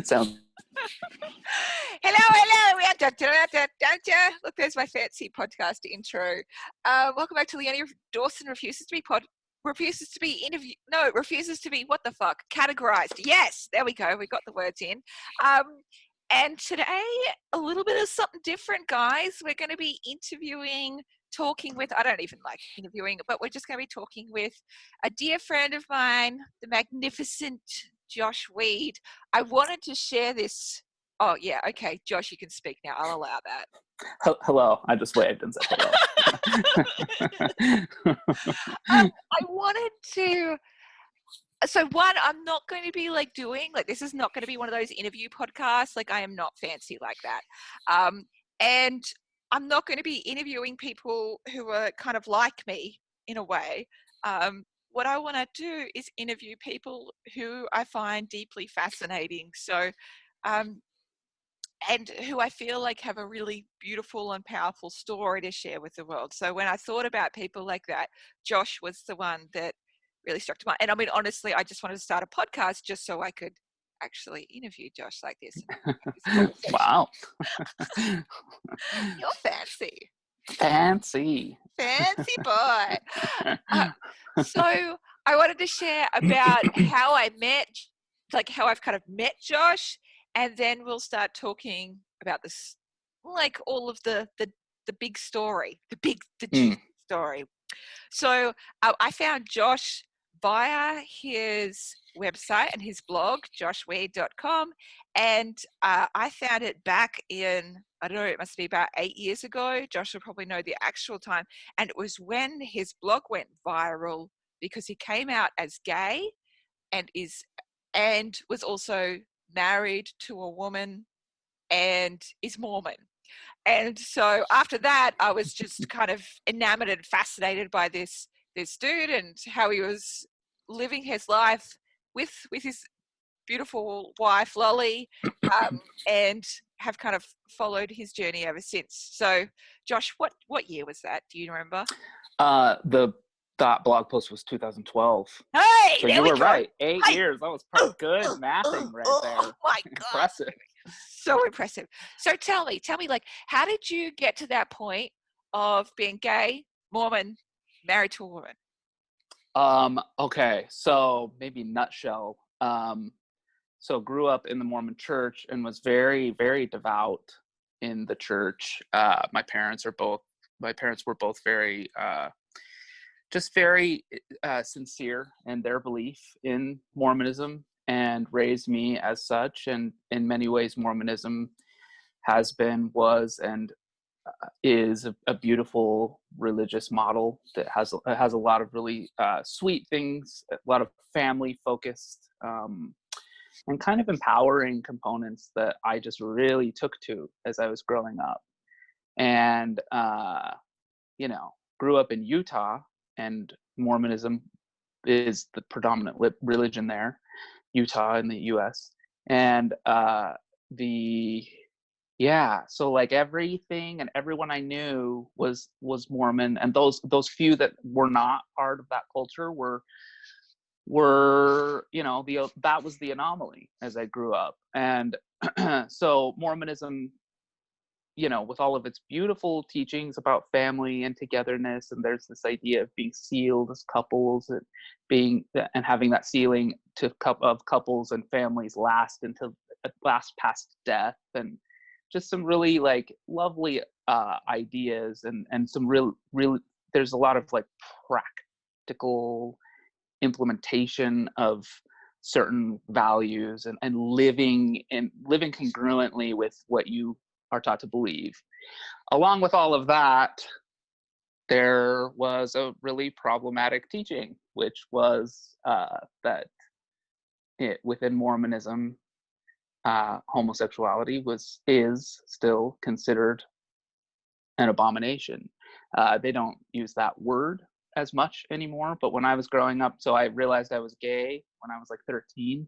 Sounds. Hello. We are Look, there's my fancy podcast intro. Welcome back to Leonie. Dawson refuses to be what the fuck? Categorized. Yes, there we go. We got the words in. And today, a little bit of something different, guys. We're going to be talking with, I don't even like interviewing, but we're just going to be talking with a dear friend of mine, the magnificent Josh Weed. I wanted to share this. Oh, yeah. Okay. Josh, you can speak now. I'll allow that. Hello. I just waved and said hello. I wanted to. So one, I'm not going to be this is not going to be one of those interview podcasts. I am not fancy like that. And I'm not going to be interviewing people who are kind of like me in a way. What I want to do is interview people who I find deeply fascinating. So, and who I feel like have a really beautiful and powerful story to share with the world. So when I thought about people like that, Josh was the one that really struck to mind. And I mean, honestly, I just wanted to start a podcast just so I could actually interview Josh like this. Wow. You're fancy. Fancy boy. So I wanted to share about how I met, how I've kind of met Josh, and then we'll start talking about this, all of the big story, the juicy story. So I found Josh via his website and his blog, joshweed.com, and I found it back in, I don't know, it must be about 8 years ago. Josh will probably know the actual time, and it was when his blog went viral because he came out as gay and was also married to a woman and is Mormon. And so after that, I was just kind of enamored and fascinated by this dude and how he was living his life with his beautiful wife, Lolly, and have kind of followed his journey ever since. So, Josh, what year was that? Do you remember? That blog post was 2012. Hey, so you were right. 8 years. That was pretty good mathing right there. Oh my God. Impressive. So impressive. So tell me, how did you get to that point of being gay, Mormon, married to a woman? Okay. So maybe nutshell. So grew up in the Mormon church and was very, very devout in the church. My parents were both very, just very sincere in their belief in Mormonism and raised me as such. And in many ways, Mormonism was, and is a beautiful religious model that has a lot of really sweet things, a lot of family focused and kind of empowering components that I just really took to as I was growing up. And grew up in Utah, and Mormonism is the predominant religion there, Utah in the US. And so everything and everyone I knew was Mormon, and those few that were not part of that culture were that was the anomaly as I grew up. And so Mormonism, with all of its beautiful teachings about family and togetherness, and there's this idea of being sealed as couples and having that sealing of couples and families last past death, and just some really lovely ideas and some real there's a lot of practical implementation of certain values and living congruently with what you are taught to believe. Along with all of that, there was a really problematic teaching, which was that within Mormonism, homosexuality is still considered an abomination. They don't use that word as much anymore, but when I was growing up, so I realized I was gay when I was 13,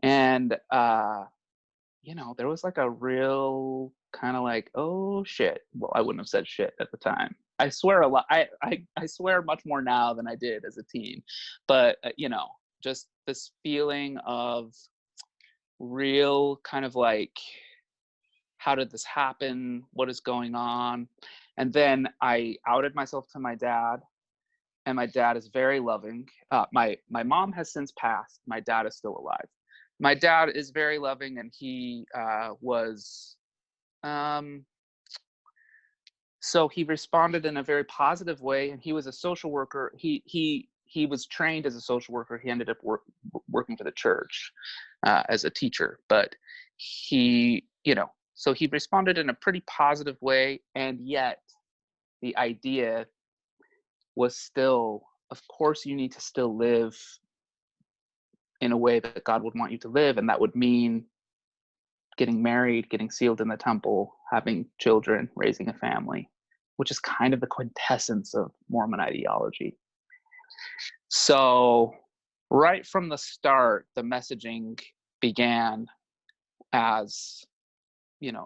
and there was a real kind of oh shit. Well, I wouldn't have said shit at the time. I swear a lot. I swear much more now than I did as a teen, but just this feeling of real kind of like, how did this happen? What is going on? And then I outed myself to my dad, and my dad is very loving. My mom has since passed. My dad is still alive. My dad is very loving, and he was. So he responded in a very positive way, and he was a social worker. He was trained as a social worker. He ended up working for the church as a teacher, but he, so he responded in a pretty positive way, and yet the idea was still, of course, you need to still live in a way that God would want you to live, and that would mean getting married, getting sealed in the temple, having children, raising a family, which is kind of the quintessence of Mormon ideology. So right from the start, the messaging began as,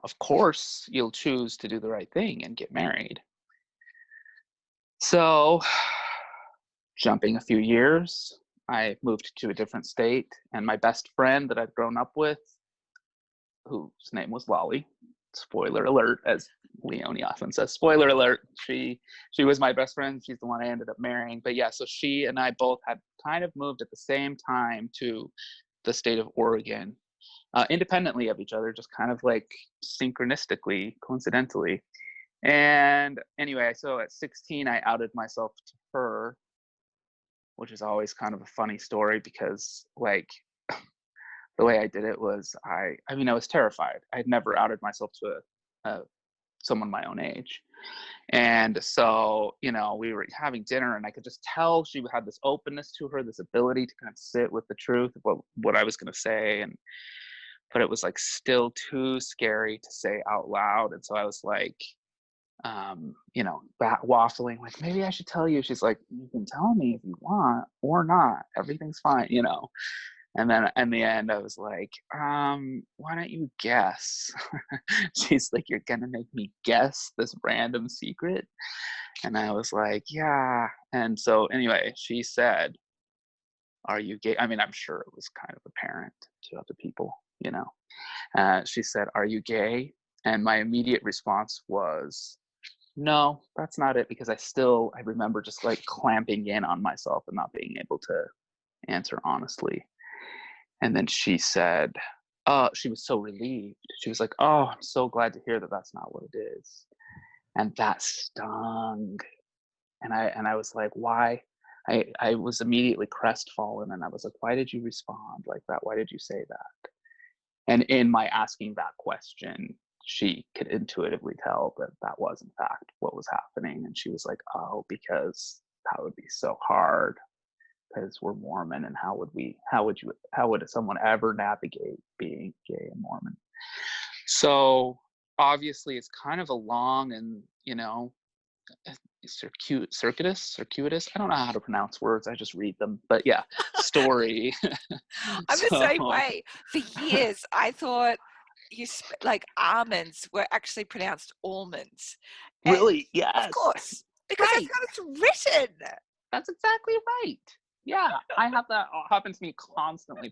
of course, you'll choose to do the right thing and get married. So jumping a few years, I moved to a different state, and my best friend that I'd grown up with, whose name was Lolly, spoiler alert, as Leonie often says, spoiler alert, she was my best friend. She's the one I ended up marrying. But yeah, so she and I both had kind of moved at the same time to the state of Oregon, independently of each other, just kind of like synchronistically, coincidentally. And anyway, so at 16, I outed myself to her, which is always kind of a funny story because, like, the way I did it was I was terrified. I'd never outed myself to someone my own age. And so, we were having dinner, and I could just tell she had this openness to her, this ability to kind of sit with the truth of what I was going to say. But it was like still too scary to say out loud. And so I was like, waffling, like, maybe I should tell you. She's like, you can tell me if you want or not. Everything's fine, And then in the end, I was like, why don't you guess? She's like, you're going to make me guess this random secret? And I was like, yeah. And so anyway, she said, are you gay? I mean, I'm sure it was kind of apparent to other people, She said, are you gay? And my immediate response was, no, that's not it. Because I remember just like clamping in on myself and not being able to answer honestly. And then she said, she was so relieved. She was like, oh, I'm so glad to hear that that's not what it is. And that stung. And I was like, why? I was immediately crestfallen, and I was like, why did you respond like that? Why did you say that? And in my asking that question, she could intuitively tell that that was in fact what was happening. And she was like, oh, because that would be so hard, because we're Mormon, and how would someone ever navigate being gay and Mormon? So obviously it's kind of a long and, circuitous, I don't know how to pronounce words, I just read them, but yeah, story. I'm the same way. For years, I thought like almonds were actually pronounced almonds. Really? Yes. Of course, because right. That's how it's written. That's exactly right. Yeah, I have that happen to me constantly.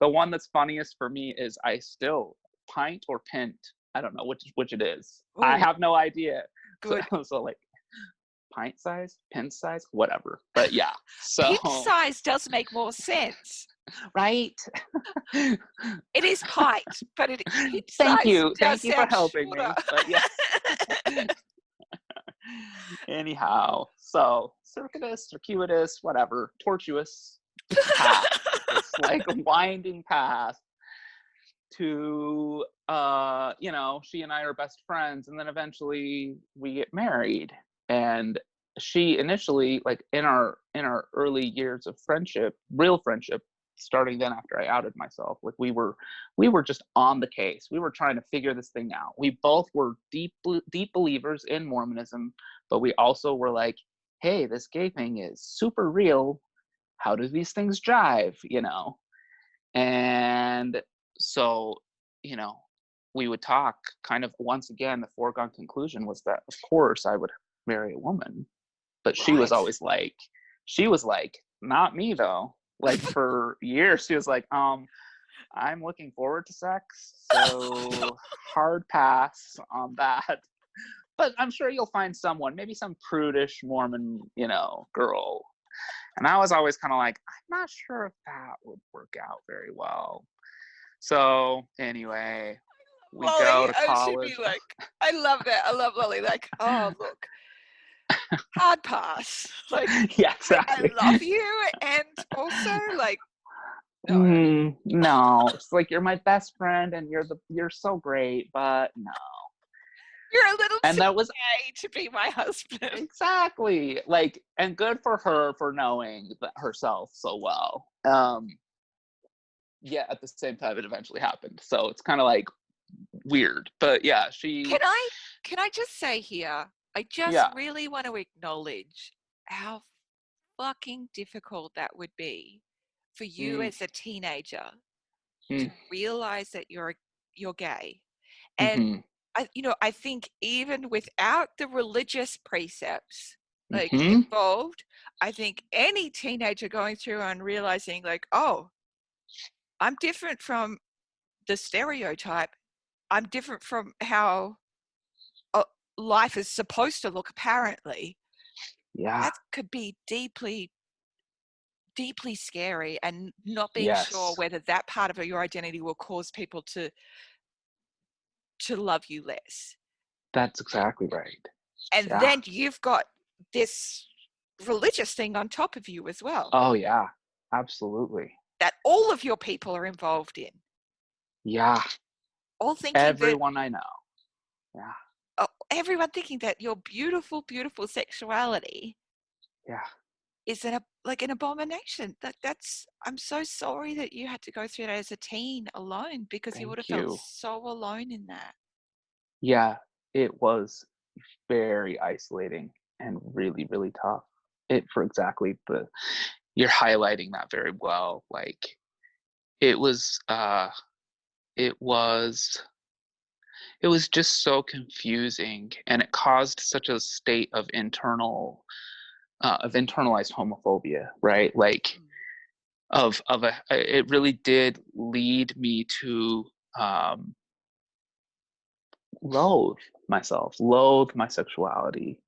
The one that's funniest for me is I still pint or pint. I don't know which it is. Ooh. I have no idea. Good. So like pint size, pint size, whatever. But yeah, so pint size does make more sense, right? It is pint, but it. Thank you for helping me. But yeah. Anyhow, so circuitous, whatever, tortuous path. It's like a winding path to, she and I are best friends, and then eventually we get married. And she initially, like in our early years of friendship, real friendship, starting then after I outed myself, like we were just on the case. We were trying to figure this thing out. We both were deep believers in Mormonism, but we also were like, hey, this gay thing is super real. How do these things jive, And so, we would talk kind of, once again, the foregone conclusion was that, of course, I would marry a woman. But she was always like, not me though. Like for years, she was like, I'm looking forward to sex, so hard pass on that. But I'm sure you'll find someone, maybe some prudish Mormon, girl. And I was always kind of like, I'm not sure if that would work out very well. So anyway, we Lolly, go to she'd be college. like, I love that. I love Lolly. Like, oh, look, hard pass. Like, Yeah, exactly. I love you. And also, like, no. No, it's like, you're my best friend and you're so great, but no. You're a little And too that was gay to be my husband. exactly, like, and good for her for knowing that herself so well. Yeah, at the same time it eventually happened, so it's kind of like weird, but yeah, Can I just say here, I just yeah. really want to acknowledge how fucking difficult that would be for you as a teenager to realize that you're gay. And I think even without the religious precepts like involved, I think any teenager going through and realizing like, oh, I'm different from the stereotype. I'm different from how life is supposed to look, apparently. Yeah. That could be deeply, deeply scary, and not being sure Yes. whether that part of your identity will cause people to love you less. That's exactly right. And Yeah. then you've got this religious thing on top of you as well. Oh yeah, absolutely. That all of your people are involved in. Yeah. All thinking everyone I know. Yeah. Everyone thinking that your beautiful, beautiful sexuality Yeah. is an abomination. I'm so sorry that you had to go through that as a teen alone, because you would have felt so alone in that. Yeah, it was very isolating and really, really tough. You're highlighting that very well. Like, it was just so confusing, and it caused such a state of internalized homophobia, right? Like, it really did lead me to loathe myself, loathe my sexuality.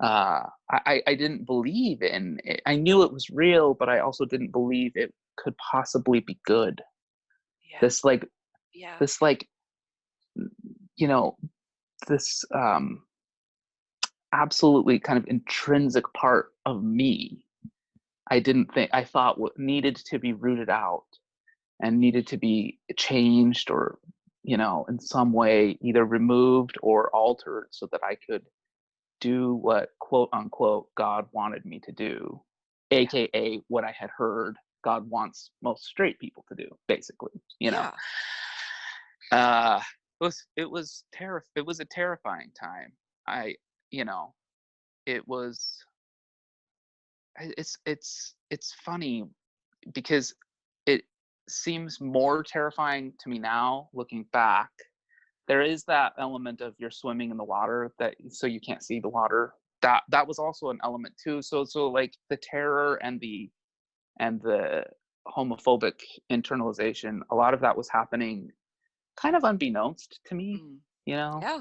I didn't believe in it. I knew it was real, but I also didn't believe it could possibly be good. Yeah. This absolutely kind of intrinsic part of me, I thought what needed to be rooted out and needed to be changed, or in some way either removed or altered, so that I could do what, quote unquote, God wanted me to do, aka what I had heard God wants most straight people to do, basically. It was a terrifying time. It's funny because it seems more terrifying to me now, looking back. There is that element of you're swimming in the water, so you can't see the water. That was also an element too. So like, the terror and the homophobic internalization, a lot of that was happening kind of unbeknownst to me, Yeah.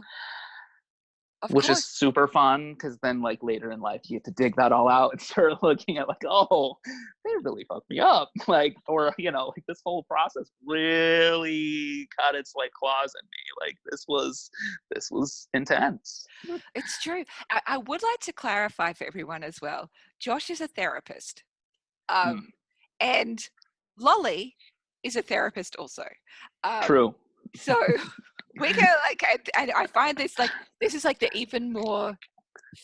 Which is super fun, because then, like, later in life you get to dig that all out and start looking at, like, oh, they really fucked me up, like, or like, this whole process really got its, like, claws in me. Like, this was intense. It's true. I would like to clarify for everyone as well. Josh is a therapist, and Lolly is a therapist also. True. So we go, like, and I find this is like the even more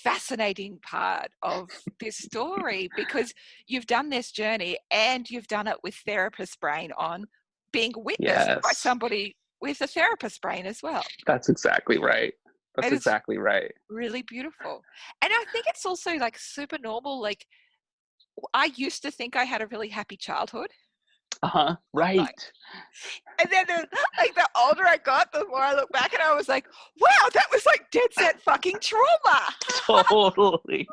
fascinating part of this story, because you've done this journey and you've done it with therapist brain on, being witnessed by somebody with a therapist brain as well. That's exactly right. That's exactly right. Really beautiful. And I think it's also, like, super normal. Like, I used to think I had a really happy childhood. Right. And then the older I got, the more I look back and I was like, wow, that was like dead set fucking trauma. Totally.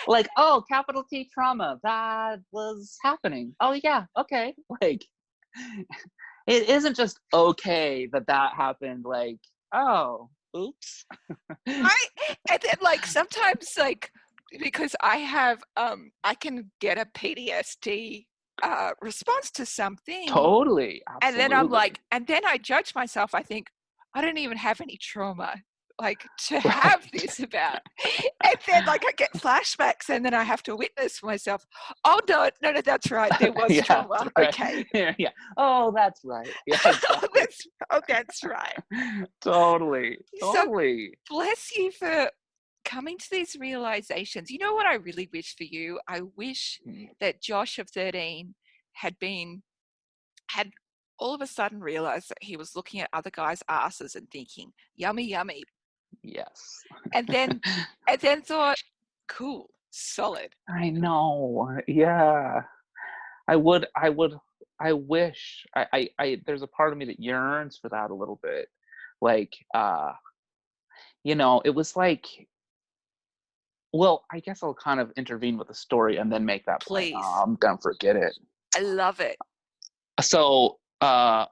Like, oh, capital T trauma, that was happening. Oh yeah, okay. Like, it isn't just okay that happened. Like, oh, oops. Right? And then like sometimes like because I have I can get a PTSD response to something, Totally, and then I'm absolutely. like, and then I judge myself. I think I don't even have any trauma like to Right. have this about. And then like I get flashbacks, and then I have to witness myself. Oh no, that's right. There was Yeah, trauma. right. Okay. Yeah. Oh, that's right. Yeah, exactly. That's right. Totally. So Totally. bless you for coming to these realizations. You know what I really wish for you? I wish that Josh of 13 had had all of a sudden realized that he was looking at other guys' asses and thinking, yummy, yummy. Yes. And then thought, cool, solid. I know. Yeah. I wish there's a part of me that yearns for that a little bit. Like, it was like, well, I guess I'll kind of intervene with the story and then make that point. Oh, Please. I'm gonna forget it. I love it. So, I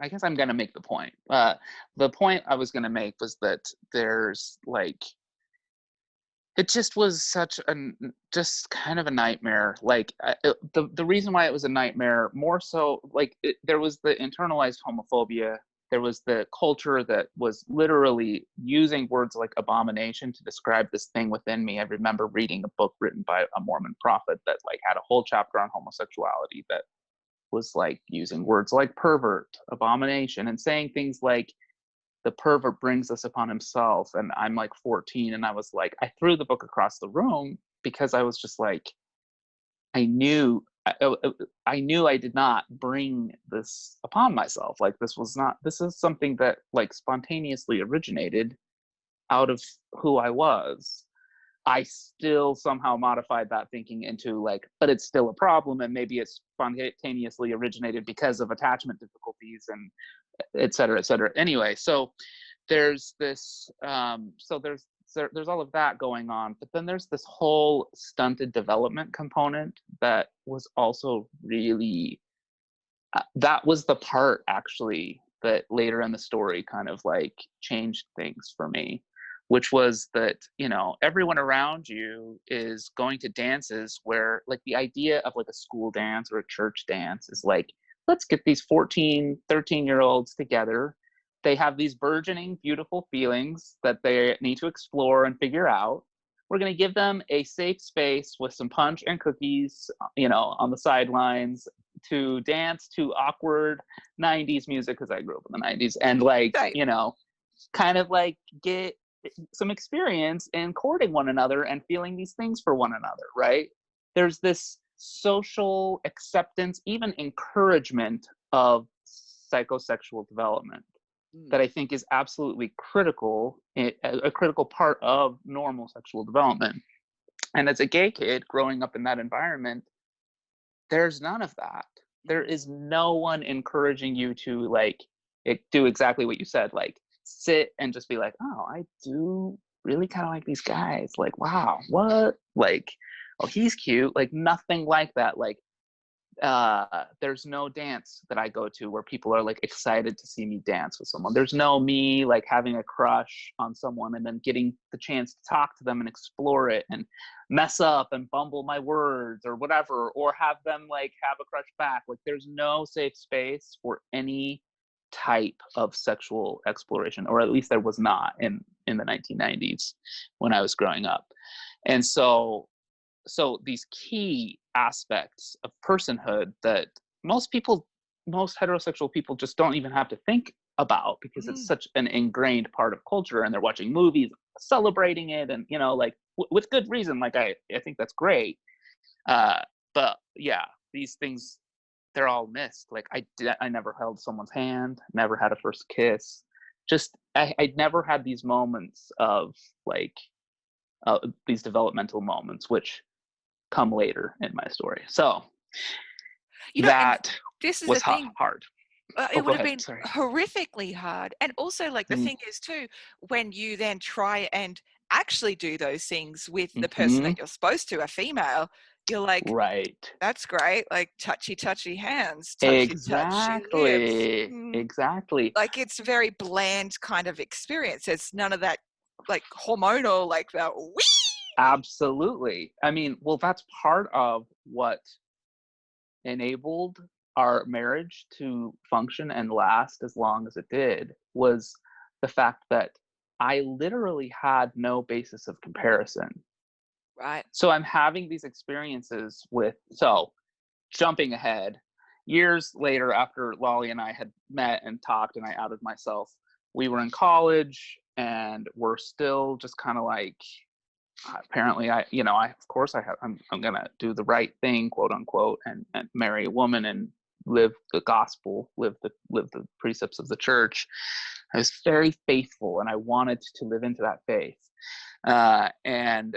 guess I'm gonna make the point. The point I was gonna make was that there's like, it just was such just kind of a nightmare. Like, the reason why it was a nightmare, more so, like, there was the internalized homophobia. There was the culture that was literally using words like abomination to describe this thing within me. I remember reading a book written by a Mormon prophet that like had a whole chapter on homosexuality that was like using words like pervert, abomination, and saying things like the pervert brings us upon himself. And I'm like 14, and I was like, I threw the book across the room because I was just like, I knew I knew I did not bring this upon myself. Like, this is something that like spontaneously originated out of who I was. I still somehow modified that thinking into like, but it's still a problem, and maybe it's spontaneously originated because of attachment difficulties and et cetera, et cetera. Anyway, so there's this, there's all of that going on, but then there's this whole stunted development component that was also really, that was the part actually that later in the story kind of like changed things for me, which was that, everyone around you is going to dances where like the idea of like a school dance or a church dance is like, let's get these 14, 13-year-olds together. They have these burgeoning, beautiful feelings that they need to explore and figure out. We're going to give them a safe space with some punch and cookies, on the sidelines, to dance to awkward 90s music, because I grew up in the 90s, and like, Right. kind of like get some experience in courting one another and feeling these things for one another, right? There's this social acceptance, even encouragement of psychosexual development that I think is absolutely critical, a critical part of normal sexual development. And as a gay kid growing up in that environment, there's none of that. There is no one encouraging you to like do exactly what you said, like sit and just be like, oh, I do really kind of like these guys. Like, wow, what? Like, oh, he's cute. Like, nothing like that. Like, there's no dance that I go to where people are like excited to see me dance with someone. There's no me like having a crush on someone and then getting the chance to talk to them and explore it and mess up and bumble my words or whatever, or have them like have a crush back. Like, there's no safe space for any type of sexual exploration, or at least there was not in the 1990s when I was growing up. And so these key aspects of personhood that most heterosexual people just don't even have to think about, because it's such an ingrained part of culture, and they're watching movies celebrating it, and like with good reason. Like, I think that's great, but yeah, these things, they're all missed. Like, I never held someone's hand, never had a first kiss, just I never had these moments of like these developmental moments, which come later in my story. So And that this is the was thing. hard. It Go would have ahead. been Sorry. horrifically hard. And also, like, the thing is too, when you then try and actually do those things with the person that you're supposed to, a female, you're like, right. that's great. Like touchy hands, touchy Exactly. lips. Exactly. Like it's a very bland kind of experience. There's none of that like hormonal, like that. Whee! Absolutely. I mean, well, that's part of what enabled our marriage to function and last as long as it did, was the fact that I literally had no basis of comparison. Right. So I'm having these experiences so jumping ahead, years later after Lolly and I had met and talked and I outed myself, we were in college and we're still just kind of like, apparently I'm gonna do the right thing, quote unquote, and marry a woman and live the gospel, live the precepts of the church. I was very faithful and I wanted to live into that faith. And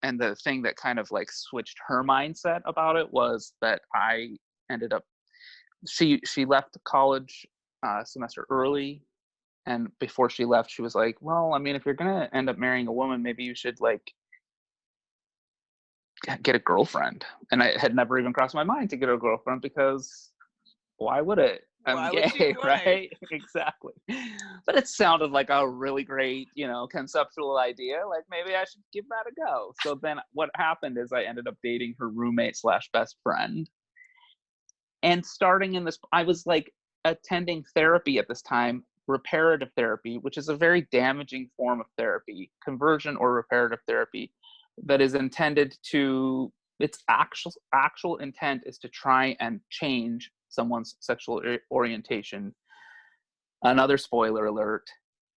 the thing that kind of like switched her mindset about it was that I ended up, she left college semester early. And before she left, she was like, well, I mean, if you're going to end up marrying a woman, maybe you should like get a girlfriend. And I had never even crossed my mind to get a girlfriend because why would it? I'm gay, right? Exactly. But it sounded like a really great, conceptual idea. Like maybe I should give that a go. So then what happened is I ended up dating her roommate / best friend. And starting in this, I was like attending therapy at this time, reparative therapy, which is a very damaging form of therapy, conversion or reparative therapy, that is intended to, its actual intent is to try and change someone's sexual orientation. Another spoiler alert,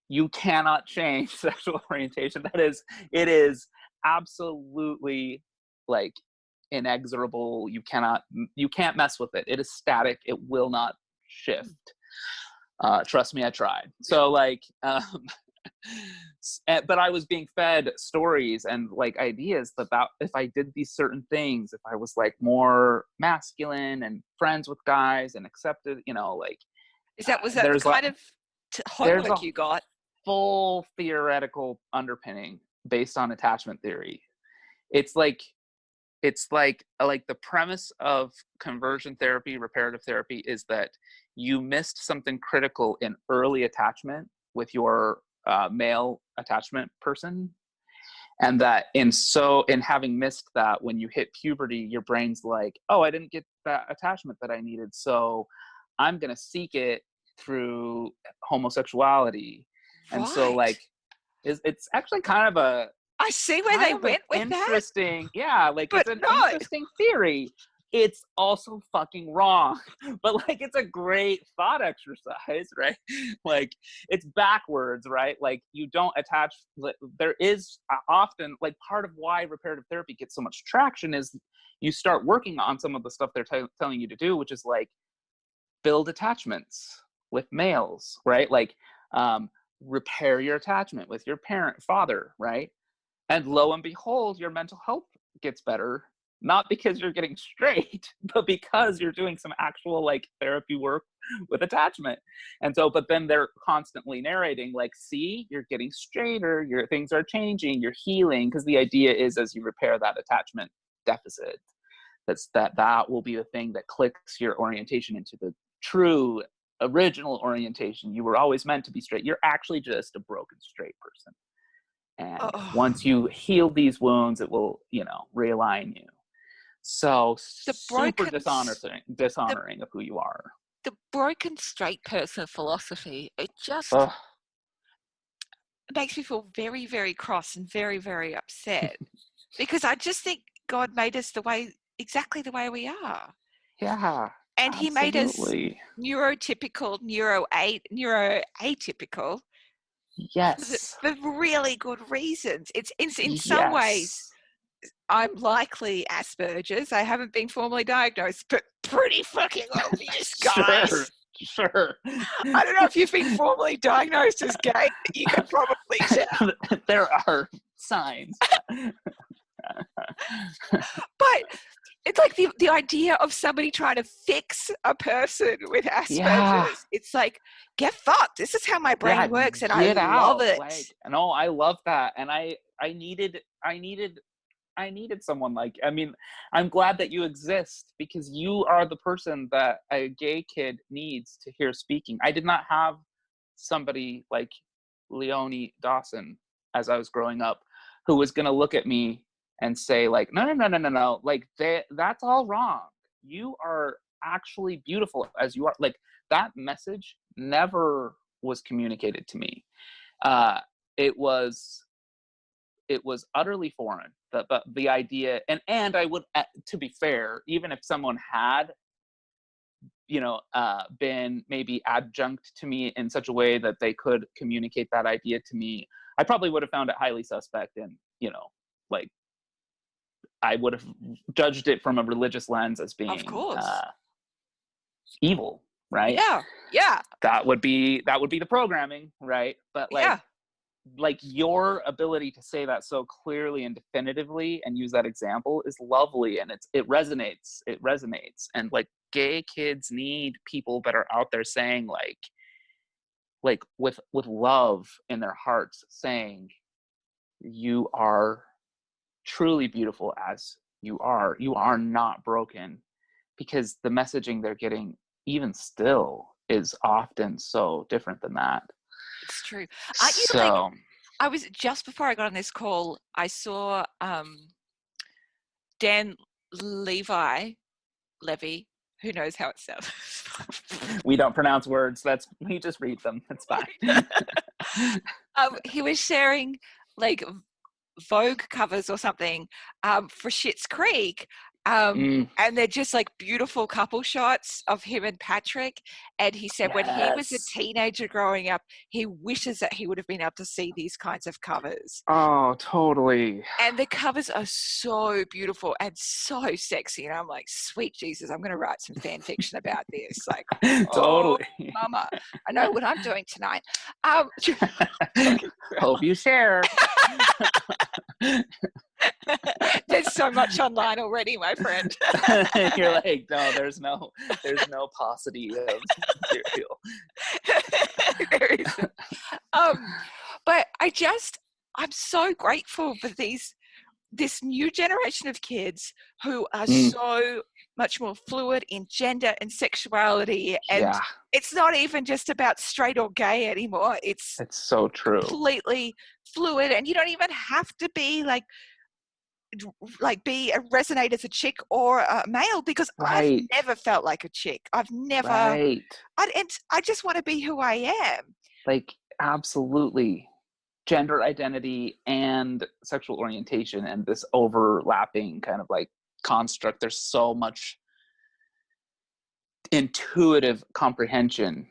you cannot change sexual orientation. It is absolutely like inexorable. You can't mess with it. It is static. It will not shift. Trust me, I tried. So like, but I was being fed stories and like ideas about if I did these certain things, if I was like more masculine and friends with guys and accepted, like. Was that the kind of homework you got? Full theoretical underpinning based on attachment theory. It's like the premise of conversion therapy, reparative therapy, is that you missed something critical in early attachment with your male attachment person, and that in having missed that, when you hit puberty, your brain's like, oh, I didn't get that attachment that I needed, so I'm gonna seek it through homosexuality. Right. And so like it's actually kind of a, I see where they went with interesting, that. Yeah, like but it's an interesting theory. It's also fucking wrong, but like it's a great thought exercise, right? Like it's backwards, right? Like you don't attach. There is often, like, part of why reparative therapy gets so much traction is you start working on some of the stuff they're telling you to do, which is like build attachments with males, right? Like repair your attachment with your father, right? And lo and behold, your mental health gets better, not because you're getting straight, but because you're doing some actual like therapy work with attachment. And so, but then they're constantly narrating like, see, you're getting straighter, your things are changing, you're healing. Because the idea is, as you repair that attachment deficit, that will be the thing that clicks your orientation into the true original orientation. You were always meant to be straight. You're actually just a broken straight person. And once you heal these wounds, it will, realign you. So super dishonoring of who you are. The broken straight person philosophy, it just makes me feel very, very cross and very, very upset. Because I just think God made us exactly the way we are. Yeah. And absolutely. He made us neurotypical, neuroatypical. Yes. For really good reasons. It's in some ways, I'm likely Asperger's. I haven't been formally diagnosed, but pretty fucking obvious, guys. Sure. I don't know if you've been formally diagnosed as gay, but you can probably tell. There are signs. But it's like the idea of somebody trying to fix a person with Asperger's. Yeah. It's like, get fucked. This is how my brain works, and I get love out. it. Like, no, I love that. And I needed someone like, I mean, I'm glad that you exist, because you are the person that a gay kid needs to hear speaking. I did not have somebody like Leonie Dawson as I was growing up who was going to look at me and say like, no, like that's all wrong. You are actually beautiful as you are. Like, that message never was communicated to me. It was utterly foreign. The idea, and I would, to be fair, even if someone had, been maybe adjunct to me in such a way that they could communicate that idea to me, I probably would have found it highly suspect, and like, I would have judged it from a religious lens as being, of course, evil, right? Yeah. That would be the programming, right? But like your ability to say that so clearly and definitively and use that example is lovely, and it resonates. And like, gay kids need people that are out there saying like with love in their hearts, saying you are truly beautiful as you are not broken, because the messaging they're getting even still is often so different than that. It's true. I was, just before I got on this call, I saw Dan Levy, who knows how it sounds. We don't pronounce words. We just read them. It's fine. He was sharing like Vogue covers or something for Schitt's Creek. And they're just like beautiful couple shots of him and Patrick. And he said when he was a teenager growing up, he wishes that he would have been able to see these kinds of covers. Oh, totally. And the covers are so beautiful and so sexy. And I'm like, sweet Jesus, I'm going to write some fan fiction about this. Like, totally. Oh, mama, I know what I'm doing tonight. Hope you share. There's so much online already, my friend. You're like, no, there's no paucity of material. There isn't. But I'm so grateful for this new generation of kids who are so much more fluid in gender and sexuality, and it's not even just about straight or gay anymore. It's so true. Completely fluid, and you don't even have to be resonate as a chick or a male, because I've never felt like a chick. I've never. I just want to be who I am. Like, absolutely. Gender identity and sexual orientation and this overlapping kind of like construct. There's so much intuitive comprehension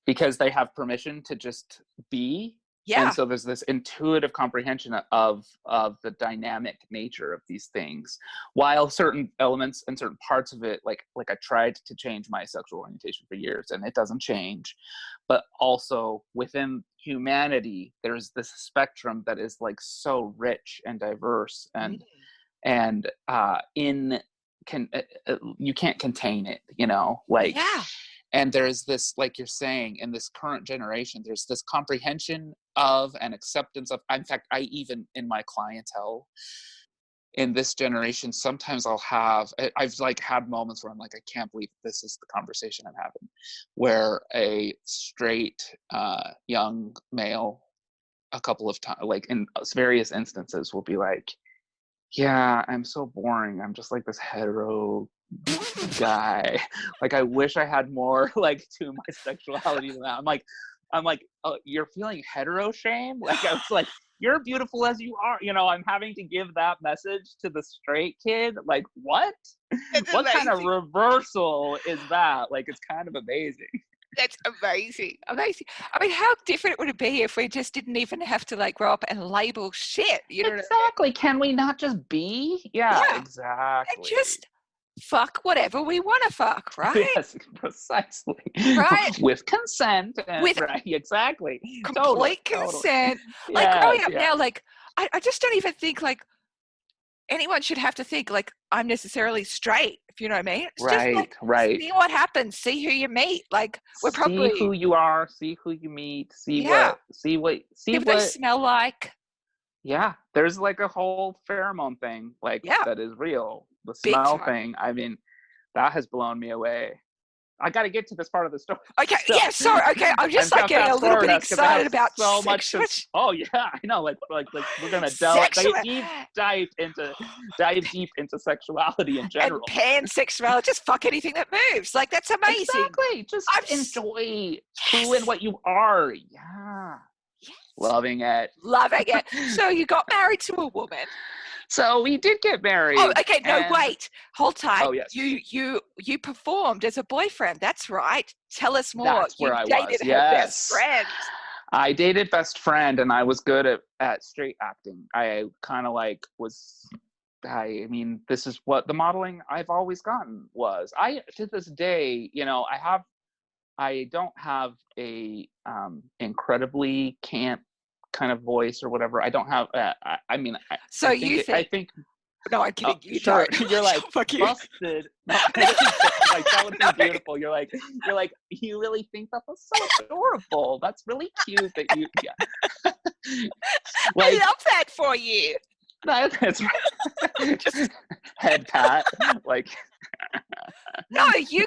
because they have permission to just be. Yeah. And so there's this intuitive comprehension of the dynamic nature of these things, while certain elements and certain parts of it, like I tried to change my sexual orientation for years and it doesn't change. But also within humanity, there's this spectrum that is like so rich and diverse, and you can't contain it, like. Yeah. And there's this, like you're saying, in this current generation, there's this comprehension of and acceptance of, in fact, I even in my clientele in this generation, sometimes I've like had moments where I'm like, I can't believe this is the conversation I'm having, where a straight young male a couple of times, like in various instances, will be like, yeah, I'm so boring. I'm just like this hetero guy. Like, I wish I had more like to my sexuality than that. I'm like, oh, you're feeling hetero shame? Like, I was like, you're beautiful as you are. I'm having to give that message to the straight kid. Like, what? What kind of reversal is that? Like, it's kind of amazing. That's amazing. Amazing. I mean, how different would it be if we just didn't even have to like grow up and label shit? You know exactly. Can we not just be? Yeah. Exactly. And just fuck whatever we want to fuck, right? Yes, precisely. Right. With consent. Right, exactly. Complete consent. Totally. Like growing up now, like I just don't even think like anyone should have to think like I'm necessarily straight, if you know what I mean. It's just like Right. see what happens, see who you meet. Like we're probably See who you are, see who you meet, see if what they smell like. Yeah, there's like a whole pheromone thing like Yeah, that is real. The big smell time. thing, I mean, that has blown me away. I got to get to this part of the story. Okay, So, yeah, sorry. Okay, I'm just like getting a little bit excited about so much. Oh yeah, I know. Like we're gonna dive deep into sexuality in general and pansexuality. Just fuck anything that moves. Like that's amazing. Exactly. Just enjoy who and what you are. Yeah. Yes. Loving it. So you got married to a woman. So we did get married. Oh, okay. No, wait. Hold tight. Oh, yes. You performed as a boyfriend. That's right. Tell us more. That's where I dated her best friend. I dated best friend, and I was good at straight acting. I kind of like was. I mean, this is what the modeling I've always gotten was. To this day, I don't have a incredibly camp kind of voice or whatever. I don't have. I think. No, I'm kidding. You sure. don't. You're like busted. No, like that would be beautiful. You're like. You really think that was so adorable? That's really cute that you. Yeah. Like, I love that for you. That's right. Just head pat, like. No, you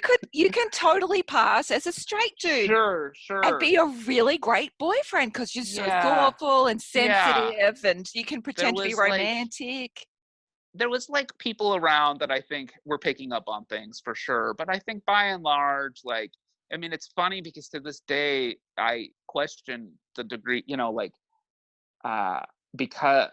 can totally pass as a straight dude. Sure. And be a really great boyfriend because you're so thoughtful and sensitive, and you can pretend to be romantic. There was like people around that I think were picking up on things for sure, but I think by and large, like, I mean, it's funny because to this day I question the degree, because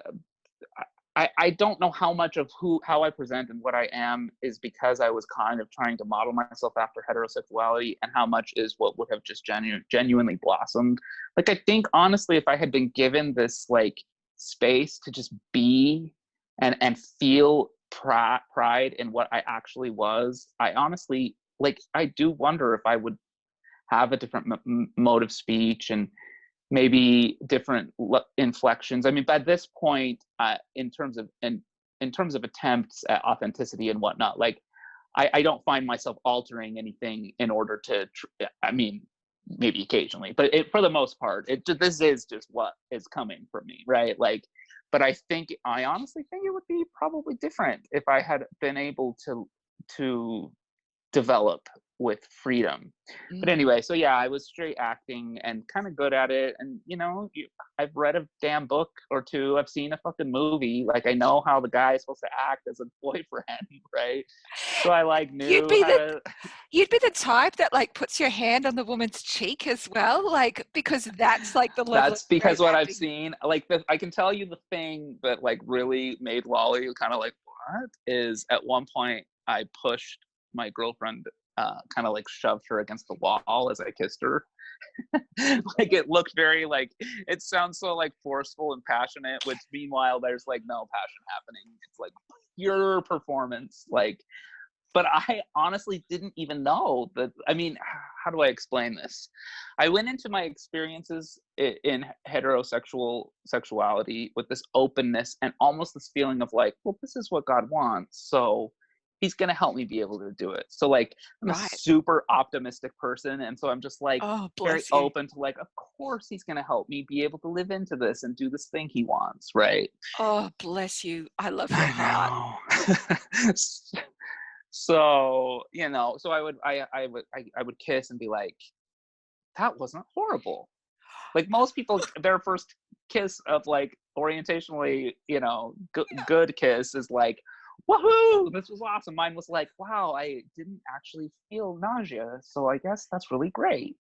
I don't know how much of how I present and what I am is because I was kind of trying to model myself after heterosexuality, and how much is what would have just genuinely blossomed. Like, I think honestly, if I had been given this like space to just be and feel pride in what I actually was, I honestly, like, I do wonder if I would have a different mode of speech and maybe different inflections. I mean, by this point, in terms of attempts at authenticity and whatnot, like, I don't find myself altering anything in order to. I mean, maybe occasionally, but for the most part, this is just what is coming from me, right? Like, but I honestly think it would be probably different if I had been able to develop with freedom. But anyway, so yeah, I was straight acting and kind of good at it. And I've read a damn book or two. I've seen a fucking movie. Like, I know how the guy is supposed to act as a boyfriend, right? So I like knew you'd be the type that like puts your hand on the woman's cheek as well, like, because that's like the level. That's because what I've seen. Like, I can tell you the thing that like really made Lolly kind of like, what is, at one point I pushed my girlfriend, kind of like shoved her against the wall as I kissed her. Like, it looked very like, it sounds so like forceful and passionate, which meanwhile there's like no passion happening. It's like pure performance. Like, but I honestly didn't even know that. I mean, how do I explain this? I went into my experiences in heterosexual sexuality with this openness and almost this feeling of like, well, this is what God wants, so he's going to help me be able to do it. So like, I'm a super optimistic person. And so I'm just like very open to like, of course he's going to help me be able to live into this and do this thing he wants. Right. Oh, bless you. I love your heart. So, so I would kiss and be like, that wasn't horrible. Like, most people, their first kiss of like orientationally, good kiss is like, woohoo, this was awesome. Mine was like, wow, I didn't actually feel nausea, so I guess that's really great.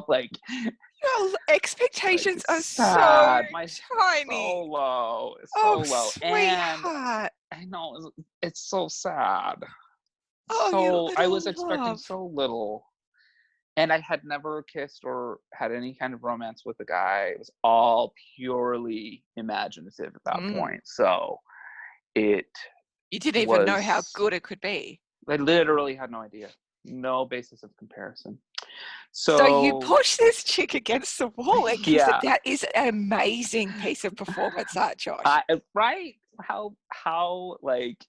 Like, your expectations are sad. So tiny. So low. So low. Sweetheart. And I know it's so sad. Oh, so I was expecting so little. And I had never kissed or had any kind of romance with a guy. It was all purely imaginative at that point. So you didn't even know how good it could be. I literally had no idea. No basis of comparison. So you push this chick against the wall and that is an amazing piece of performance art, Josh. Right? how like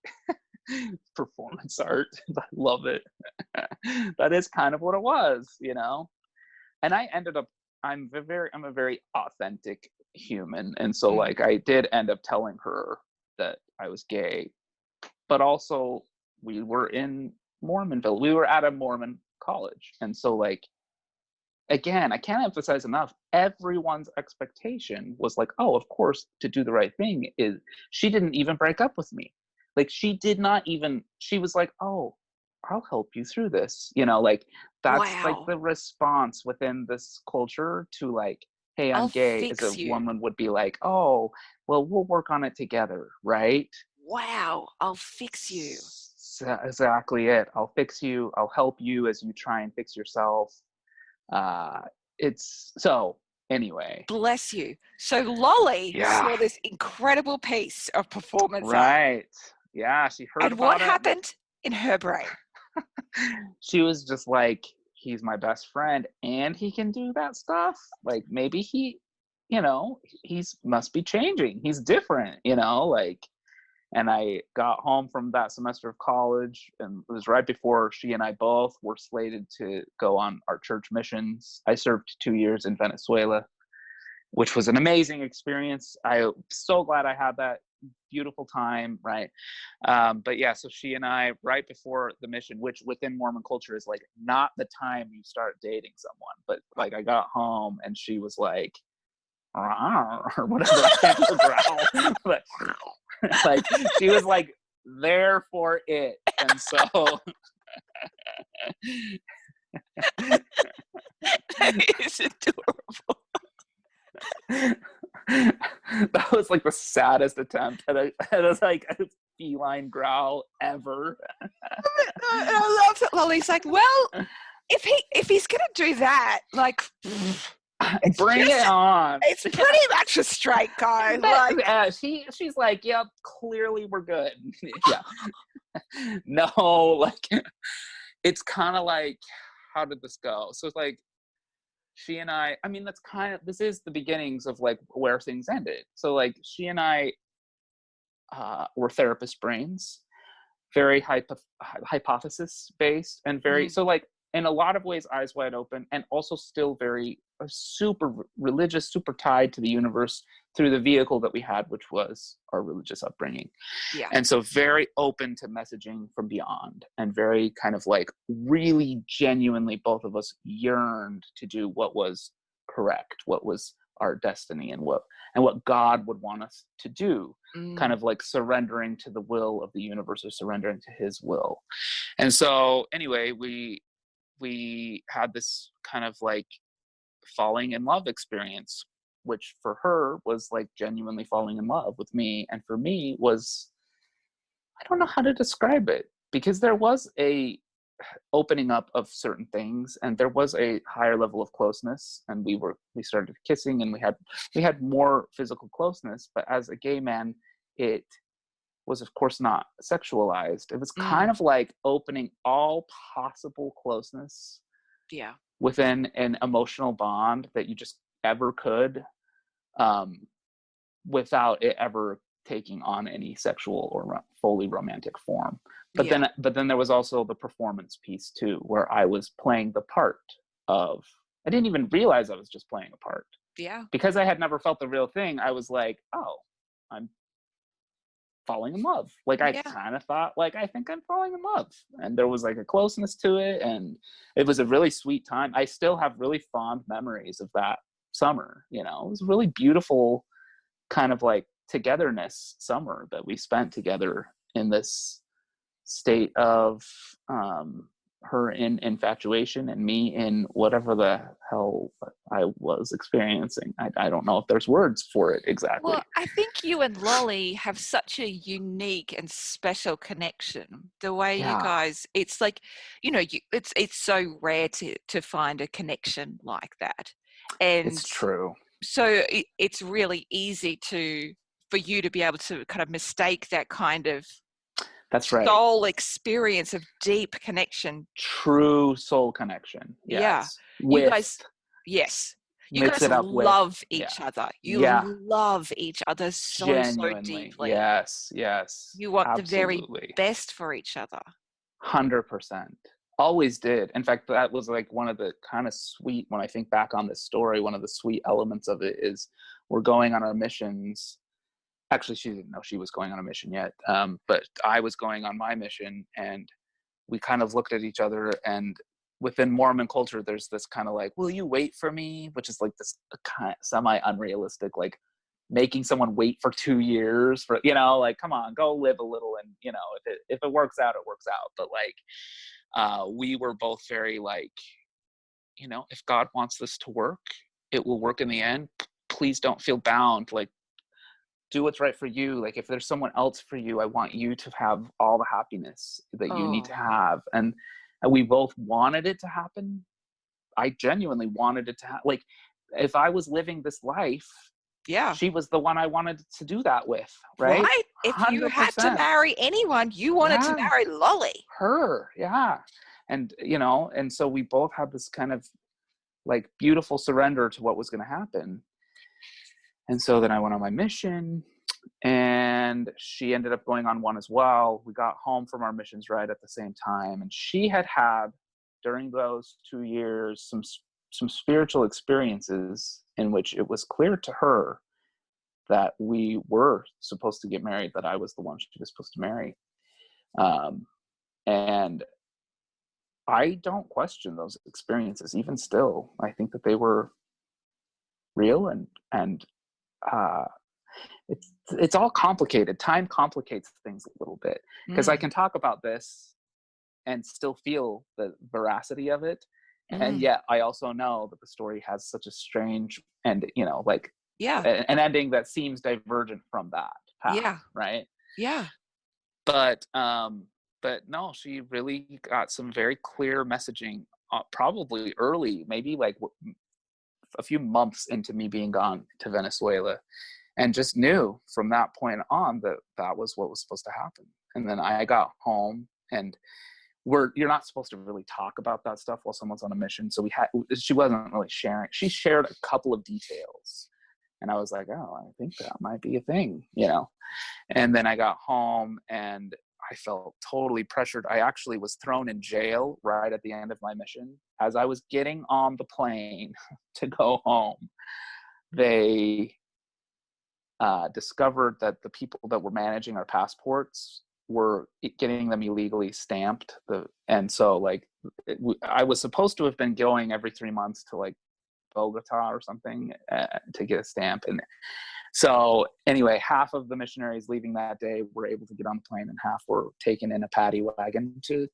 performance art. I love it. That is kind of what it was, you know. And I ended up, I'm a very authentic human, and so like I did end up telling her that I was gay, but also we were in Mormonville. We were at a Mormon college, and so like again, I can't emphasize enough, everyone's expectation was like, oh, of course, to do the right thing is, she didn't even break up with me. Like she did not even, she was like, oh, I'll help you through this. You know, like that's like the response within this culture to like, hey, I'm gay, as a woman would be like, oh, well, we'll work on it together, right? Wow, I'll fix you. Exactly it. I'll fix you. I'll help you as you try and fix yourself. It's so anyway. Bless you. So Lolly saw this incredible piece of performance art. Right. Yeah, she heard and about what it. happened in her brain? She was just like, he's my best friend and he can do that stuff. Like maybe he, you know, he's must be changing. He's different, you know, like. And I got home from that semester of college, and it was right before she and I both were slated to go on our church missions. I served 2 years in Venezuela, which was an amazing experience. I'm so glad I had that beautiful time, right? But yeah, so she and I, right before the mission, which within Mormon culture is like not the time you start dating someone, but like I got home and she was like, or whatever, I can't do a growl, but like she was like there for it. And so It's adorable. That was like the saddest attempt at a feline growl ever. I love that Lolly's like, well, if he's gonna do that, like bring it on. It's pretty much a straight guy. Like she's like, yep, clearly we're good. Yeah. No, like it's kind of like, how did this go? So it's like she and I mean, this is the beginnings of like where things ended. So like she and I were therapist brains, very hypothesis based, and very so like in a lot of ways eyes wide open, and also still very super religious, super tied to the universe through the vehicle that we had, which was our religious upbringing. Yeah. And so very open to messaging from beyond, and very kind of like really genuinely both of us yearned to do what was correct, what was our destiny, and what God would want us to do, kind of like surrendering to the will of the universe, or surrendering to his will. And so anyway, we had this kind of like falling in love experience, which for her was like genuinely falling in love with me, and for me was, I don't know how to describe it, because there was a opening up of certain things, and there was a higher level of closeness, and we started kissing, and we had more physical closeness. But as a gay man, it was of course not sexualized. It was kind of like opening all possible closeness within an emotional bond that you just ever could, without it ever taking on any sexual or fully romantic form. But then there was also the performance piece too, where I was playing the part of, I didn't even realize I was just playing a part. Yeah. Because I had never felt the real thing, I was like, oh, I'm falling in love. Like I kind of thought, like, I think I'm falling in love. And there was like a closeness to it, and it was a really sweet time. I still have really fond memories of that summer. You know, it was a really beautiful kind of like togetherness summer that we spent together in this state of her in infatuation and me in whatever the hell I was experiencing. I don't know if there's words for it exactly. Well, I think you and Lolly have such a unique and special connection. The way you guys, it's like, you know, it's so rare to find a connection like that. And it's true. So it's really easy for you to be able to kind of mistake that kind of That's right. soul experience of deep connection. True soul connection. Yes. Yeah. You guys, yes. You mix guys it up with, love yeah, each other. yeah, You love each other so, so genuinely, deeply. yes, yes, You want the very absolutely, best for each other. 100%. Always did. In fact, that was like one of the kind of sweet, when I think back on this story, one of the sweet elements of it is we're going on our missions. Actually, she didn't know she was going on a mission yet, but I was going on my mission, and we kind of looked at each other, and within Mormon culture, there's this kind of like, will you wait for me? Which is like this kind of semi-unrealistic, like making someone wait for 2 years for, like, come on, go live a little. And, if it works out, it works out. But like, we were both very like, if God wants this to work, it will work in the end. Please don't feel bound. Like, do what's right for you. Like, if there's someone else for you, I want you to have all the happiness that you need to have. And we both wanted it to happen. I genuinely wanted it to happen. Like, if I was living this life, she was the one I wanted to do that with, right? If you had to 100%. marry anyone, you wanted to marry Lolly. Her, yeah. And, and so we both had this kind of like beautiful surrender to what was going to happen. And so then I went on my mission, and she ended up going on one as well. We got home from our missions right at the same time. And she had during those 2 years, some spiritual experiences in which it was clear to her that we were supposed to get married, that I was the one she was supposed to marry. And I don't question those experiences, even still. I think that they were real, and it's all complicated. Time complicates things a little bit, because I can talk about this and still feel the veracity of it. And yet I also know that the story has such a strange and, like, an ending that seems divergent from that path, right? Yeah. But no, she really got some very clear messaging, probably early, maybe like a few months into me being gone to Venezuela, and just knew from that point on that that was what was supposed to happen. And then I got home, and you're not supposed to really talk about that stuff while someone's on a mission. So she wasn't really sharing. She shared a couple of details, and I was like, oh, I think that might be a thing, And then I got home, and I felt totally pressured. I actually was thrown in jail right at the end of my mission. As I was getting on the plane to go home, they discovered that the people that were managing our passports were getting them illegally stamped. And so, like, I was supposed to have been going every 3 months to like Bogota or something to get a stamp. And so anyway, half of the missionaries leaving that day were able to get on the plane, and half were taken in a paddy wagon to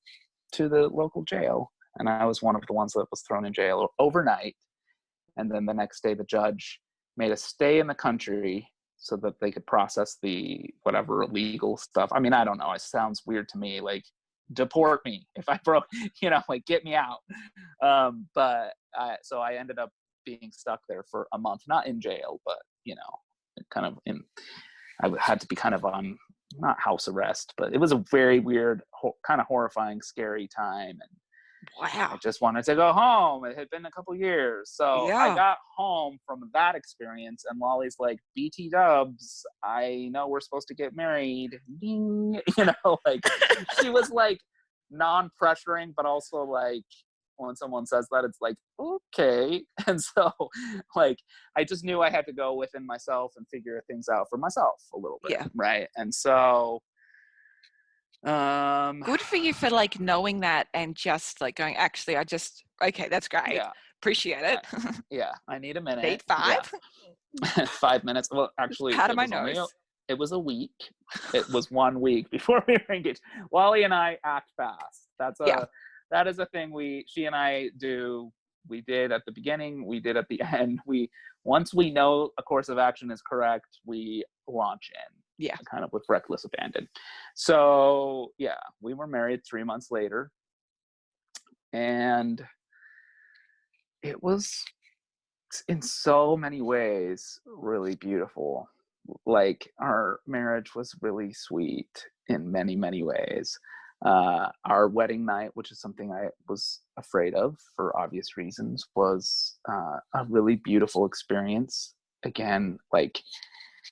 the local jail. And I was one of the ones that was thrown in jail overnight. And then the next day, the judge made us stay in the country so that they could process the whatever legal stuff. I mean, I don't know. It sounds weird to me. Like, deport me if I broke, like, get me out. So I ended up being stuck there for a month, not in jail, but, kind of I had to be kind of on, not house arrest, but it was a very weird, kind of horrifying, scary time. And wow, I just wanted to go home. It had been a couple years. So I got home from that experience, and Lolly's like, BT dubs, I know we're supposed to get married. Ding. Like, she was like non-pressuring, but also like, when someone says that, it's like, okay. And so, like, I just knew I had to go within myself and figure things out for myself a little bit. Right. And so good for you for like knowing that and just like going, actually, okay, that's great. Appreciate it. I need a minute. Need 5? 5 minutes. Well, actually, it was a week. It was 1 week before we were engaged. Wally and I act fast. That is a thing she and I do. We did at the beginning, we did at the end. Once we know a course of action is correct, we launch in. Kind of with reckless abandon. So we were married 3 months later, and it was in so many ways really beautiful. Like, our marriage was really sweet in many, many ways. Our wedding night, which is something I was afraid of for obvious reasons, was a really beautiful experience. Again, like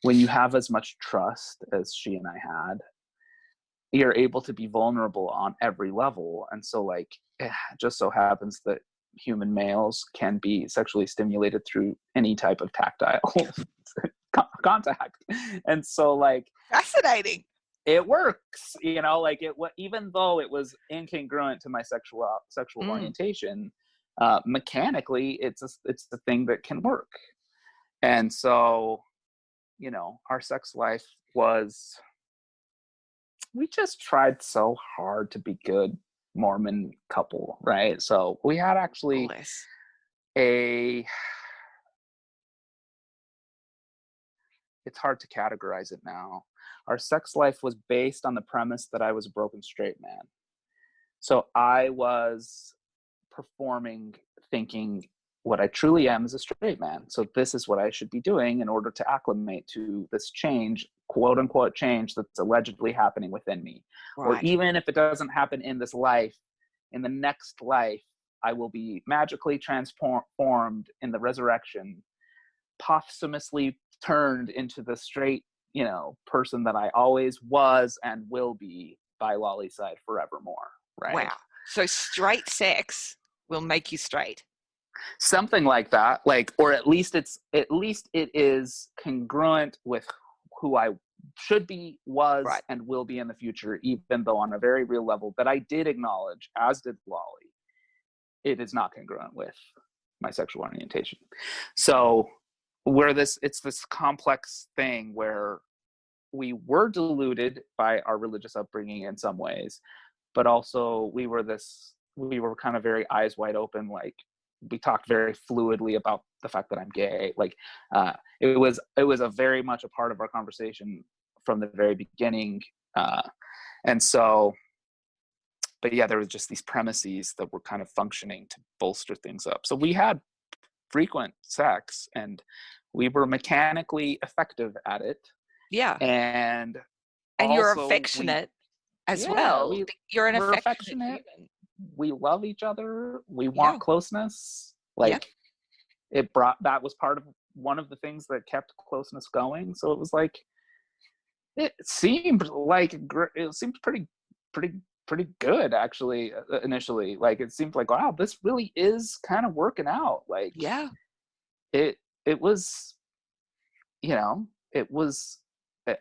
when you have as much trust as she and I had, you're able to be vulnerable on every level. And so like, it just so happens that human males can be sexually stimulated through any type of tactile contact. And so like, Fascinating. it works, you know, like even though it was incongruent to my sexual orientation, mechanically it's the thing that can work. And so, you know, our sex life was, we just tried so hard to be good Mormon couple, right? So we had actually it's hard to categorize it now. Our sex life was based on the premise that I was a broken straight man. So I was performing, thinking what I truly am is a straight man. So this is what I should be doing in order to acclimate to this change, quote unquote change, that's allegedly happening within me. Right. Or even if it doesn't happen in this life, in the next life, I will be magically transformed in the resurrection, posthumously turned into the straight, you know, person that I always was and will be by Lolly's side forevermore. Right. Wow. So straight sex will make you straight. Something like that. Like, or at least it is congruent with who I should be, was, right, and will be in the future, even though on a very real level that I did acknowledge, as did Lolly, it is not congruent with my sexual orientation. So it's this complex thing where we were deluded by our religious upbringing in some ways, but also we were kind of very eyes wide open. Like, we talked very fluidly about the fact that I'm gay. Like, it was a very much a part of our conversation from the very beginning. And so, but yeah, there was just these premises that were kind of functioning to bolster things up. So we had frequent sex and we were mechanically effective at it. Yeah. And you're affectionate as well. You're an affectionate human. We love each other. We want closeness. Like, that was part of one of the things that kept closeness going. So it was like, it seemed pretty good, actually, initially. Like, it seemed like, wow, this really is kind of working out. Like, it was, you know,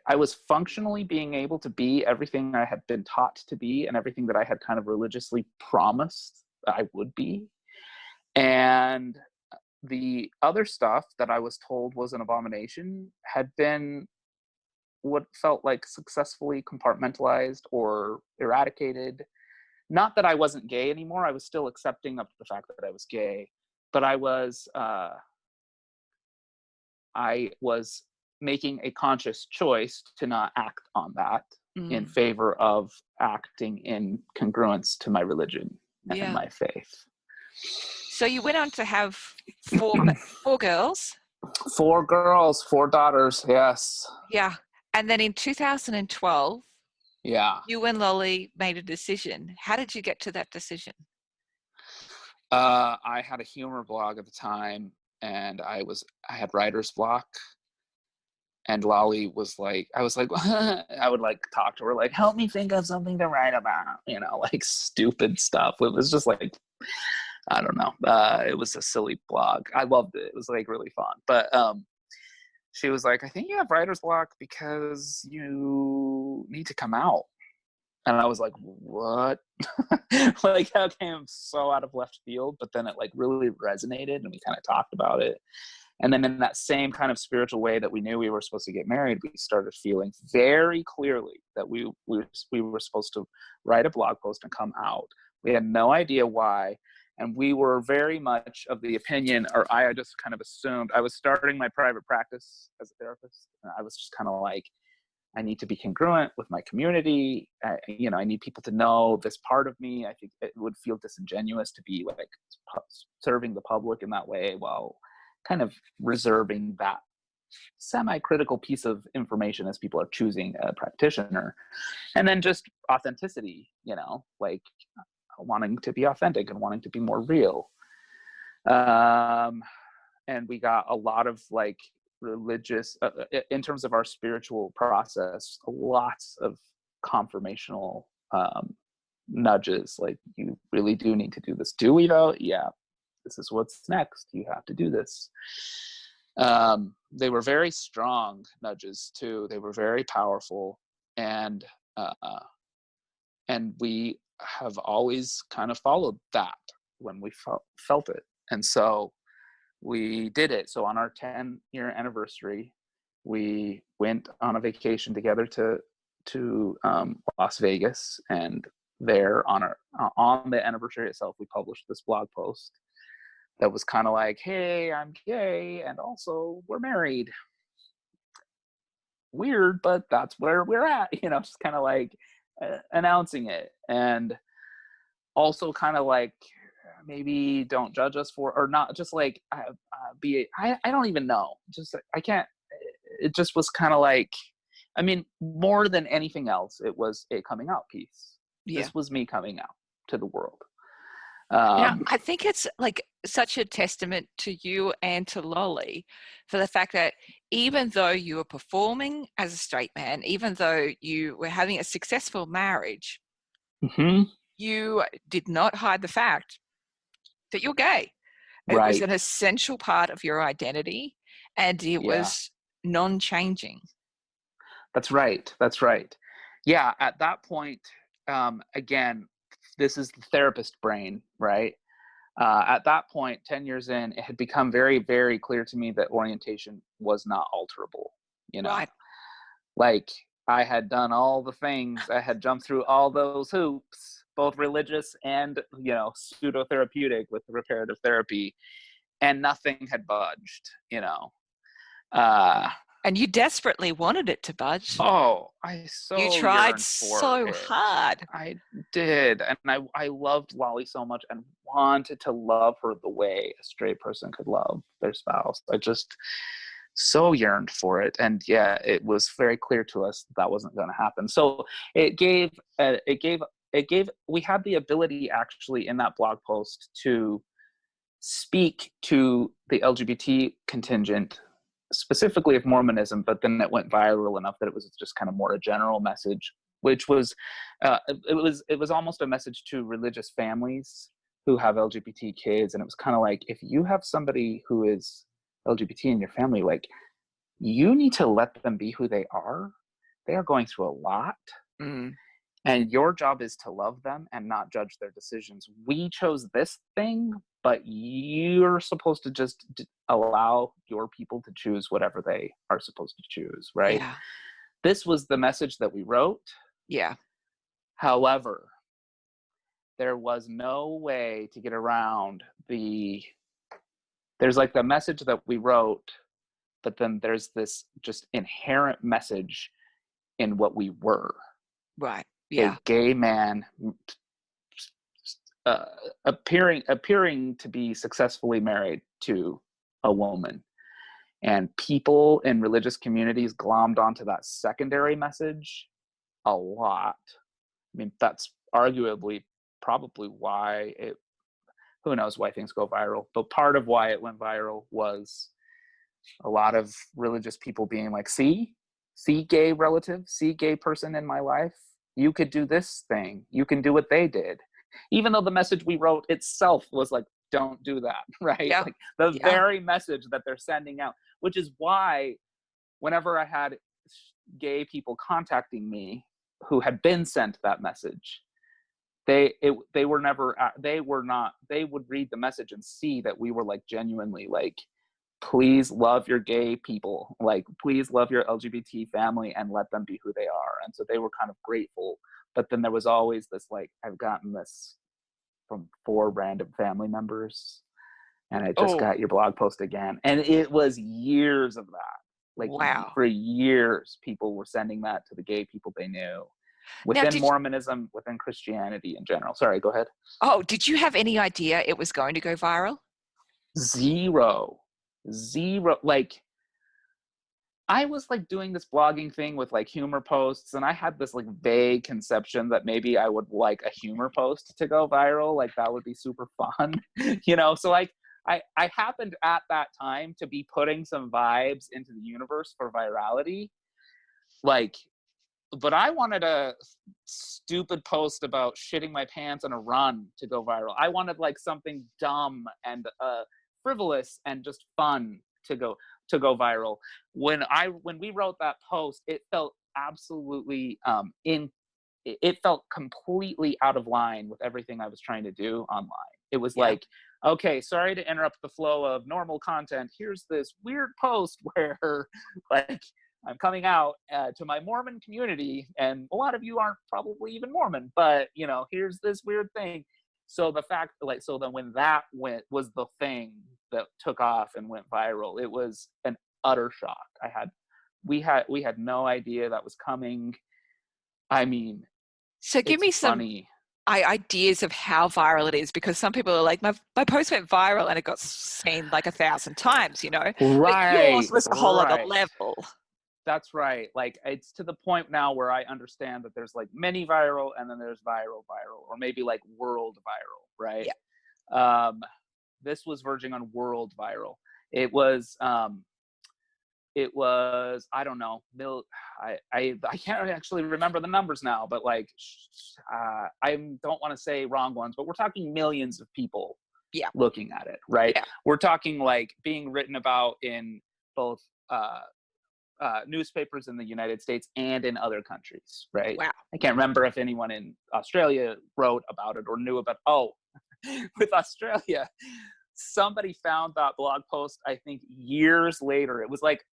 I was functionally being able to be everything I had been taught to be and everything that I had kind of religiously promised I would be. And the other stuff that I was told was an abomination had been what felt like successfully compartmentalized or eradicated. Not that I wasn't gay anymore. I was still accepting of the fact that I was gay, but I was making a conscious choice to not act on that in favor of acting in congruence to my religion and my faith. So you went on to have four girls? 4 girls, 4 daughters, yes. Yeah. And then in 2012, you and Lolly made a decision. How did you get to that decision? I had a humor blog at the time, and I had writer's block. And Lolly was like, I was like, I would like talk to her, like, help me think of something to write about, you know, like stupid stuff. It was just like, I don't know. It was a silly blog. I loved it. It was like really fun. But she was like, I think you have writer's block because you need to come out. And I was like, what? Like, that came so out of left field, but then it like really resonated and we kind of talked about it. And then in that same kind of spiritual way that we knew we were supposed to get married, we started feeling very clearly that we were supposed to write a blog post and come out. We had no idea why. And we were very much of the opinion, or I just kind of assumed, I was starting my private practice as a therapist. And I was just kind of like, I need to be congruent with my community. I need people to know this part of me. I think it would feel disingenuous to be like serving the public in that way while kind of reserving that semi-critical piece of information as people are choosing a practitioner. And then just authenticity, like wanting to be authentic and wanting to be more real. And we got a lot of like religious, in terms of our spiritual process, lots of confirmational nudges, like, you really do need to do this. Do we though? Yeah. This is what's next. You have to do this. They were very strong nudges too. They were very powerful, and we have always kind of followed that when we felt it. And so we did it. So on our 10-year anniversary, we went on a vacation together to Las Vegas, and there on the anniversary itself, we published this blog post that was kind of like, hey, I'm gay, and also we're married. Weird, but that's where we're at, just kind of like announcing it. And also kind of like, maybe don't judge us for, or not, just like I don't even know. Just, I can't, it just was kind of like, I mean, more than anything else, it was a coming out piece. Yeah. This was me coming out to the world. I think it's like such a testament to you and to Lolly for the fact that even though you were performing as a straight man, even though you were having a successful marriage, you did not hide the fact that you're gay. It was an essential part of your identity, and it was non-changing. That's right. Yeah, at that point, again, this is the therapist brain, right? At that point, 10 years in, it had become very, very clear to me that orientation was not alterable, Right. Like, I had done all the things, I had jumped through all those hoops, both religious and, pseudo-therapeutic with reparative therapy, and nothing had budged, And you desperately wanted it to budge. Oh, you tried so hard. I did. And I loved Lolly so much and wanted to love her the way a straight person could love their spouse. I just so yearned for it. And yeah, it was very clear to us that wasn't going to happen. So we had the ability actually in that blog post to speak to the LGBT contingent, specifically of Mormonism, but then it went viral enough that it was just kind of more a general message, which was, it was almost a message to religious families who have LGBT kids. And it was kind of like, if you have somebody who is LGBT in your family, like, you need to let them be who they are. They are going through a lot. And your job is to love them and not judge their decisions. We chose this thing, but you're supposed to just allow your people to choose whatever they are supposed to choose, right? Yeah. This was the message that we wrote. Yeah. However, there was no way to get around there's like the message that we wrote, but then there's this just inherent message in what we were. Right. Yeah. A gay man appearing to be successfully married to a woman, and people in religious communities glommed onto that secondary message a lot. I mean, that's arguably probably why who knows why things go viral, but part of why it went viral was a lot of religious people being like, see gay relative, see gay person in my life, you could do this thing, you can do what they did, even though the message we wrote itself was like, don't do that, right? Yeah. Like the very message that they're sending out, which is why whenever I had gay people contacting me who had been sent that message, they would read the message and see that we were like genuinely like, please love your gay people, like, please love your LGBT family and let them be who they are. And so they were kind of grateful. But then there was always this, like, I've gotten this from 4 random family members, and I just got your blog post again. And it was years of that. Like, wow. For years, people were sending that to the gay people they knew. Within Mormonism, within Christianity in general. Sorry, go ahead. Oh, did you have any idea it was going to go viral? Zero. Like, I was like doing this blogging thing with like humor posts, and I had this like vague conception that maybe I would like a humor post to go viral. Like that would be super fun, you know? So like I happened at that time to be putting some vibes into the universe for virality. Like, but I wanted a stupid post about shitting my pants on a run to go viral. I wanted like something dumb and frivolous and just fun to go viral. When we wrote that post, it felt absolutely it felt completely out of line with everything I was trying to do online. It was like, okay, sorry to interrupt the flow of normal content. Here's this weird post where like I'm coming out to my Mormon community, and a lot of you aren't probably even Mormon, but you know, here's this weird thing. So the fact, like, so then when that was the thing that took off and went viral, it was an utter shock. We had no idea that was coming. I mean, So give it's me some funny. ideas of how viral it is, because some people are like, my post went viral and it got seen like 1,000 times, you know, but yours was a whole other level. That's right. Like it's to the point now where I understand that there's like mini viral and then there's viral, or maybe like world viral, right? Yeah. This was verging on world viral. It was I don't know, I can't actually remember the numbers now, but like I don't want to say wrong ones, but we're talking millions of people looking at it, right? We're talking like being written about in both newspapers in the United States and in other countries, right? Wow. I can't remember if anyone in Australia wrote about it or knew about with Australia, somebody found that blog post, I think years later. It was like,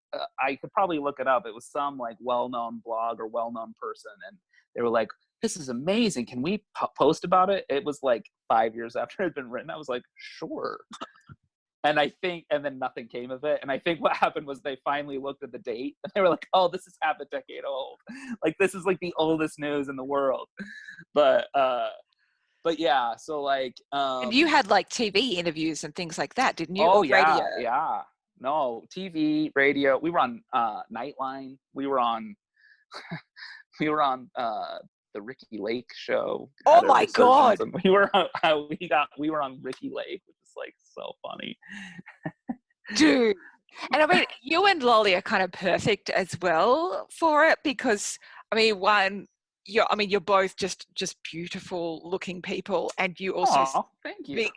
I could probably look it up. It was some like well-known blog or well-known person. And they were like, this is amazing. Can we post about it? It was like 5 years after it had been written. I was like, sure. And then nothing came of it. And I think what happened was they finally looked at the date and they were like, oh, this is half a decade old. Like, this is like the oldest news in the world. But yeah, so like and you had like TV interviews and things like that, didn't you? oh Or radio? yeah, no, TV, radio. We were on Nightline. We were on the Ricky Lake show. Oh my God. And we were on Ricky Lake, which is like so funny. Dude. And I mean, you and Lolly are kind of perfect as well for it, because I mean, you're both just beautiful looking people, and you also thank you.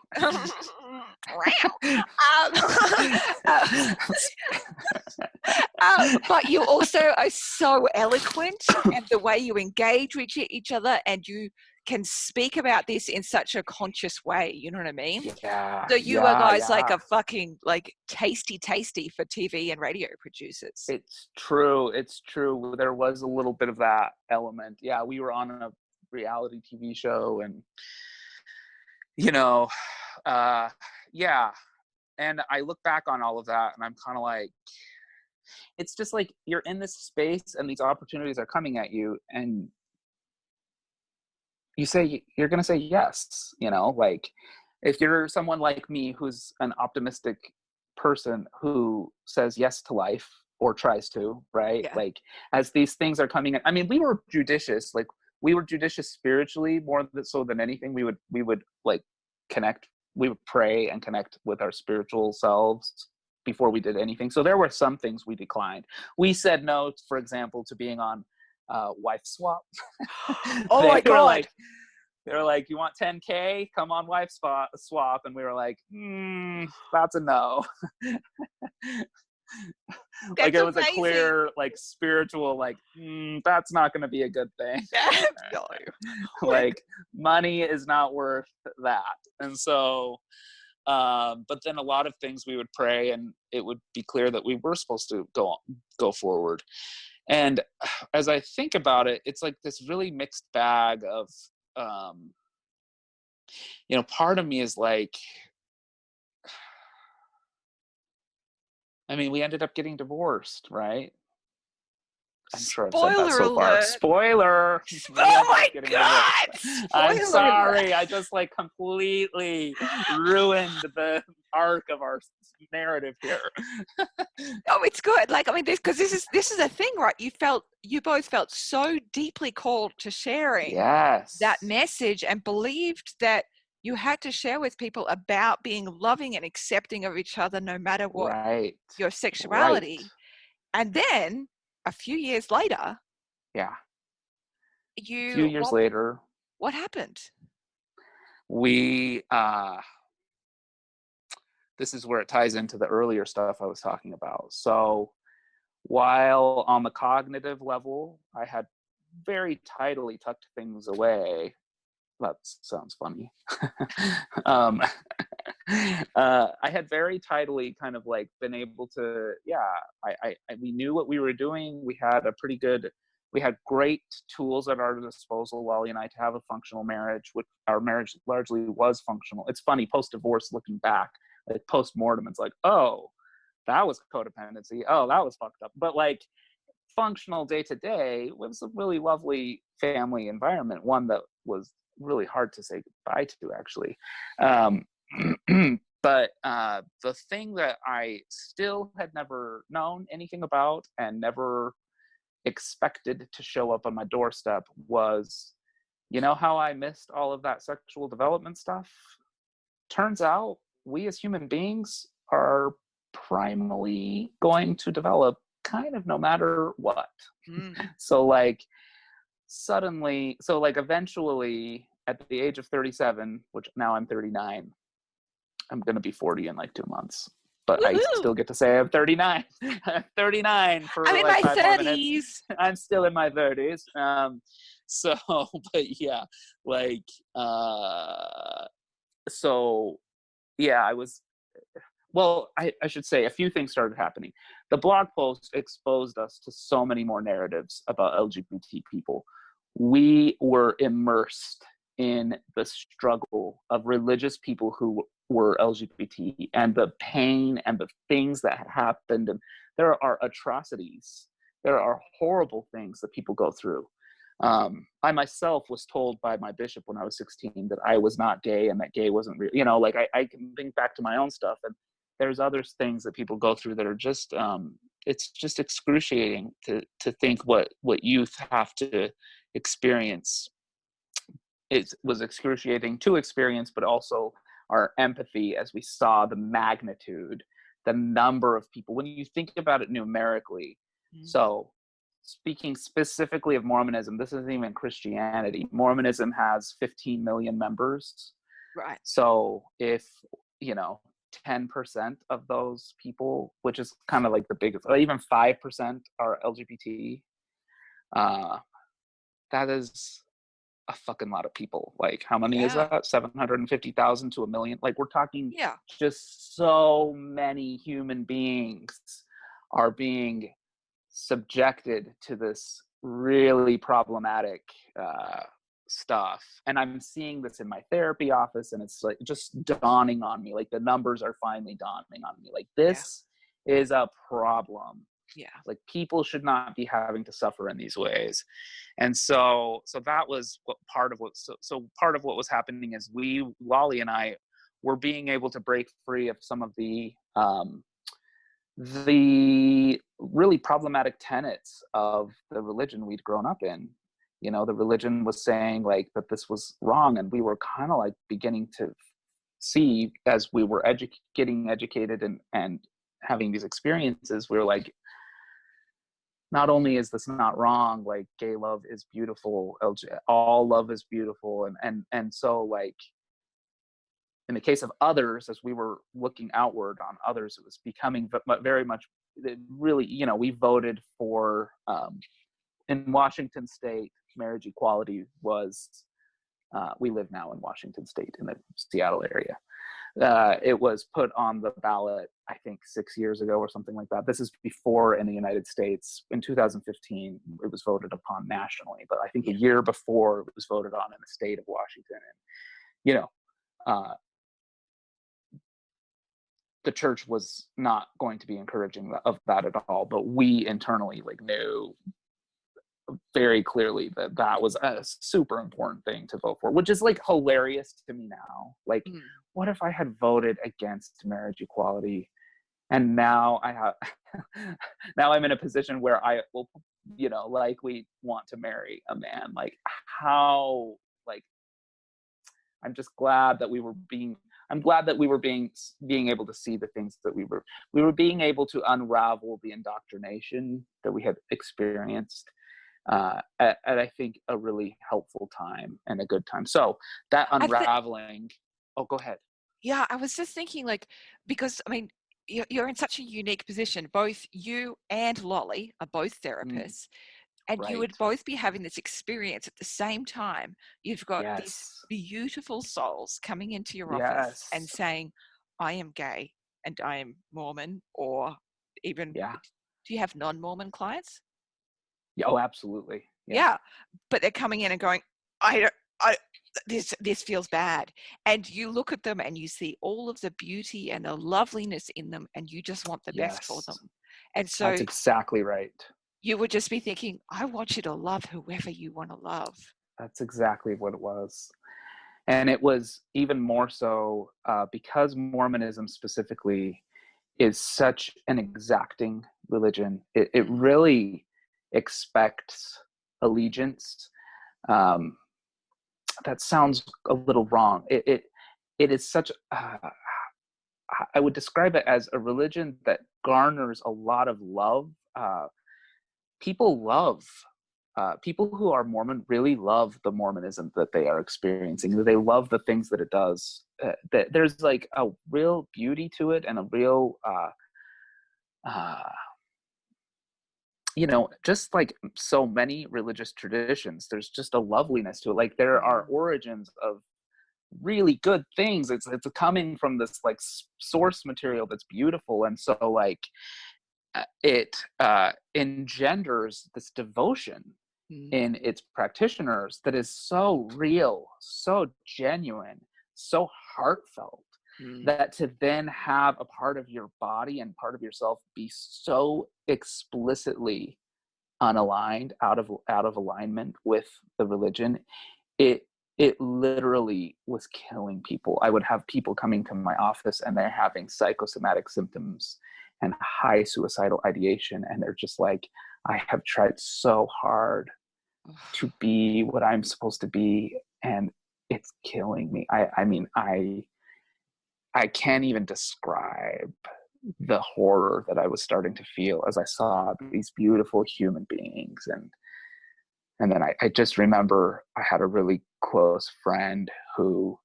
But you also are so eloquent, and the way you engage with each other, and you can speak about this in such a conscious way, you know what I mean? Yeah. So you are guys like a fucking like tasty for TV and radio producers. It's true. There was a little bit of that element. Yeah, we were on a reality TV show, and you know, yeah. And I look back on all of that and I'm kind of like, it's just like you're in this space and these opportunities are coming at you, and you're going to say yes, you know, like if you're someone like me who's an optimistic person who says yes to life or tries to, right? Yeah. Like as these things are coming in, I mean, we were judicious spiritually more so than anything. We would like connect, we would pray and connect with our spiritual selves before we did anything. So there were some things we declined. We said no, for example, to being on Wife Swap. Oh my God. They were like, you want 10K? Come on Wife Swap. And we were like, that's a no. Like it was amazing. A clear, like spiritual, like, that's not going to be a good thing. No. Like money is not worth that. And so, but then a lot of things we would pray and it would be clear that we were supposed to go forward. And as I think about it, it's like this really mixed bag of, you know, part of me is like, I mean, we ended up getting divorced, right? I'm sure I've said that Spoiler so far. alert. Spoiler! Oh my God! I'm Spoiler sorry. alert. I just like completely ruined the arc of our narrative here. Oh, it's good. Like, I mean, this is a thing, right? You both felt so deeply called to sharing Yes. that message and believed that you had to share with people about being loving and accepting of each other, no matter what Right. your sexuality. Right. And then a few years later, yeah. A few years later, what happened? We this is where it ties into the earlier stuff I was talking about. So while on the cognitive level, I had very tidily tucked things away. That sounds funny. I had very tidily kind of like been able to, we knew what we were doing. We had great tools at our disposal, Wally and I, to have a functional marriage, which our marriage largely was functional. It's funny, post-divorce, looking back, like post-mortem, it's like, oh, that was codependency. Oh, that was fucked up. But like functional day to day was a really lovely family environment, one that was really hard to say goodbye to, actually. But the thing that I still had never known anything about and never expected to show up on my doorstep was, you know how I missed all of that sexual development stuff? Turns out we as human beings are primarily going to develop kind of no matter what. So like eventually at the age of 37, which now I'm 39, I'm going to be 40 in like 2 months. But Woo-hoo! I still get to say I'm 39. I'm 39 for I'm in like my 5 more minutes. 30s. I'm still in my 30s. So, but yeah, like, so yeah, I should say a few things started happening. The blog post exposed us to so many more narratives about LGBT people. We were immersed in the struggle of religious people who were LGBT and the pain and the things that had happened. And there are atrocities. There are horrible things that people go through. I myself was told by my bishop when I was 16 that I was not gay and that gay wasn't real. You know, like I can think back to my own stuff, and there's other things that people go through that are just, it's just excruciating to think what youth have to experience. It was excruciating to experience, but also our empathy as we saw the magnitude, the number of people. When you think about it numerically, so speaking specifically of Mormonism, this isn't even Christianity. Mormonism has 15 million members. Right. So if, 10% of those people, which is kind of like the biggest, or even 5% are LGBT, that is a fucking lot of people. Like, how many is that? 750,000 to 1 million? Like, we're talking just so many human beings are being subjected to this really problematic stuff. And I'm seeing this in my therapy office, and it's like just dawning on me, like the numbers are finally dawning on me, like this is a problem. Like, people should not be having to suffer in these ways. And so that was part of what was happening is Wally and I were being able to break free of some of the really problematic tenets of the religion we'd grown up in. The religion was saying like that this was wrong, and we were kind of like beginning to see, as we were getting educated and having these experiences, we were like, not only is this not wrong, like gay love is beautiful, all love is beautiful, and so like in the case of others, as we were looking outward on others, it was becoming very much, really, we voted for, in Washington State, marriage equality was, we live now in Washington State in the Seattle area. It was put on the ballot, I think 6 years ago or something like that. This is before in the United States. In 2015, it was voted upon nationally, but I think a year before it was voted on in the state of Washington. And, the church was not going to be encouraging of that at all, but we internally like knew very clearly that that was a super important thing to vote for, which is like hilarious to me now. Like, what if I had voted against marriage equality, and now I have now I'm in a position where I will, likely want to marry a man. Like, how, like, I'm just glad that I'm glad that we were being able to see the things that we were being able to unravel the indoctrination that we had experienced at I think a really helpful time and a good time. So that unraveling. Oh, go ahead. Yeah, I was just thinking, like, because I mean, you're in such a unique position. Both you and Lolly are both therapists, and you would Right. both be having this experience at the same time. You've got these Yes. beautiful souls coming into your office and Yes. saying, I am gay and I am Mormon, or even, Yeah. do you have non-Mormon clients? Yeah. Oh, absolutely. Yeah, but they're coming in and going, I this feels bad. And you look at them and you see all of the beauty and the loveliness in them, and you just want the best for Yes. them. And That's so exactly right. you would just be thinking, I want you to love whoever you want to love. That's exactly what it was. And it was even more so because Mormonism specifically is such an exacting religion. It really expects allegiance. Um, that sounds a little wrong. It is such. I would describe it as a religion that garners a lot of love. People love. People who are Mormon really love the Mormonism that they are experiencing. They love the things that it does. That there's like a real beauty to it, and a real just like so many religious traditions, there's just a loveliness to it. Like, there are origins of really good things. It's coming from this like source material that's beautiful, and so like it engenders this devotion in its practitioners that is so real, so genuine, so heartfelt, that to then have a part of your body and part of yourself be so explicitly unaligned, out of alignment with the religion, it literally was killing people. I would have people coming to my office and they're having psychosomatic symptoms and high suicidal ideation, and they're just like, I have tried so hard to be what I'm supposed to be, and it's killing me. I mean, I can't even describe the horror that I was starting to feel as I saw these beautiful human beings. And then I just remember I had a really close friend who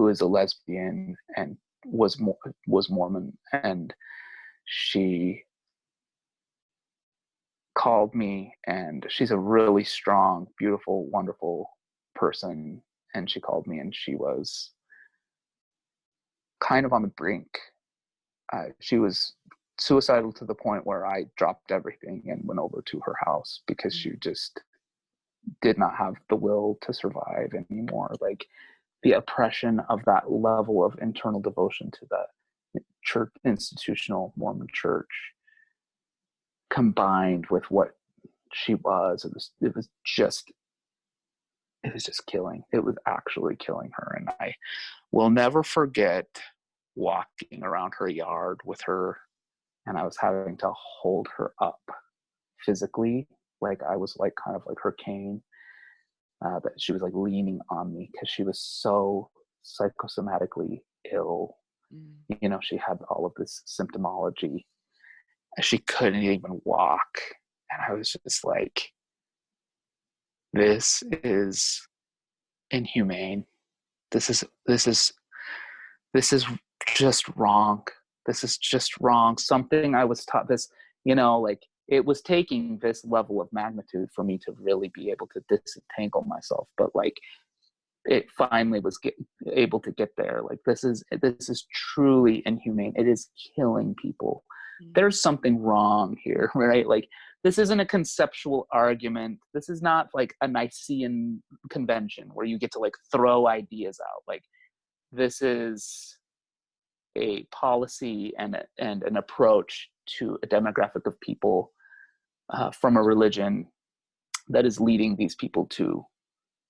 is a lesbian and was Mormon, and she called me, and she's a really strong, beautiful, wonderful person. And she called me, and she was kind of on the brink. She was suicidal to the point where I dropped everything and went over to her house because she just did not have the will to survive anymore. Like, the oppression of that level of internal devotion to the church, institutional Mormon church, combined with what she was, it was just killing. It was actually killing her. And I will never forget walking around her yard with her, and I was having to hold her up physically, like I was like kind of like her cane, that she was like leaning on me because she was so psychosomatically ill. She had all of this symptomology. She couldn't even walk, and I was just like, this is inhumane. This is just wrong. This is just wrong. Something I was taught, this, like, it was taking this level of magnitude for me to really be able to disentangle myself. But like, it finally was able to get there. Like, this is truly inhumane. It is killing people. There's something wrong here, right? Like, this isn't a conceptual argument. This is not like a Nicene convention where you get to like throw ideas out. Like, this is a policy and an approach to a demographic of people from a religion that is leading these people to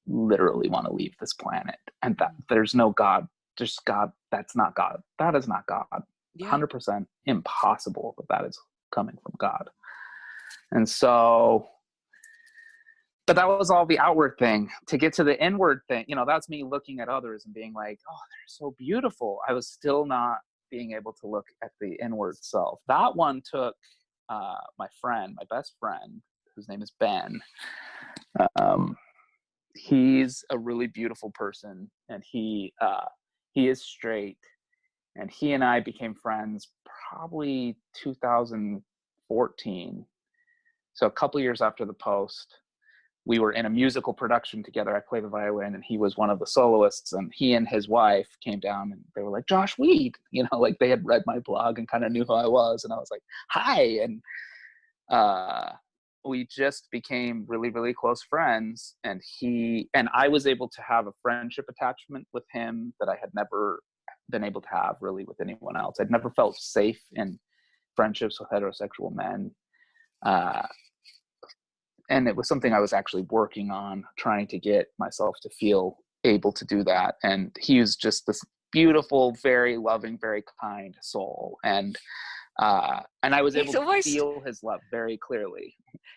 literally want to leave this planet, and that there's no God, just God. That's not God. That is not God. Yeah. 100% impossible that is coming from God. And so, but that was all the outward thing. To get to the inward thing, that's me looking at others and being like, oh, they're so beautiful. I was still not being able to look at the inward self. That one took my best friend, whose name is Ben. He's a really beautiful person, and he is straight, and he and I became friends probably 2014. So a couple years after the post. We were in a musical production together. I played the violin and he was one of the soloists, and he and his wife came down and they were like, Josh Weed, like they had read my blog and kind of knew who I was. And I was like, hi. And we just became really, really close friends. And I was able to have a friendship attachment with him that I had never been able to have really with anyone else. I'd never felt safe in friendships with heterosexual men. And it was something I was actually working on, trying to get myself to feel able to do that. And he was just this beautiful, very loving, very kind soul. And I was able to feel his love very clearly.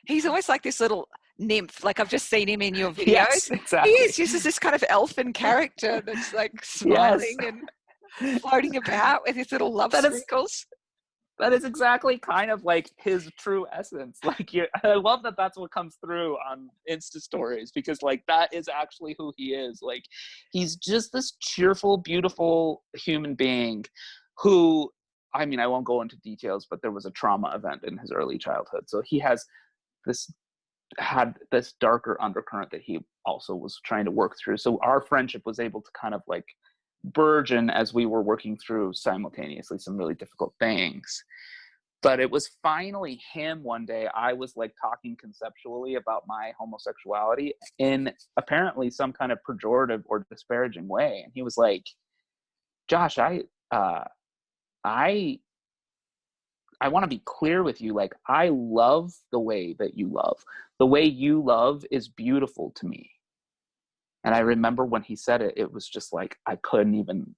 He's almost like this little nymph. Like, I've just seen him in your videos. Yes, exactly. He is just this kind of elfin character that's like smiling and floating about with his little love sprinkles. That is exactly kind of like his true essence. Like, I love that that's what comes through on Insta stories, because like that is actually who he is. Like, he's just this cheerful, beautiful human being who, I mean, I won't go into details, but there was a trauma event in his early childhood. So he had this darker undercurrent that he also was trying to work through. So our friendship was able to kind of like burgeon as we were working through simultaneously some really difficult things. But it was finally him one day. I was like talking conceptually about my homosexuality in apparently some kind of pejorative or disparaging way, and he was like, Josh, I want to be clear with you. Like, I love the way that you love. The way you love is beautiful to me. And I remember when he said it, it was just like, I couldn't even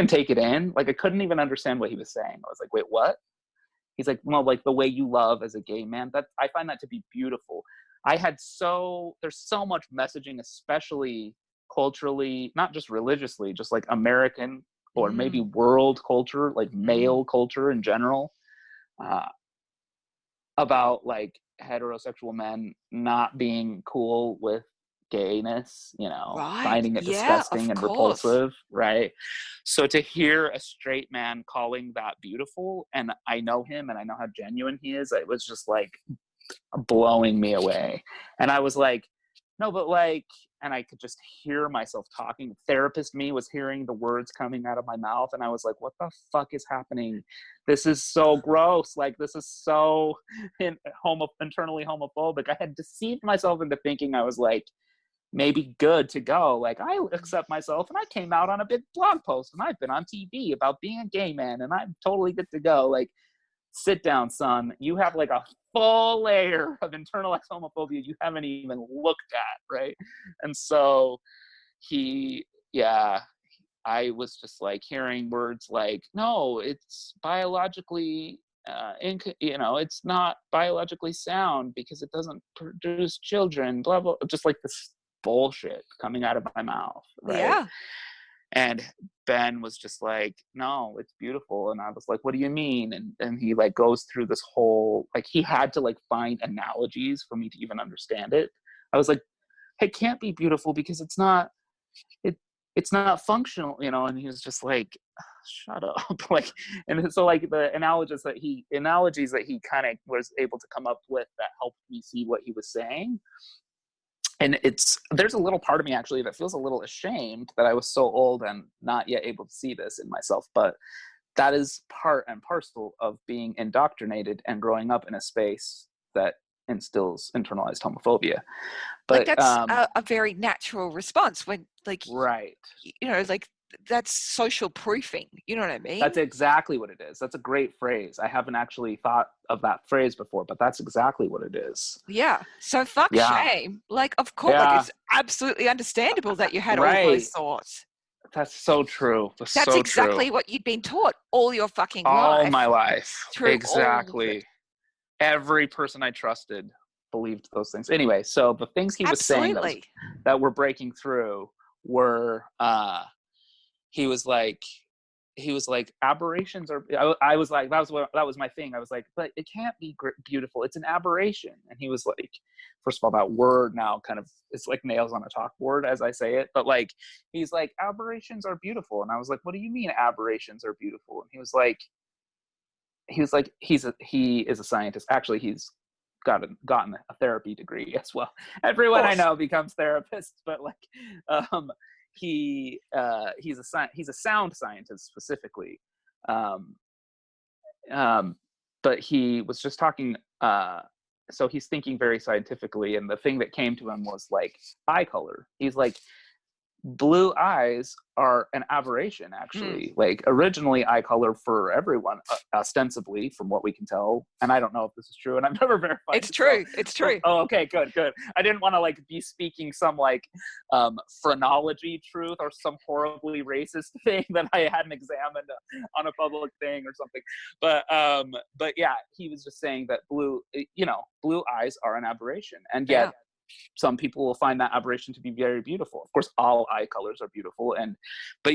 take it in. Like, I couldn't even understand what he was saying. I was like, wait, what? He's like, well, like the way you love as a gay man, that I find that to be beautiful. There's so much messaging, especially culturally, not just religiously, just like American or maybe world culture, like male culture in general, about like heterosexual men not being cool with gayness, finding it disgusting and repulsive, right? So to hear a straight man calling that beautiful, and I know him and I know how genuine he is, it was just like blowing me away. And I was like, no, but like, and I could just hear myself talking. Therapist me was hearing the words coming out of my mouth, and I was like, what the fuck is happening? This is so gross. Like, this is so internally homophobic. I had deceived myself into thinking I was like maybe good to go. Like, I accept myself, and I came out on a big blog post, and I've been on TV about being a gay man, and I'm totally good to go. Like, sit down, son. You have like a full layer of internalized homophobia you haven't even looked at, right? And so I was just like hearing words like, no, it's biologically it's not biologically sound because it doesn't produce children, blah blah, just like this bullshit coming out of my mouth, right? Yeah. And Ben was just like, no, it's beautiful. And I was like, what do you mean? And he like goes through this whole, like, he had to like find analogies for me to even understand it. I was like, it can't be beautiful because it's not functional, and he was just like, shut up. Like, and so like the analogies that he kind of was able to come up with that helped me see what he was saying. And there's a little part of me actually that feels a little ashamed that I was so old and not yet able to see this in myself. But that is part and parcel of being indoctrinated and growing up in a space that instills internalized homophobia. But like, that's a very natural response when, like, right, like that's social proofing. You know what I mean? That's exactly what it is. That's a great phrase. I haven't actually thought of that phrase before, but that's exactly what it is. Yeah. So fuck Yeah. shame. Like, of course, like Yeah. it's absolutely understandable that you had all Right. those thoughts. That's so true. That's That's so true. exactly what you'd been taught all your fucking All life my life. through all of it. Exactly. Every person I trusted believed those things. Anyway, so the things he was saying Absolutely. that were breaking through were he was like aberrations are I was like that was my thing. I was like, but it can't be beautiful, it's an aberration. And he was like, first of all, that word now kind of, it's like nails on a chalkboard as I say it, but like he's like, aberrations are beautiful. And I was like, what do you mean aberrations are beautiful? And he is a scientist. Actually, he's gotten a therapy degree as well. Everyone I know becomes therapists, but like he's a sound scientist specifically. But he was just talking, so he's thinking very scientifically, and the thing that came to him was like eye color. He's like, blue eyes are an aberration, actually. Like originally eye color for everyone, ostensibly, from what we can tell, and I don't know if this is true, and I've never verified It's true. So, it's true. oh, okay, good. I didn't want to like be speaking some like phrenology truth or some horribly racist thing that I hadn't examined on a public thing or something. But yeah, he was just saying that blue eyes are an aberration, and yet some people will find that aberration to be very beautiful. Of course, all eye colors are beautiful, but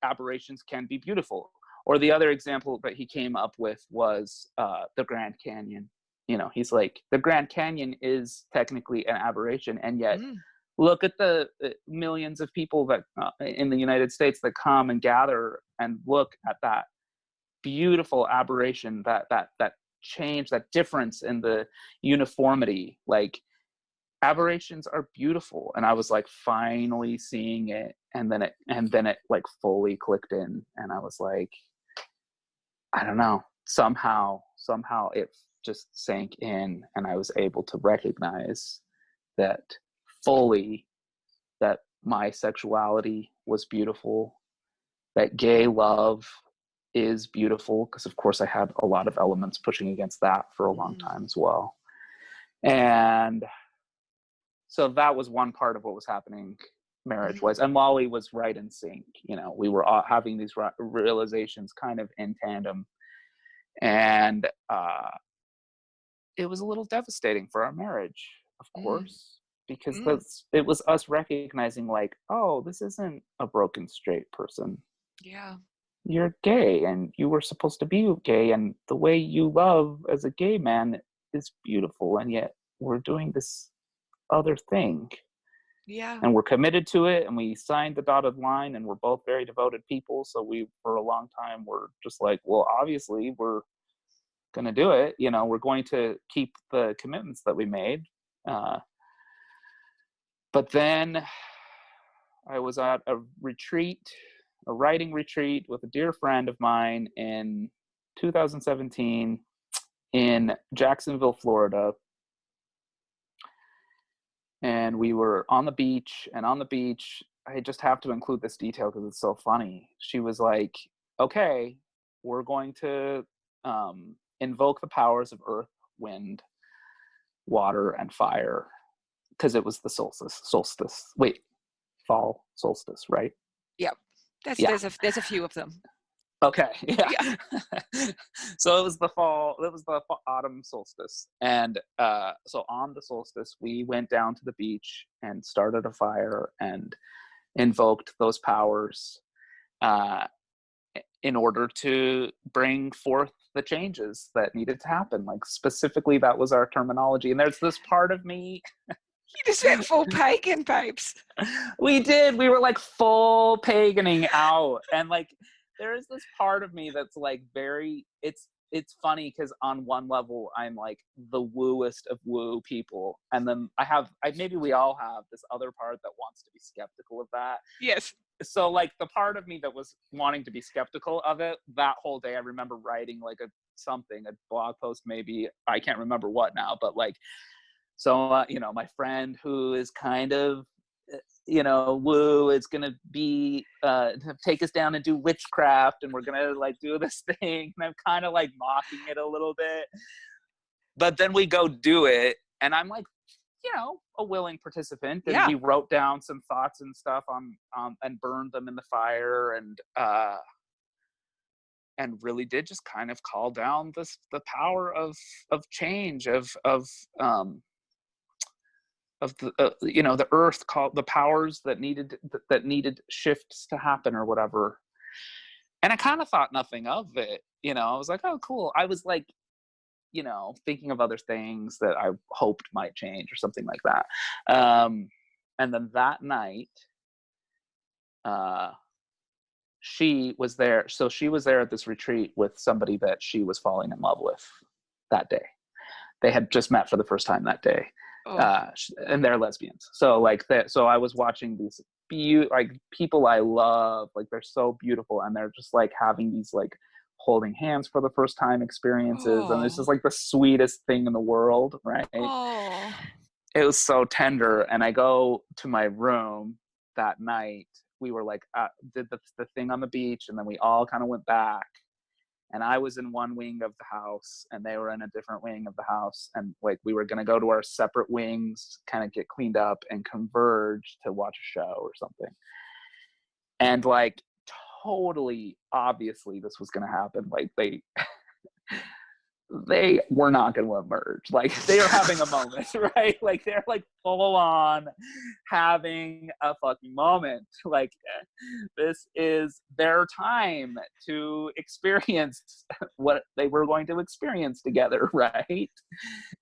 aberrations can be beautiful. Or the other example that he came up with was the Grand Canyon. He's like, the Grand Canyon is technically an aberration, and yet look at the millions of people that in the United States that come and gather and look at that beautiful aberration, that change, that difference in the uniformity. Like, aberrations are beautiful. And I was like finally seeing it, and then it like fully clicked in, and I was like, I don't know, somehow it just sank in, and I was able to recognize that fully, that my sexuality was beautiful, that gay love is beautiful, because of course I had a lot of elements pushing against that for a long time as well. And so that was one part of what was happening marriage-wise. And Molly was right in sync. We were all having these realizations kind of in tandem. And it was a little devastating for our marriage, of course, because it was us recognizing like, oh, this isn't a broken straight person. Yeah. You're gay, and you were supposed to be gay, and the way you love as a gay man is beautiful, and yet we're doing this other thing, and we're committed to it, and we signed the dotted line, and we're both very devoted people, so we for a long time were just like, well, obviously we're gonna do it, we're going to keep the commitments that we made. But then I was at a writing retreat with a dear friend of mine in 2017 in Jacksonville, Florida. And we were on the beach, I just have to include this detail because it's so funny. She was like, okay, we're going to invoke the powers of earth, wind, water, and fire, because it was the fall solstice, right? Yep. There's a few of them. Okay. Yeah. So it was the autumn solstice. And so on the solstice, we went down to the beach and started a fire and invoked those powers in order to bring forth the changes that needed to happen. Like, specifically, that was our terminology. And there's this part of me. You just went full pagan, babes. We did. We were like full paganing out. And like, there is this part of me that's like it's funny because on one level I'm like the wooest of woo people, and then maybe we all have this other part that wants to be skeptical of that. Yes. So like the part of me that was wanting to be skeptical of it, that whole day I remember writing like a blog post, maybe, I can't remember what now, but like, so my friend, who is kind of woo, it's gonna be take us down and do witchcraft, and we're gonna like do this thing, and I'm kind of like mocking it a little bit, but then we go do it, and I'm like, a willing participant, and Yeah. we wrote down some thoughts and stuff on and burned them in the fire, and really did just kind of call down the power of change, of the earth, called the powers that needed shifts to happen or whatever. And I kind of thought nothing of it. I was like, oh, cool. I was like, thinking of other things that I hoped might change or something like that. And then that night, she was there. So she was there at this retreat with somebody that she was falling in love with that day. They had just met for the first time that day. And they're lesbians. So like that. So I was watching these people I love, like they're so beautiful, and they're just like having these like holding hands for the first time experiences. And this is like the sweetest thing in the world, right? It was so tender. And I go to my room that night. We were like, did the thing on the beach, and then we all kind of went back. And I was in one wing of the house, and they were in a different wing of the house. And like, we were going to go to our separate wings, kind of get cleaned up and converge to watch a show or something. And like, totally, obviously this was going to happen. Like they were not going to emerge. Like, they are having a moment, right? Like, they're like full on having a fucking moment. Like, this is their time to experience what they were going to experience together, right?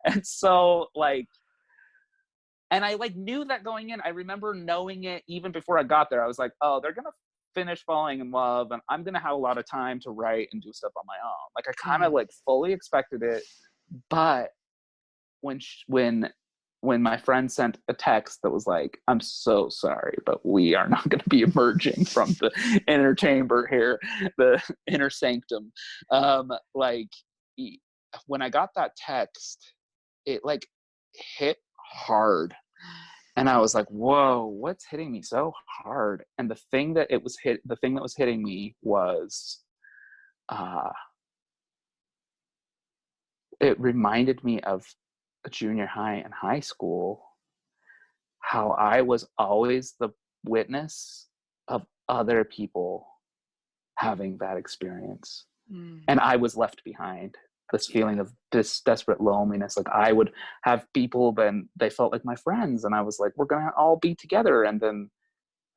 And so like, and I like knew that going in. I remember knowing it even before I got there. I was like, oh, they're going to finish falling in love, and I'm gonna have a lot of time to write and do stuff on my own. Like, I kind of like fully expected it. But when my friend sent a text that was like, I'm so sorry, but we are not going to be emerging from the inner chamber here, the inner sanctum, like, when I got that text, it like hit hard. And I was like, whoa, what's hitting me so hard? And the thing that was hitting me was, it reminded me of junior high and high school, how I was always the witness of other people having that experience. And I was left behind. This feeling of this desperate loneliness. Like, I would have people, then they felt like my friends, and I was like, we're gonna all be together, and then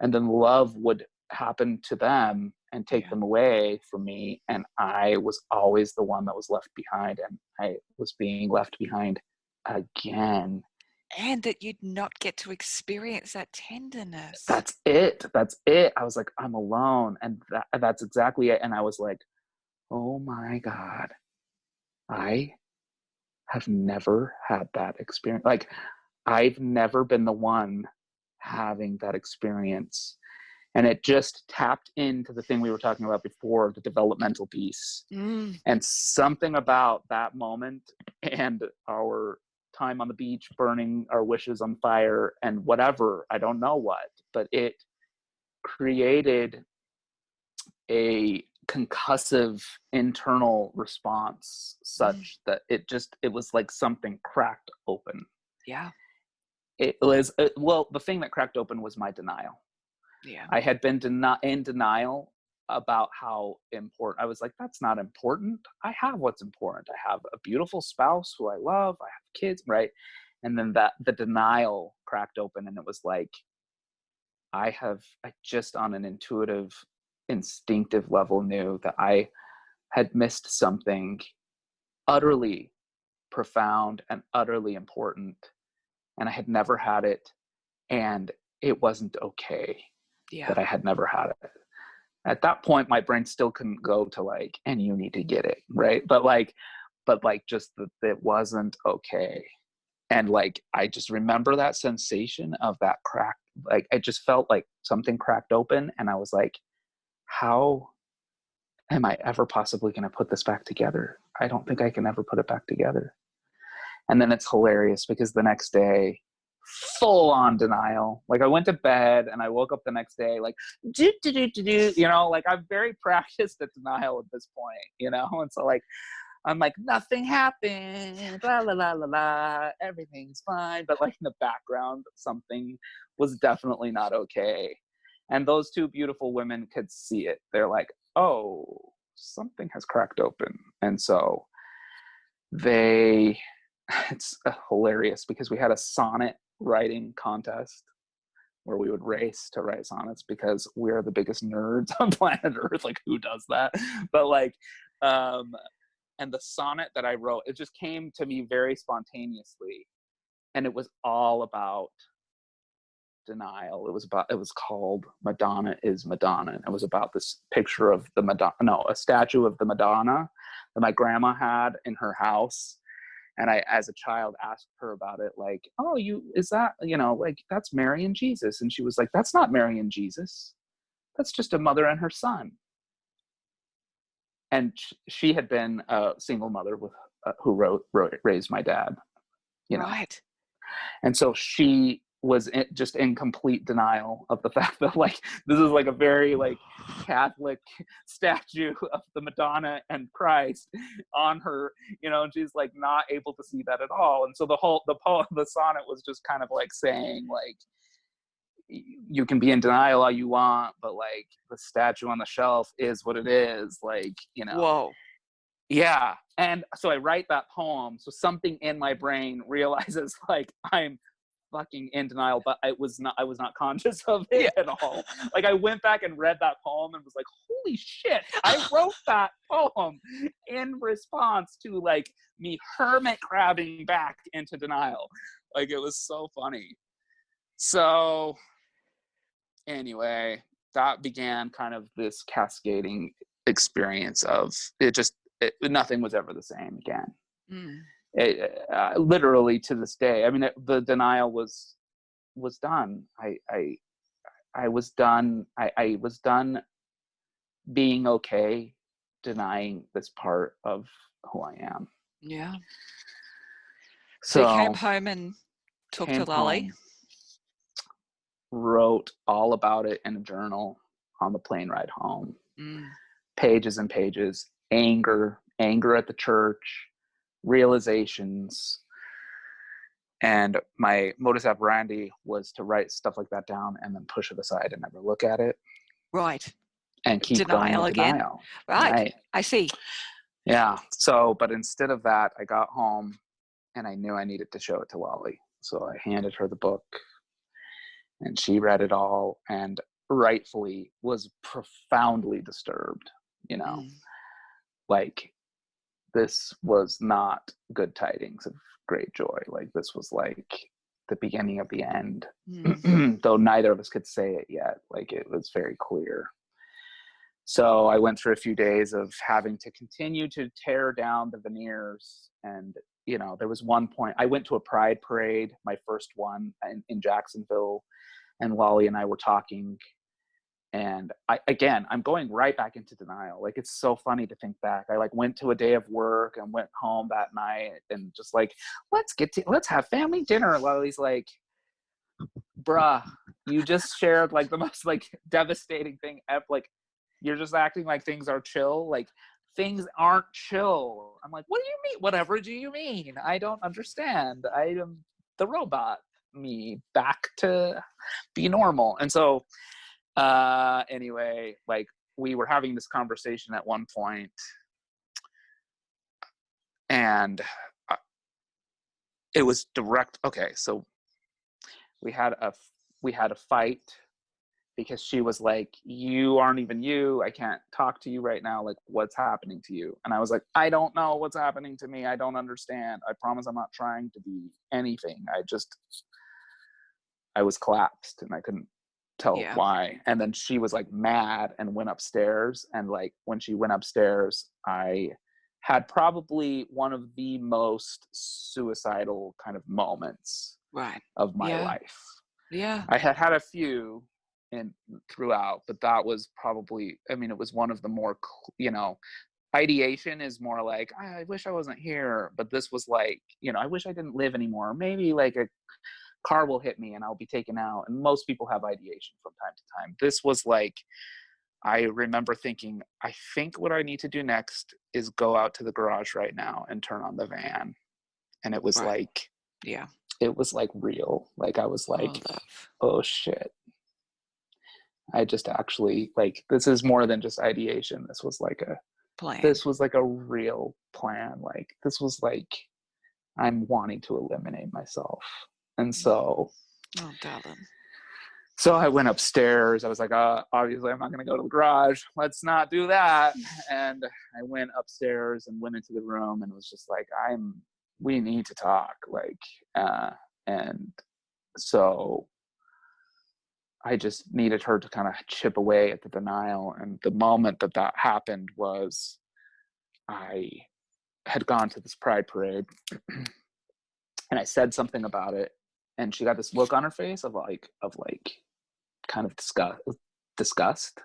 love would happen to them and take them away from me, and I was always the one that was left behind, and I was being left behind again. And that you'd not get to experience that tenderness. That's it. I was like, I'm alone, and that's exactly it. And I was like, oh my God, I have never had that experience. Like, I've never been the one having that experience. And it just tapped into the thing we were talking about before, the developmental piece. And something about that moment and our time on the beach, burning our wishes on fire and whatever, I don't know what, but it created a concussive internal response such that it was like something cracked open. It was the thing that cracked open was my denial. I had been in denial about how important. I was like, that's not important. I have what's important. I have a beautiful spouse who I love. I have kids, right? And then the denial cracked open, and it was like, I just on an instinctive level knew that I had missed something utterly profound and utterly important, and I had never had it, and it wasn't okay that I had never had it. At that point, my brain still couldn't go to like, and you need to get it, right? But just that it wasn't okay. And like, I just remember that sensation of that crack. Like, I just felt like something cracked open, and I was like, how am I ever possibly going to put this back together? I don't think I can ever put it back together. And then it's hilarious because the next day, full on denial. Like I went to bed and I woke up the next day like you know, like I'm very practiced at denial at this point, you know. And so like I'm like, nothing happened, la la la la la, everything's fine. But like in the background, something was definitely not okay. And those two beautiful women could see it. They're like, oh, something has cracked open. And so it's hilarious because we had a sonnet writing contest where we would race to write sonnets because we're the biggest nerds on planet Earth. Like, who does that? But like, and the sonnet that I wrote, it just came to me very spontaneously. And it was all about denial. It was called Madonna is Madonna. And it was about this picture of the Madonna, a statue of the Madonna that my grandma had in her house. And I, as a child, asked her about it, like, oh, is that, you know, like, that's Mary and Jesus. And she was like, that's not Mary and Jesus. That's just a mother and her son. And she had been a single mother with who raised my dad, you know. Right. And so she was just in complete denial of the fact that like this is like a very like Catholic statue of the Madonna and Christ on her, you know, and she's like not able to see that at all. And so the sonnet was just kind of like saying like, you can be in denial all you want, but like the statue on the shelf is what it is, like, you know. Whoa. Yeah. And so I write that poem, so something in my brain realizes like I'm fucking in denial, but I was not conscious of it at all. Like I went back and read that poem and was like, holy shit, I wrote that poem in response to like me hermit crabbing back into denial. Like it was so funny. So anyway, that began kind of this cascading experience of nothing was ever the same again. Literally to this day. I mean, the denial was done. I was done. I was done being okay denying this part of who I am. Yeah. So you came home and talked to Lolly. Wrote all about it in a journal on the plane ride home. Pages and pages. Anger at the church, realizations. And my modus operandi was to write stuff like that down and then push it aside and never look at it. Right. And keep denial going again. Denial. Right. I see. Yeah. So, but instead of that, I got home and I knew I needed to show it to Lolly. So I handed her the book and she read it all and rightfully was profoundly disturbed, you know. Like, this was not good tidings of great joy. Like, this was like the beginning of the end. Though neither of us could say it yet. Like, it was very clear. So I went through a few days of having to continue to tear down the veneers. And, you know, there was one point, I went to a pride parade, my first one in Jacksonville, and Lolly and I were talking. And I'm going right back into denial. Like, it's so funny to think back. I like went to a day of work and went home that night and just like, let's have family dinner. Lolly's like, bruh, you just shared like the most like devastating thing ever. Like, you're just acting like things are chill. Like, things aren't chill. I'm like, what do you mean? Whatever do you mean? I don't understand. I am the robot me back to be normal. And so anyway, like, we were having this conversation at one point, and it was direct. Okay, so we had a fight because she was like, you aren't even you. I can't talk to you right now. Like, what's happening to you? And I was like, I don't know what's happening to me. I don't understand. I promise I'm not trying to be anything. I was collapsed and I couldn't tell why. And then she was like mad and went upstairs. And like, when she went upstairs, I had probably one of the most suicidal kind of moments of my life. Yeah. I had a few throughout, but that was probably, I mean, it was one of the more, you know, ideation is more like, I wish I wasn't here. But this was like, you know, I wish I didn't live anymore. Maybe like car will hit me and I'll be taken out. And most people have ideation from time to time. This was like, I remember thinking, I think what I need to do next is go out to the garage right now and turn on the van. And it was like, yeah, it was like real. Like I was like, oh shit. I just actually, like, this is more than just ideation. This was like a plan. This was like a real plan. Like, this was like, I'm wanting to eliminate myself. And so, oh, darling. So I went upstairs. I was like, obviously I'm not going to go to the garage. Let's not do that. And I went upstairs and went into the room and was just like, we need to talk. Like, and so I just needed her to kind of chip away at the denial. And the moment that happened was I had gone to this pride parade and I said something about it. And she got this look on her face of like kind of disgust,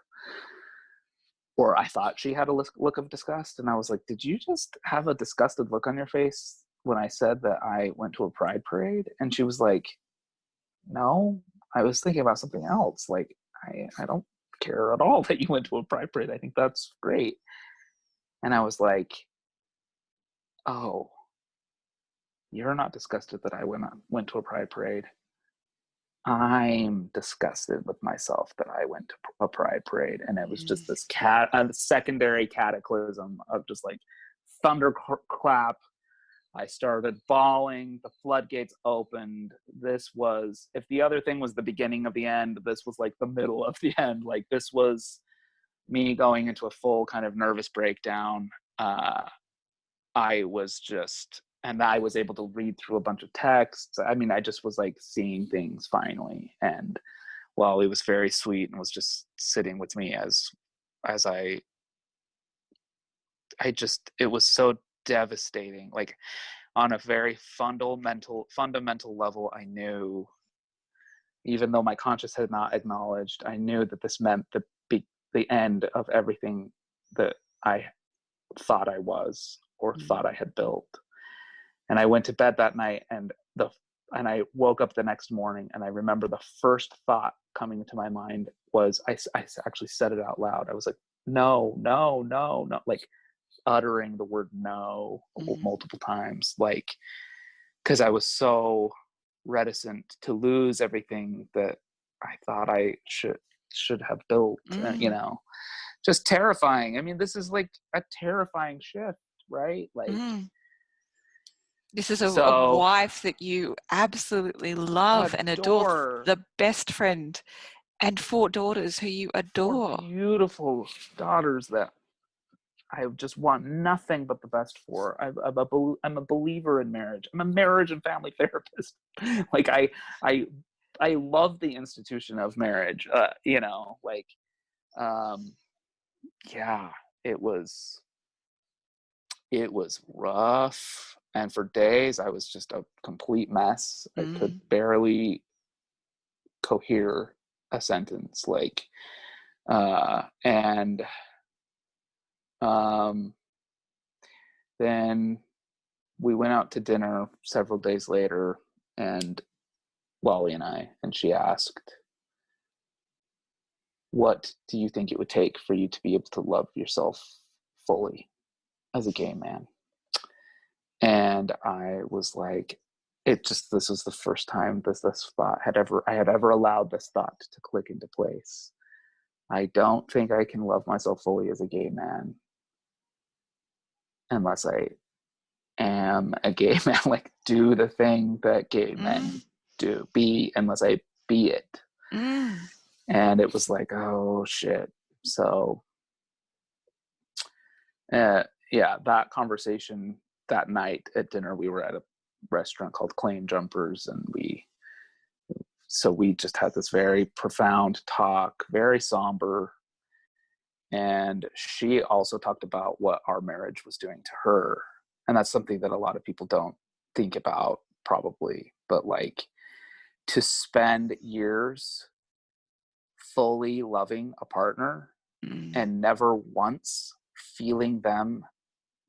or I thought she had a look of disgust. And I was like, did you just have a disgusted look on your face when I said that I went to a pride parade? And she was like, no, I was thinking about something else. Like, I don't care at all that you went to a pride parade. I think that's great. And I was like, oh, you're not disgusted that I went to a pride parade. I'm disgusted with myself that I went to a pride parade. And it was just this secondary cataclysm of just like thunderclap. I started bawling. The floodgates opened. This was, if the other thing was the beginning of the end, this was like the middle of the end. Like, this was me going into a full kind of nervous breakdown. I was able to read through a bunch of texts. I mean, I just was like seeing things finally. And Wally was very sweet and was just sitting with me as it was so devastating. Like, on a very fundamental level, I knew, even though my conscience had not acknowledged, I knew that this meant the end of everything that I thought I was, or thought I had built. And I went to bed that night, and I woke up the next morning, and I remember the first thought coming into my mind was, I actually said it out loud. I was like, no, no, no, no, like uttering the word no multiple times, like, because I was so reticent to lose everything that I thought I should have built. You know, just terrifying. I mean, this is like a terrifying shift, right? Like, this is a wife that you absolutely love and adore, the best friend, and 4 daughters who you adore. 4 beautiful daughters that I just want nothing but the best for. I'm a believer in marriage. I'm a marriage and family therapist. Like, I love the institution of marriage. You know, like, yeah, it was rough. And for days I was just a complete mess. I could barely cohere a sentence. Like, and then we went out to dinner several days later, and Wally and she asked, what do you think it would take for you to be able to love yourself fully as a gay man? And I was like, this was the first time this thought I had ever allowed this thought to click into place. I don't think I can love myself fully as a gay man unless I am a gay man, like, do the thing that gay men do, unless I be it. And it was like, oh shit. So yeah, that conversation that night at dinner, we were at a restaurant called Claim Jumpers, and we just had this very profound talk, very somber. And she also talked about what our marriage was doing to her. And that's something that a lot of people don't think about, probably, but like, to spend years fully loving a partner and never once feeling them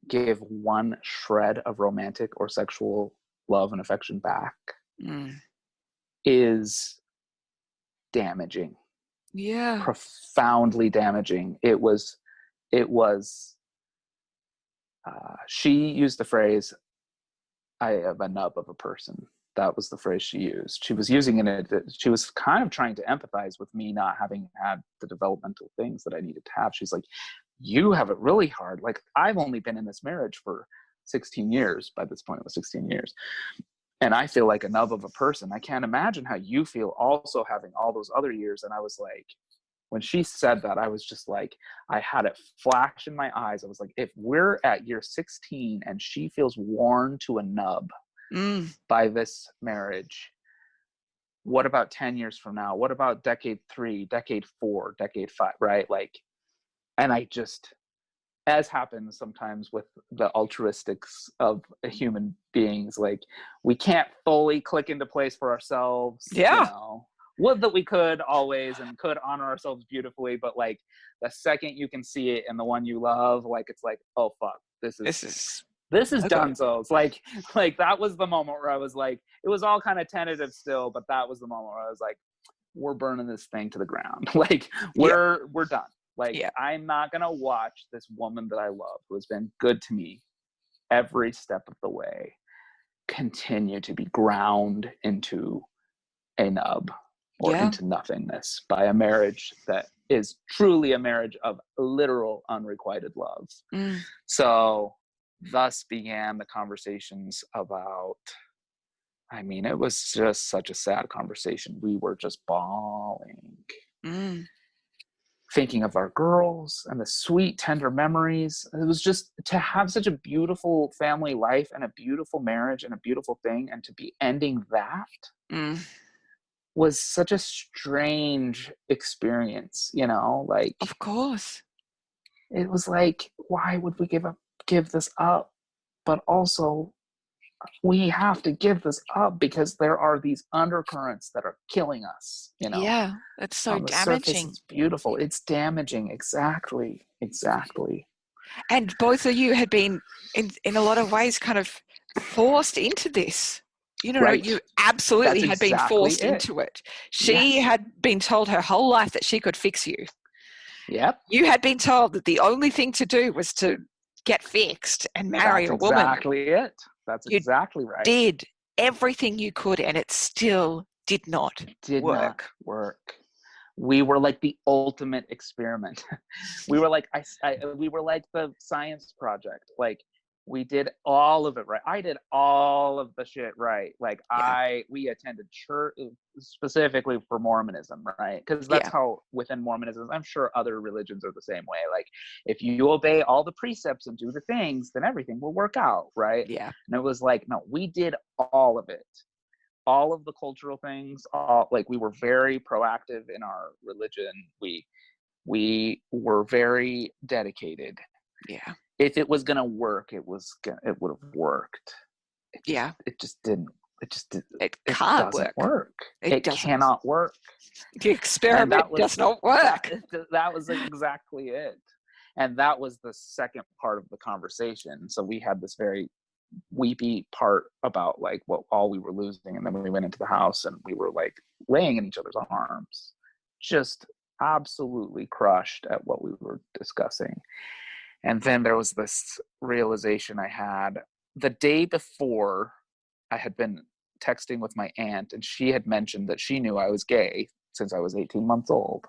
give one shred of romantic or sexual love and affection back. is damaging. Yeah. Profoundly damaging. It was she used the phrase, I have a nub of a person. That was the phrase she used. She was using it. She was kind of trying to empathize with me not having had the developmental things that I needed to have. She's like, you have it really hard. Like, I've only been in this marriage for 16 years. By this point, it was 16 years. And I feel like a nub of a person. I can't imagine how you feel also having all those other years. And I was like, when she said that, I was just like, I had it flash in my eyes. I was like, if we're at year 16 and she feels worn to a nub by this marriage, what about 10 years from now? What about decade 3, decade 4, decade 5, right? Like, and I just, as happens sometimes with the altruistics of human beings, like, we can't fully click into place for ourselves. Yeah. You know, would that we could always, and could honor ourselves beautifully, but like the second you can see it in the one you love, like, it's like, oh fuck, this is donezo. It's like that was the moment where I was like, it was all kind of tentative still, but that was the moment where I was like, we're burning this thing to the ground. Like, we're done. Like, I'm not gonna watch this woman that I love, who has been good to me every step of the way, continue to be ground into a nub or into nothingness by a marriage that is truly a marriage of literal unrequited love. So thus began the conversations about, I mean, it was just such a sad conversation. We were just bawling, thinking of our girls and the sweet, tender memories. It was just to have such a beautiful family life and a beautiful marriage and a beautiful thing, and to be ending that was such a strange experience, you know, like, of course. It was like, why would we give this up? But also, we have to give this up because there are these undercurrents that are killing us, you know. Yeah, it's so on the damaging. surface, it's beautiful. It's damaging. Exactly. And both of you had been, in a lot of ways, kind of forced into this. You know, Right. you absolutely That's had been forced exactly it. into it. She had been told her whole life that she could fix you. Yep. You had been told that the only thing to do was to get fixed and marry a woman. That's exactly it. That's exactly right. Did everything you could, and it still did not work. We were like the ultimate experiment. We were like we were like the science project. Like, we did all of it right. I did all of the shit right. Like, we attended church specifically for Mormonism, right? Because that's how within Mormonism, I'm sure other religions are the same way. Like, if you obey all the precepts and do the things, then everything will work out, right? Yeah. And it was like, no, we did all of it. All of the cultural things, like, we were very proactive in our religion. We were very dedicated. Yeah. If it was gonna work, it would have worked. It just didn't. It can't work. It cannot work. The experiment does not work. That was exactly it. And that was the second part of the conversation. So we had this very weepy part about, like, what all we were losing, and then we went into the house and we were like laying in each other's arms, just absolutely crushed at what we were discussing. And then there was this realization I had the day before. I had been texting with my aunt, and she had mentioned that she knew I was gay since I was 18 months old,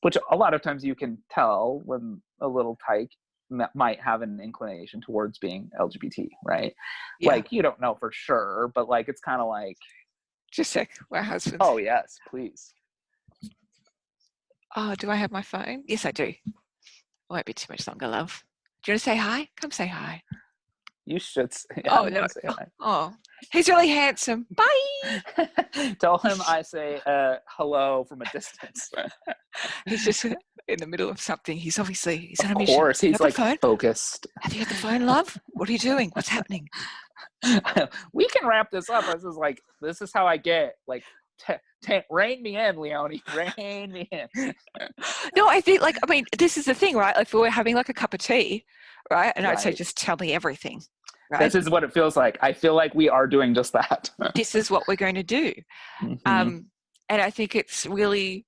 which a lot of times you can tell when a little tyke might have an inclination towards being LGBT, right? Like, you don't know for sure, but like, it's kind of like, just a sec, my husband. Oh yes, please. Oh, do I have my phone? Yes, I do. Won't be too much longer, love. Do you want to say hi? Come say hi. You should say hi. No. Say hi. Oh, he's really handsome. Bye. Tell him I say hello from a distance. He's just in the middle of something. He's on a mission. Of course, he's like focused. Have you got the phone, love? What are you doing? What's happening? We can wrap this up. This is how I get, like, rein me in, Leonie. Rein me in. No, I think, this is the thing, right? If we were having like a cup of tea, right? And I'd say, just tell me everything. right? This is what it feels like. I feel like we are doing just that. This is what we're going to do. Mm-hmm. And I think it's really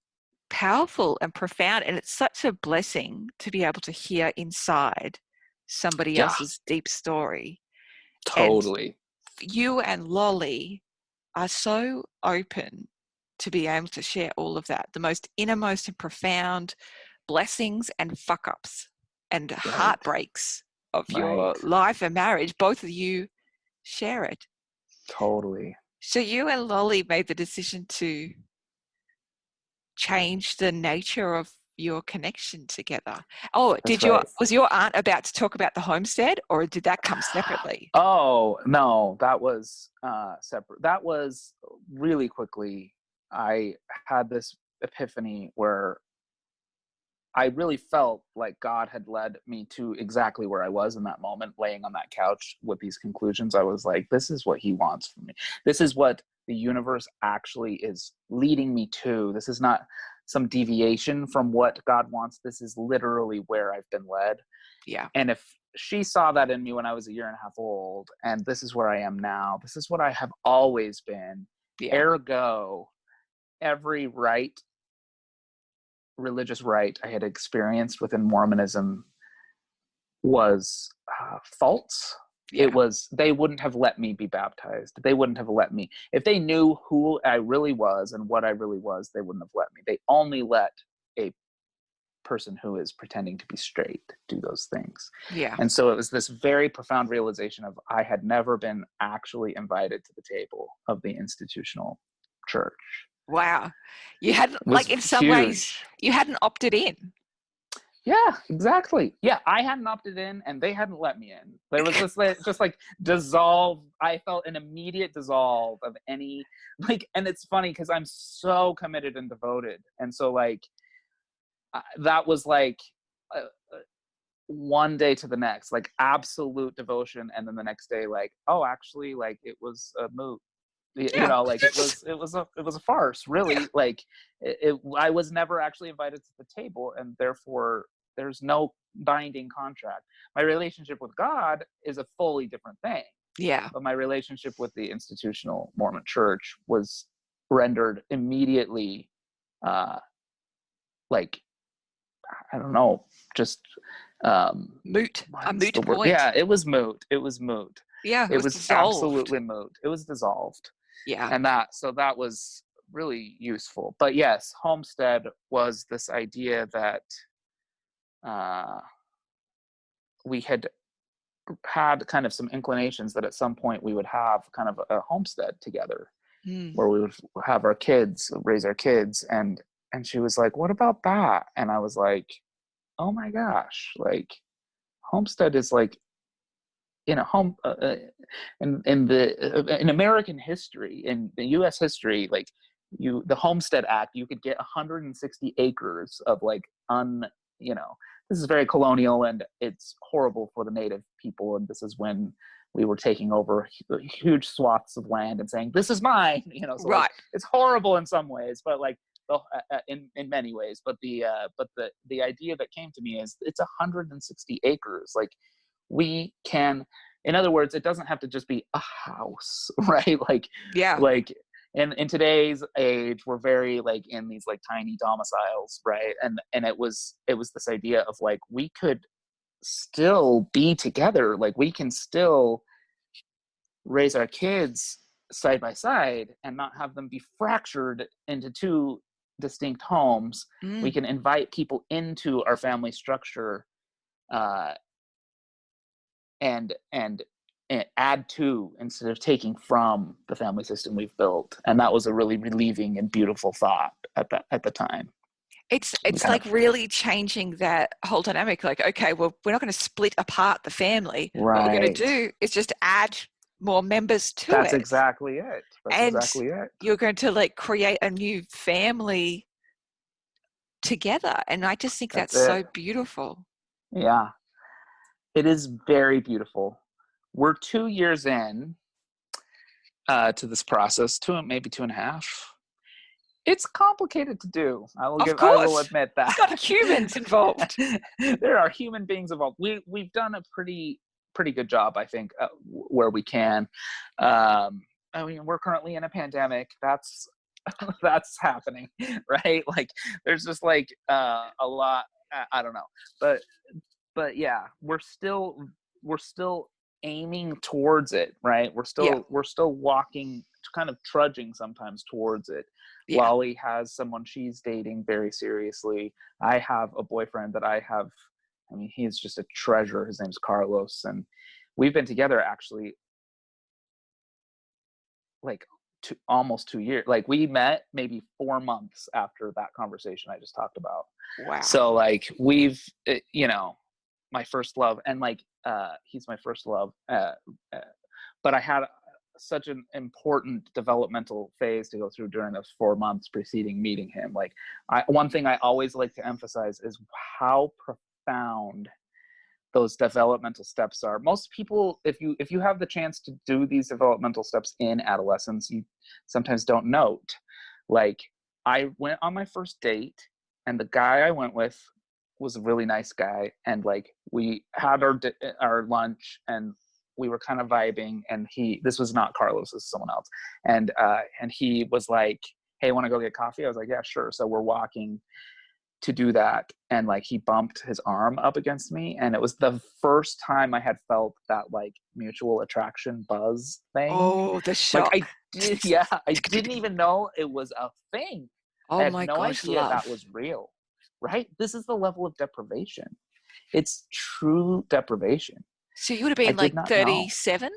powerful and profound. And it's such a blessing to be able to hear inside somebody Yeah, else's deep story. And totally. you and Lolly are so open to be able to share all of that, the most innermost and profound blessings and fuck ups and Right. heartbreaks of your Right. life and marriage. Both of you share it. Totally. So you and Lolly made the decision to change the nature of your connection together. Oh, That's right. was your aunt about to talk about the homestead, or did that come separately? Oh, no, that was separate. That was really quickly. I had this epiphany where I really felt like God had led me to exactly where I was in that moment, laying on that couch with these conclusions. I was like, this is what he wants from me. This is what the universe actually is leading me to. This is not some deviation from what God wants. This is literally where I've been led. Yeah. And if she saw that in me when I was a year and a half old, and this is where I am now, this is what I have always been. Yeah. Ergo, every religious rite I had experienced within Mormonism was false. Yeah. It was, they wouldn't have let me be baptized. They wouldn't have let me. If they knew who I really was and what I really was, they wouldn't have let me. They only let a person who is pretending to be straight do those things. Yeah. And so it was this very profound realization of I had never been actually invited to the table of the institutional church. Wow. You hadn't, like, in some ways, you hadn't opted in. Yeah, exactly. Yeah, I hadn't opted in and they hadn't let me in. There was this just like dissolve. I felt an immediate dissolve of any, like, and it's funny because I'm so committed and devoted. And so like, that was like one day to the next, like absolute devotion. And then the next day, like, oh, actually, like it was a moot. You know, like it was a farce, really. Like I was never actually invited to the table, and therefore there's no binding contract. My relationship with God is a fully different thing. Yeah. But my relationship with the institutional Mormon church was rendered immediately like, I don't know, just moot. A moot point. Yeah, it was moot. It was moot. Yeah, it was dissolved. Absolutely moot. It was dissolved. Yeah. And that was really useful. But yes, homestead was this idea that we had kind of some inclinations that at some point we would have kind of a homestead together, where we would have our kids, raise our kids. And she was like, what about that? And I was like, oh my gosh, like homestead is like, in American history, in the U.S. history, like the Homestead Act, you could get 160 acres of like this is very colonial and it's horrible for the native people. And this is when we were taking over huge swaths of land and saying, this is mine, so right. Like, it's horrible in some ways, but like in many ways. But the idea that came to me is it's 160 acres. Like, we can, in other words, it doesn't have to just be a house, right? Like, yeah, like in today's age, we're very like in these like tiny domiciles, right? And it was this idea of like, we could still be together, like we can still raise our kids side by side and not have them be fractured into two distinct homes. We can invite people into our family structure, and add to instead of taking from the family system we've built. And that was a really relieving and beautiful thought at the time. It's like really changing that whole dynamic. Like, okay, well, we're not going to split apart the family. Right. What we're going to do is just add more members to That's it. Exactly it. That's exactly it. You're going to like create a new family together. And I just think that's so beautiful. Yeah. It is very beautiful. We're 2 years in to this process, maybe 2.5. It's complicated to do. I will admit that. It's got humans involved. There are human beings involved. We've done a pretty pretty good job, I think, where we can. I mean, we're currently in a pandemic. That's happening, right? Like, there's just like a lot. I don't know, but yeah, we're still aiming towards it, right? We're still walking, kind of trudging sometimes towards it. Yeah. Lolly has someone she's dating very seriously. I have a boyfriend that I mean, he's just a treasure. His name's Carlos, and we've been together actually like almost 2 years. Like, we met maybe 4 months after that conversation I just talked about. Wow. So like, we've, my first love, and like, he's my first love. But I had such an important developmental phase to go through during those 4 months preceding meeting him. Like, one thing I always like to emphasize is how profound those developmental steps are. Most people, if you have the chance to do these developmental steps in adolescence, you sometimes don't note. Like, I went on my first date, and the guy I went with was a really nice guy, and like, we had our lunch, and we were kind of vibing, and this was not Carlos, this is someone else, and he was like, "Hey, want to go get coffee?" I was like, "Yeah, sure." So we're walking to do that, and like, he bumped his arm up against me, and it was the first time I had felt that like mutual attraction buzz thing. Oh, the shock. Like, I didn't even know it was a thing. Oh I had my no gosh, idea love. that was real, right? This is the level of deprivation. It's true deprivation. So you would have been like 37?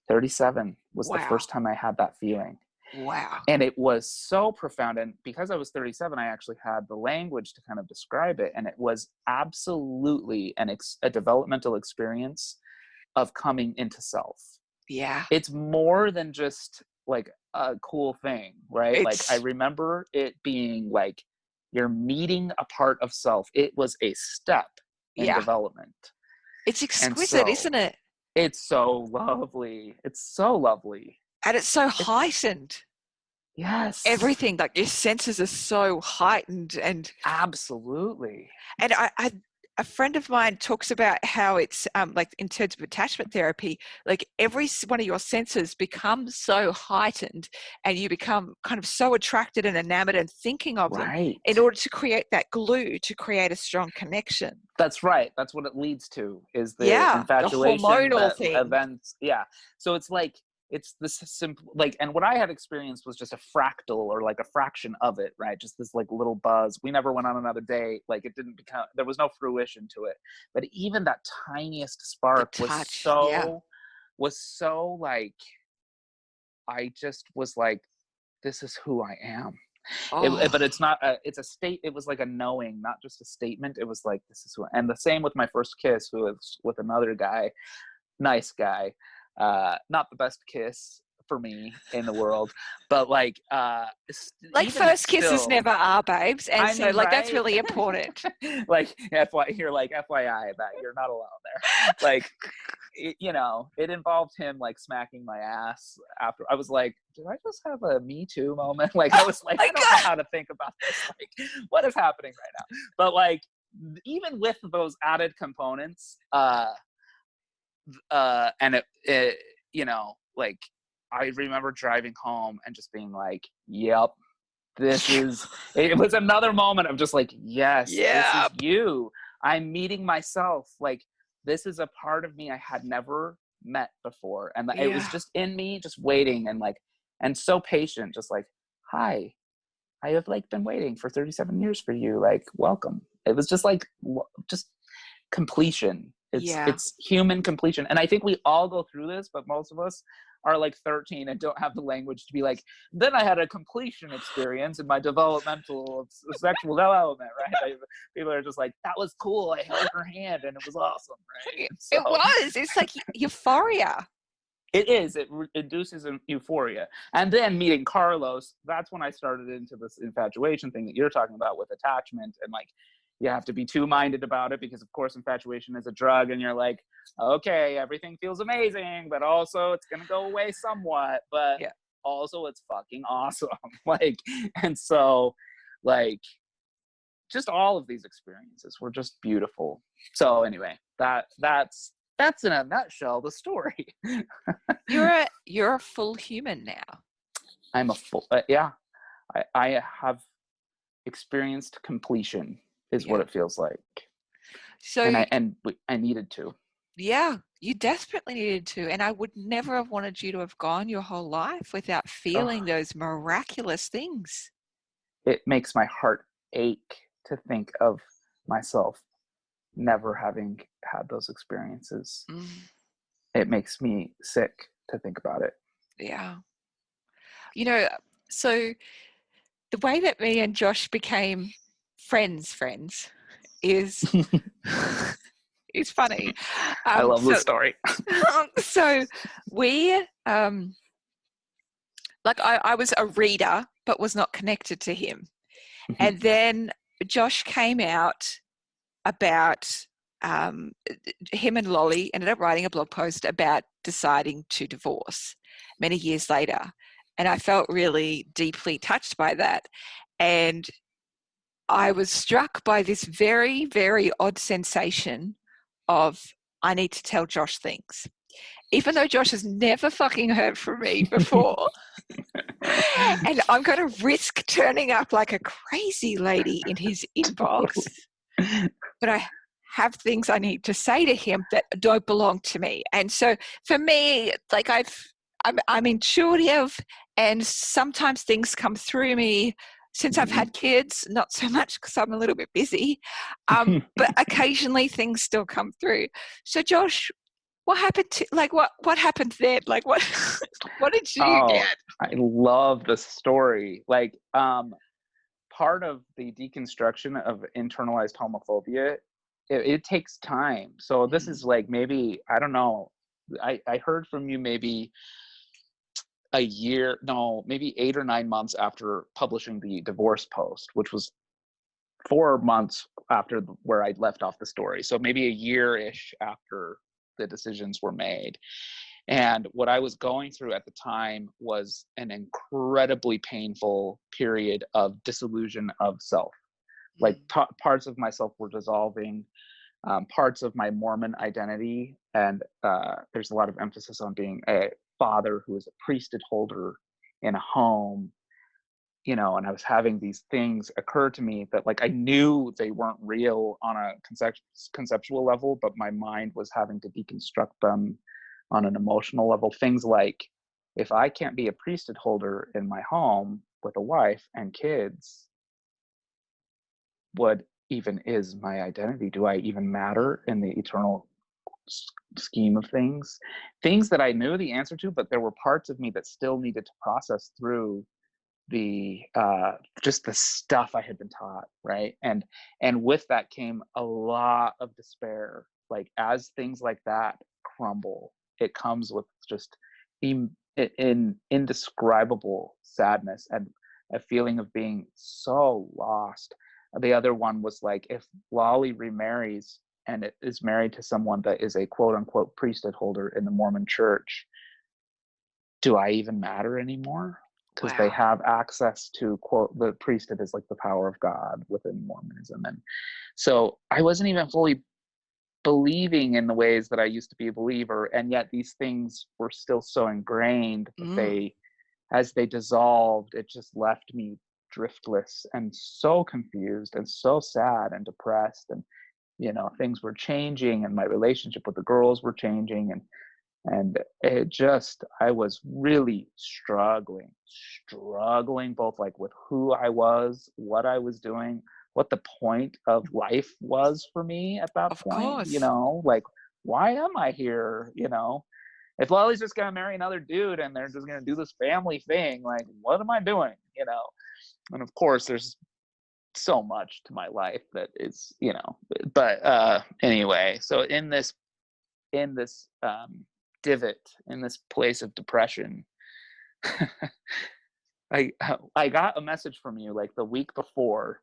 37 was the Wow. first time I had that feeling. Wow. And it was so profound. And because I was 37, I actually had the language to kind of describe it. And it was absolutely a developmental experience of coming into self. Yeah. It's more than just like a cool thing, right? Like, I remember it being like, you're meeting a part of self. It was a step in development. It's exquisite, isn't it? It's so lovely. It's so lovely. And it's so heightened. Yes. Everything, like, your senses are so heightened. And absolutely. And a friend of mine talks about how it's like, in terms of attachment therapy, like, every one of your senses becomes so heightened, and you become kind of so attracted and enamored and thinking of them in order to create that glue, to create a strong connection. That's right. That's what it leads to, is the infatuation, the hormonal thing. Events. Yeah. So it's like, it's this simple, like, and what I had experienced was just a fractal, or like a fraction of it, right? Just this like little buzz. We never went on another date. Like, it didn't become, there was no fruition to it. But even that tiniest spark was so like, I just was like, this is who I am. But it's not it's a state. It was like a knowing, not just a statement. It was like, this is who. And the same with my first kiss, who was with another guy, nice guy. Not the best kiss for me in the world, but like first kisses never are, babes, and so like, that's really important. Like, you're like, FYI, that you're not allowed there. Like, it involved him like smacking my ass after. I was like, did I just have a Me Too moment? Like, I was like, I don't know how to think about this. Like, what is happening right now? But like, even with those added components, and it like, I remember driving home and just being like, yep, it was another moment of just like, yes, this is you. I'm meeting myself. Like, this is a part of me I had never met before. And it was just in me, just waiting, and like, and so patient, just like, hi, I have like been waiting for 37 years for you. Like, welcome. It was just like, just completion. It's human completion. And I think we all go through this, but most of us are like 13 and don't have the language to be like, then I had a completion experience in my developmental sexual development, right? Like, people are just like, that was cool. I held her hand and it was awesome, right? So, it was. It's like euphoria. It is. It induces euphoria. And then meeting Carlos, that's when I started into this infatuation thing that you're talking about with attachment, and like, you have to be two-minded about it, because of course infatuation is a drug, and you're like, okay, everything feels amazing, but also it's gonna go away somewhat, but also it's fucking awesome. Like, and so like, just all of these experiences were just beautiful. So anyway, that's that's in a nutshell the story. You're a full human now. I'm a full, yeah. I have experienced completion, is what it feels like, So and I needed to. yeah, you desperately needed to, and I would never have wanted you to have gone your whole life without feeling those miraculous things. It makes my heart ache to think of myself never having had those experiences. It makes me sick to think about it. Yeah. You know, so the way that me and Josh became friends is it's funny. I love the story. So we like I was a reader but was not connected to him. And then Josh came out about him and Lolly ended up writing a blog post about deciding to divorce many years later. And I felt really deeply touched by that. And I was struck by this very, very odd sensation of I need to tell Josh things. Even though Josh has never fucking heard from me before. And I'm going to risk turning up like a crazy lady in his inbox. But I have things I need to say to him that don't belong to me. And so for me, like I'm intuitive, and sometimes things come through me. Since I've had kids, not so much because I'm a little bit busy, but occasionally things still come through. So Josh, what happened to what happened then? Like what did you get? I love the story. Like part of the deconstruction of internalized homophobia, it takes time. So this is like, maybe, I don't know, I heard from you maybe maybe 8 or 9 months after publishing the divorce post, which was 4 months after where I left off the story. So maybe a year-ish after the decisions were made. And what I was going through at the time was an incredibly painful period of disillusion of self. Like parts of myself were dissolving, parts of my Mormon identity. And there's a lot of emphasis on being a father who is a priesthood holder in a home, and I was having these things occur to me that, like, I knew they weren't real on a conceptual level, but my mind was having to deconstruct them on an emotional level. Things like, if I can't be a priesthood holder in my home with a wife and kids, what even is my identity? Do I even matter in the eternal scheme of things? Things that I knew the answer to, but there were parts of me that still needed to process through the just the stuff I had been taught, right? And with that came a lot of despair. Like, as things like that crumble, it comes with just indescribable sadness and a feeling of being so lost. The other one was like, if Lolly remarries and it is married to someone that is a quote unquote priesthood holder in the Mormon church, do I even matter anymore? Because they have access to, quote, the priesthood is like the power of God within Mormonism. And so I wasn't even fully believing in the ways that I used to be a believer. And yet these things were still so ingrained that as they dissolved, it just left me driftless and so confused and so sad and depressed. And, things were changing, and my relationship with the girls were changing. And it just, I was really struggling both, like, with who I was, what I was doing, what the point of life was for me at that point. Like, why am I here? If Lolly's just gonna marry another dude and they're just gonna do this family thing, like, what am I doing? And of course there's so much to my life that is, but anyway, so in this divot, in this place of depression, I got a message from you like the week before,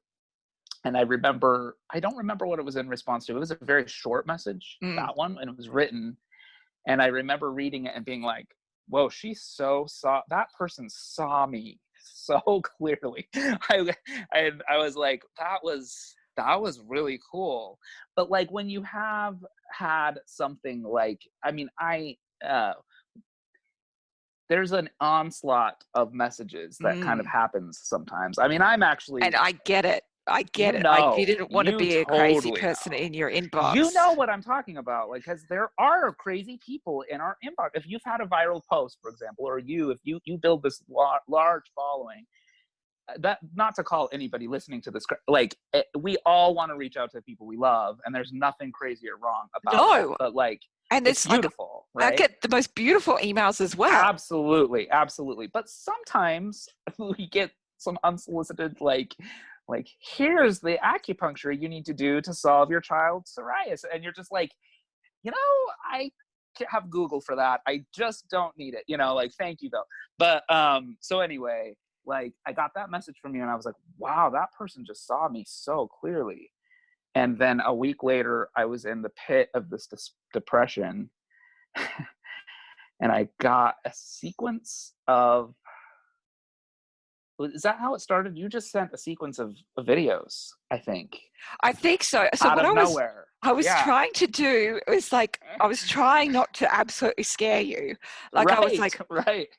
and I don't remember what it was in response to. It was a very short message, that one, and it was written, and I remember reading it and being like, whoa, that person saw me so clearly. I was like, that was that was really cool. But like when you have had something like, I mean, there's an onslaught of messages that kind of happens sometimes. I mean, I'm actually, and I get it. I get you it. I know, didn't want to you be a crazy totally person know. in your inbox. You know what I'm talking about, like, because there are crazy people in our inbox. If you've had a viral post, for example, or if you build this large following, that, not to call anybody listening to this, like, we all want to reach out to people we love, and there's nothing crazy or wrong about that. But like, and it's beautiful, like, right? I get the most beautiful emails as well. Absolutely. But sometimes we get some unsolicited, like, here's the acupuncture you need to do to solve your child's psoriasis, and you're just like, I have Google for that. I just don't need it. Like, thank you though. But so anyway, like, I got that message from you, and I was like, wow, that person just saw me so clearly. And then a week later, I was in the pit of this depression, and I got a sequence of. Is that how it started? You just sent a sequence of videos, I think. I think so. So out what of nowhere. I was trying to do was, like, I was trying not to absolutely scare you. Like, I was like,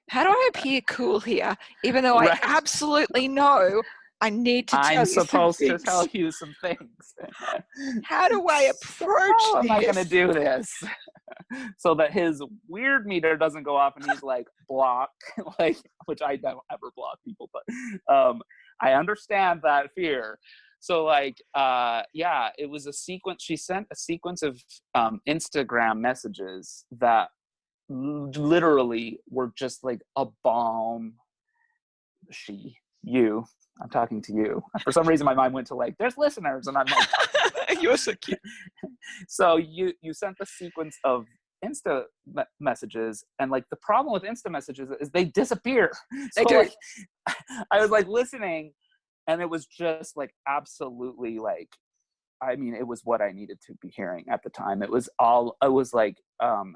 how do I appear cool here? Even though I absolutely know I need to tell you some things. I'm supposed to tell you some things. How do I approach How this? am I going to do this? So that his weird meter doesn't go off and he's like, block, like, which I don't ever block people, but I understand that fear. So like, it was a sequence. She sent a sequence of Instagram messages that literally were just like a bomb. I'm talking to you. For some reason, my mind went to like, there's listeners, and I'm like, you're so cute. So you sent the sequence of Insta messages, and like the problem with Insta messages is they disappear. They do. Like, I was like listening, and it was just like absolutely like, I mean, it was what I needed to be hearing at the time. It was like,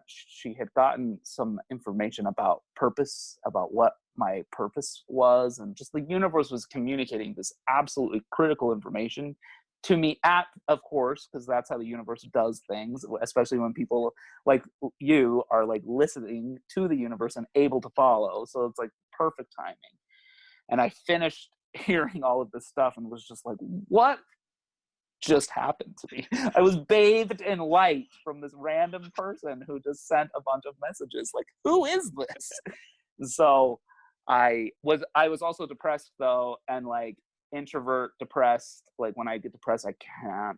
she had gotten some information about purpose, about what my purpose was, and just the universe was communicating this absolutely critical information to me, of course, because that's how the universe does things, especially when people like you are like listening to the universe and able to follow. So it's like perfect timing. And I finished hearing all of this stuff and was just like, what just happened to me? I was bathed in light from this random person who just sent a bunch of messages. Like, who is this? So I was also depressed though, and like introvert depressed. Like, when I get depressed, I can't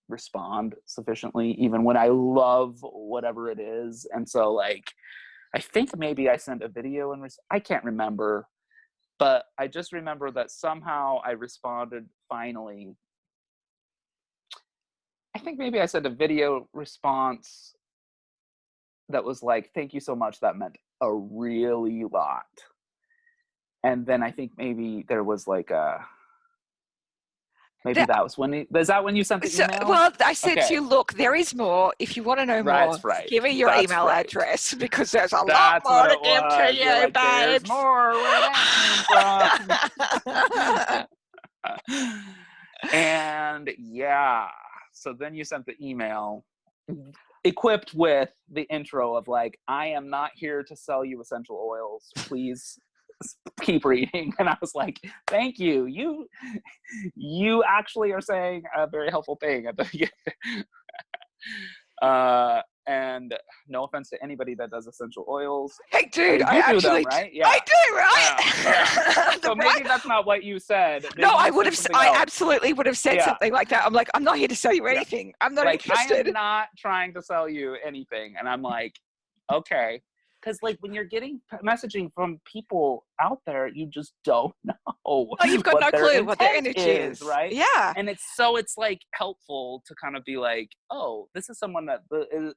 respond sufficiently, even when I love whatever it is. And so like, I think maybe I sent a video and I can't remember, but I just remember that somehow I responded finally. I think maybe I sent a video response that was like, thank you so much. That meant a really lot. And then I think maybe there was like that was when, is that when you sent the email? Well, I said to you, look, there is more. If you want to know more, give me your email address, because there's a lot more to give to you, like, babes. There's more where that came from. And yeah, so then you sent the email equipped with the intro of like, I am not here to sell you essential oils. Please keep reading. And I was like, thank you. You actually are saying a very helpful thing at the beginning. And no offense to anybody that does essential oils. Hey, dude, I actually do them, right? Yeah. I do, right? Yeah. So maybe that's not what you said. Maybe no, I absolutely would have said something like that. I'm like, I'm not here to sell you anything. Yeah. I'm not interested. I am not trying to sell you anything. And I'm like, okay. Because like, when you're getting messaging from people out there, you just don't know. Oh, you've got no clue what their energy is, right? Yeah. And it's like helpful to kind of be like, oh, this is someone that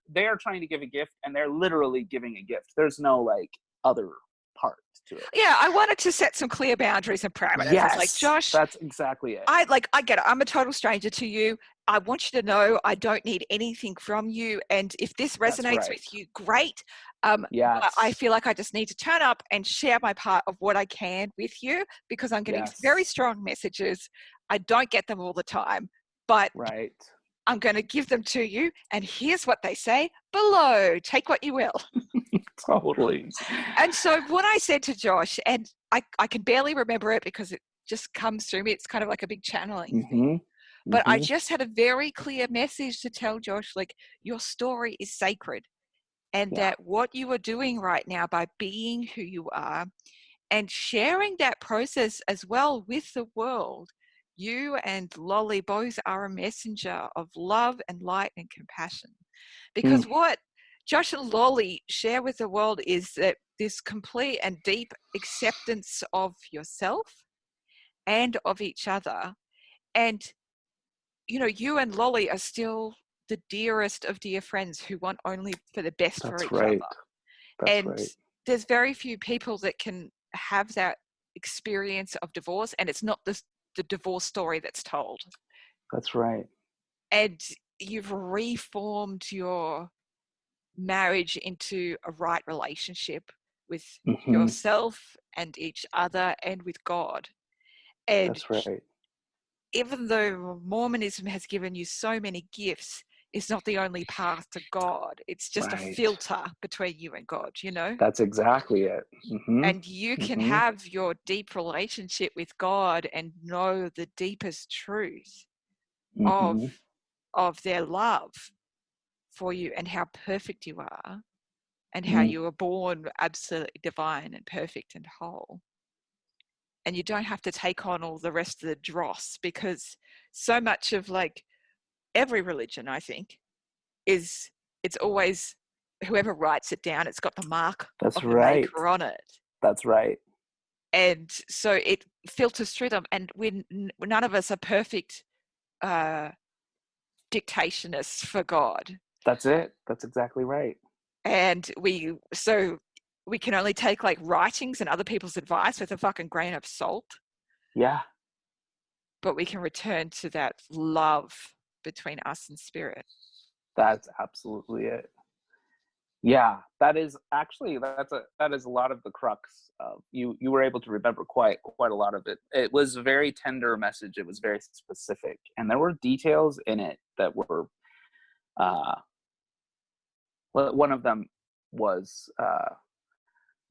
they are trying to give a gift, and they're literally giving a gift. There's no like other part to it. Yeah, I wanted to set some clear boundaries and parameters. Yes, it's like, Josh, that's exactly it. I get it. I'm a total stranger to you. I want you to know I don't need anything from you. And if this resonates with you, great. I feel like I just need to turn up and share my part of what I can with you, because I'm getting very strong messages. I don't get them all the time. but right. I'm going to give them to you, and here's what they say below. Take what you will. Totally. And so what I said to Josh, and I can barely remember it because it just comes through me. It's kind of like a big channeling thing. But I just had a very clear message to tell Josh, like, your story is sacred, and that what you are doing right now by being who you are and sharing that process as well with the world, you and Lolly both are a messenger of love and light and compassion. Because what Josh and Lolly share with the world is that this complete and deep acceptance of yourself and of each other. And, you know, you and Lolly are still the dearest of dear friends who want only for the best for each other. That's And right. there's very few people that can have that experience of divorce, and it's not the divorce story that's told. That's right. And you've reformed your marriage into a right relationship with yourself and each other and with God. And that's right. even though Mormonism has given you so many gifts, it's not the only path to God. It's just a filter between you and God, you know? That's exactly it. And you can have your deep relationship with God and know the deepest truth of their love for you and how perfect you are and how you were born absolutely divine and perfect and whole. And you don't have to take on all the rest of the dross, because so much of like every religion, I think, it's always whoever writes it down, it's got the mark of the maker on it. That's right. And so it filters through them, and none of us are perfect dictationists for God. That's it. That's exactly right. And we can only take like writings and other people's advice with a fucking grain of salt. Yeah. But we can return to that love between us and spirit. That's absolutely it. Yeah, that is actually that is a lot of the crux of you were able to remember quite a lot of it. It was a very tender message. It was very specific, and there were details in it that were well, one of them was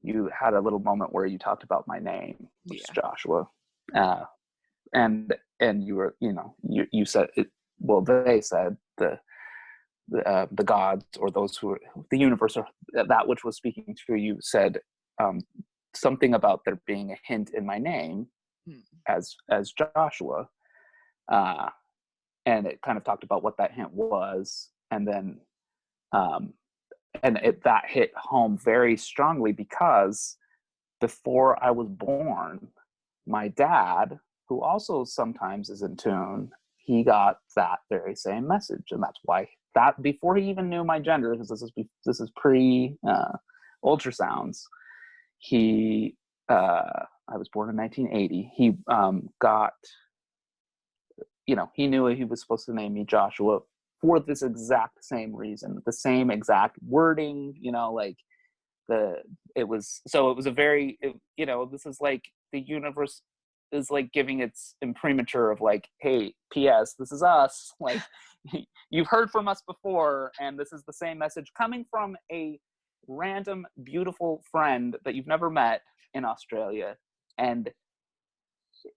you had a little moment where you talked about my name, which is Joshua, and you were, you know, you said it, well, they said the gods, or those who are the universe, or that which was speaking through you, said something about there being a hint in my name as Joshua, and it kind of talked about what that hint was, and then that hit home very strongly, because before I was born, my dad, who also sometimes is in tune, he got that very same message, and that's why that before he even knew my gender, because this is pre ultrasounds. I was born in 1980. He got, you know, he knew he was supposed to name me Joshua for this exact same reason, the same exact wording, you know, like it was a very, you know, this is like the universe is like giving its imprimatur of like, hey, P.S., this is us. Like, you've heard from us before, and this is the same message coming from a random, beautiful friend that you've never met in Australia, and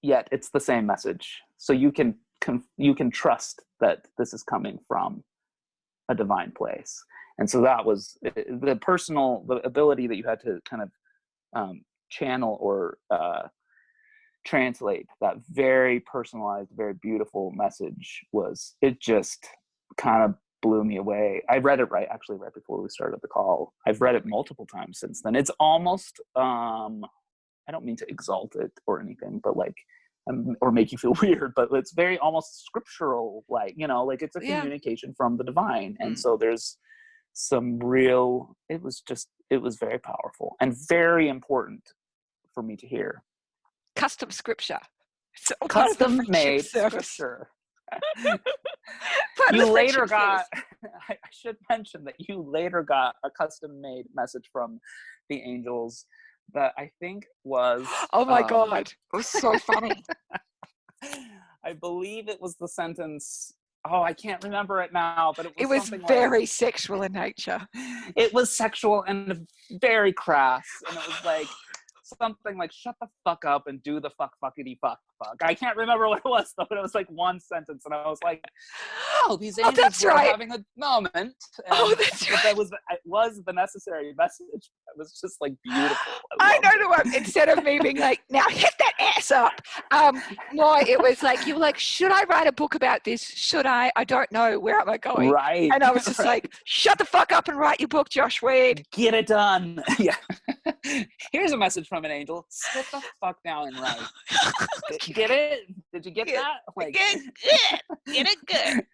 yet it's the same message. So you can trust that this is coming from a divine place. And so that was the ability that you had to kind of channel or translate that very personalized, very beautiful message. It just kind of blew me away. I read it right before we started the call. I've read it multiple times since then. It's almost I don't mean to exalt it or anything, but like, or make you feel weird, but it's very almost scriptural, like, you know, like it's a communication from the divine. And so there's some real, it was very powerful and very important for me to hear. Custom scripture. It's all custom made scripture. You later got, I should mention that you later got a custom made message from the angels that I think was, oh my God, it was so funny. I believe it was the sentence, I can't remember it now, but it was something very like, sexual in nature. it was sexual and very crass, and it was like something like, shut the fuck up and do the fuckity fuck. I can't remember what it was though, but it was like one sentence, and I was like, oh, these angels that's were right. having a moment. And That's right. it was the necessary message. It was just like beautiful. I know the one. Instead of me being like, now hit that ass up. No, it was like, you were like, should I write a book about this? Should I? I don't know. Where am I going? Right. And I was just like, shut the fuck up and write your book, Josh Weed. Get it done. Yeah. Here's a message from an angel. Sit the fuck down and write. Get it? Did you get that? Like, get it good.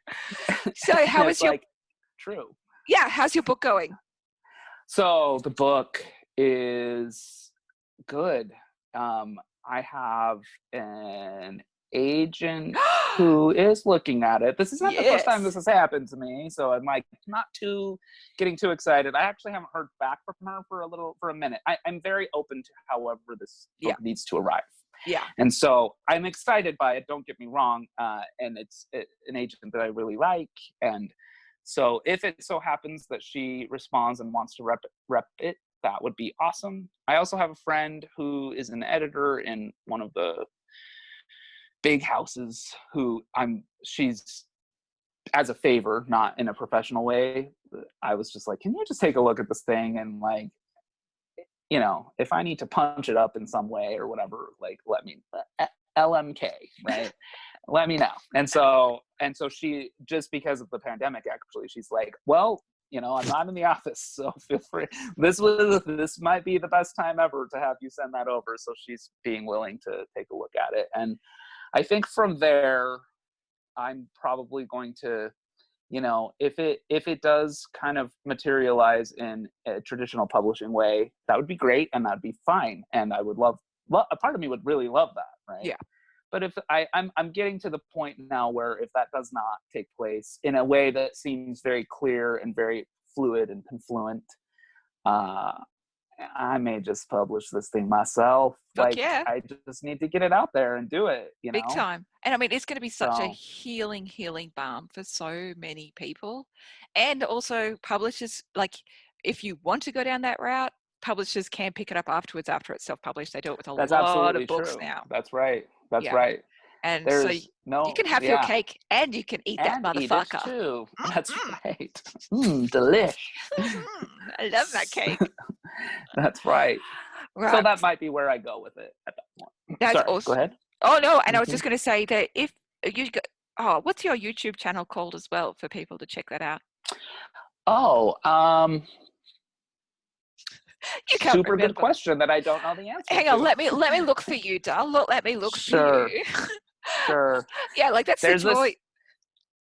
So how is your, like, true. Yeah, how's your book going? So the book is good. I have an agent who is looking at it. This is not the first time this has happened to me, so I'm like not getting too excited. I actually haven't heard back from her for a minute. I'm very open to however this book needs to arrive. Yeah. And so I'm excited by it, don't get me wrong. And it's an agent that I really like. And so if it so happens that she responds and wants to rep it, that would be awesome. I also have a friend who is an editor in one of the big houses she's, as a favor, not in a professional way, I was just like, can you just take a look at this thing and like, you know, if I need to punch it up in some way or whatever, like let me LMK, right? Let me know. And so she, just because of the pandemic, actually, she's like, well, you know, I'm not in the office, so feel free. This might be the best time ever to have you send that over. So she's being willing to take a look at it. And I think from there, I'm probably going to, you know, if it does kind of materialize in a traditional publishing way, that would be great, and that'd be fine. And I would a part of me would really love that, right? Yeah. But if I'm getting to the point now where if that does not take place in a way that seems very clear and very fluid and confluent, I may just publish this thing myself. Fuck yeah. I just need to get it out there and do it, you know? Big time. And I mean, it's going to be such a healing balm for so many people. And also publishers, like if you want to go down that route, publishers can pick it up afterwards after it's self-published. They do it with a lot of books now. That's right. That's right. And so you can have your cake and you can eat that motherfucker. Eat it too. That's right. Delish. I love that cake. That's right. So that might be where I go with it at that point. That's Sorry, awesome. Go ahead. Oh no, and I was just going to say that if you what's your YouTube channel called as well for people to check that out? Super good question that I don't know the answer Hang on, let me look for you, Dal. Let me look for you. Sure. Yeah, like that's the joy.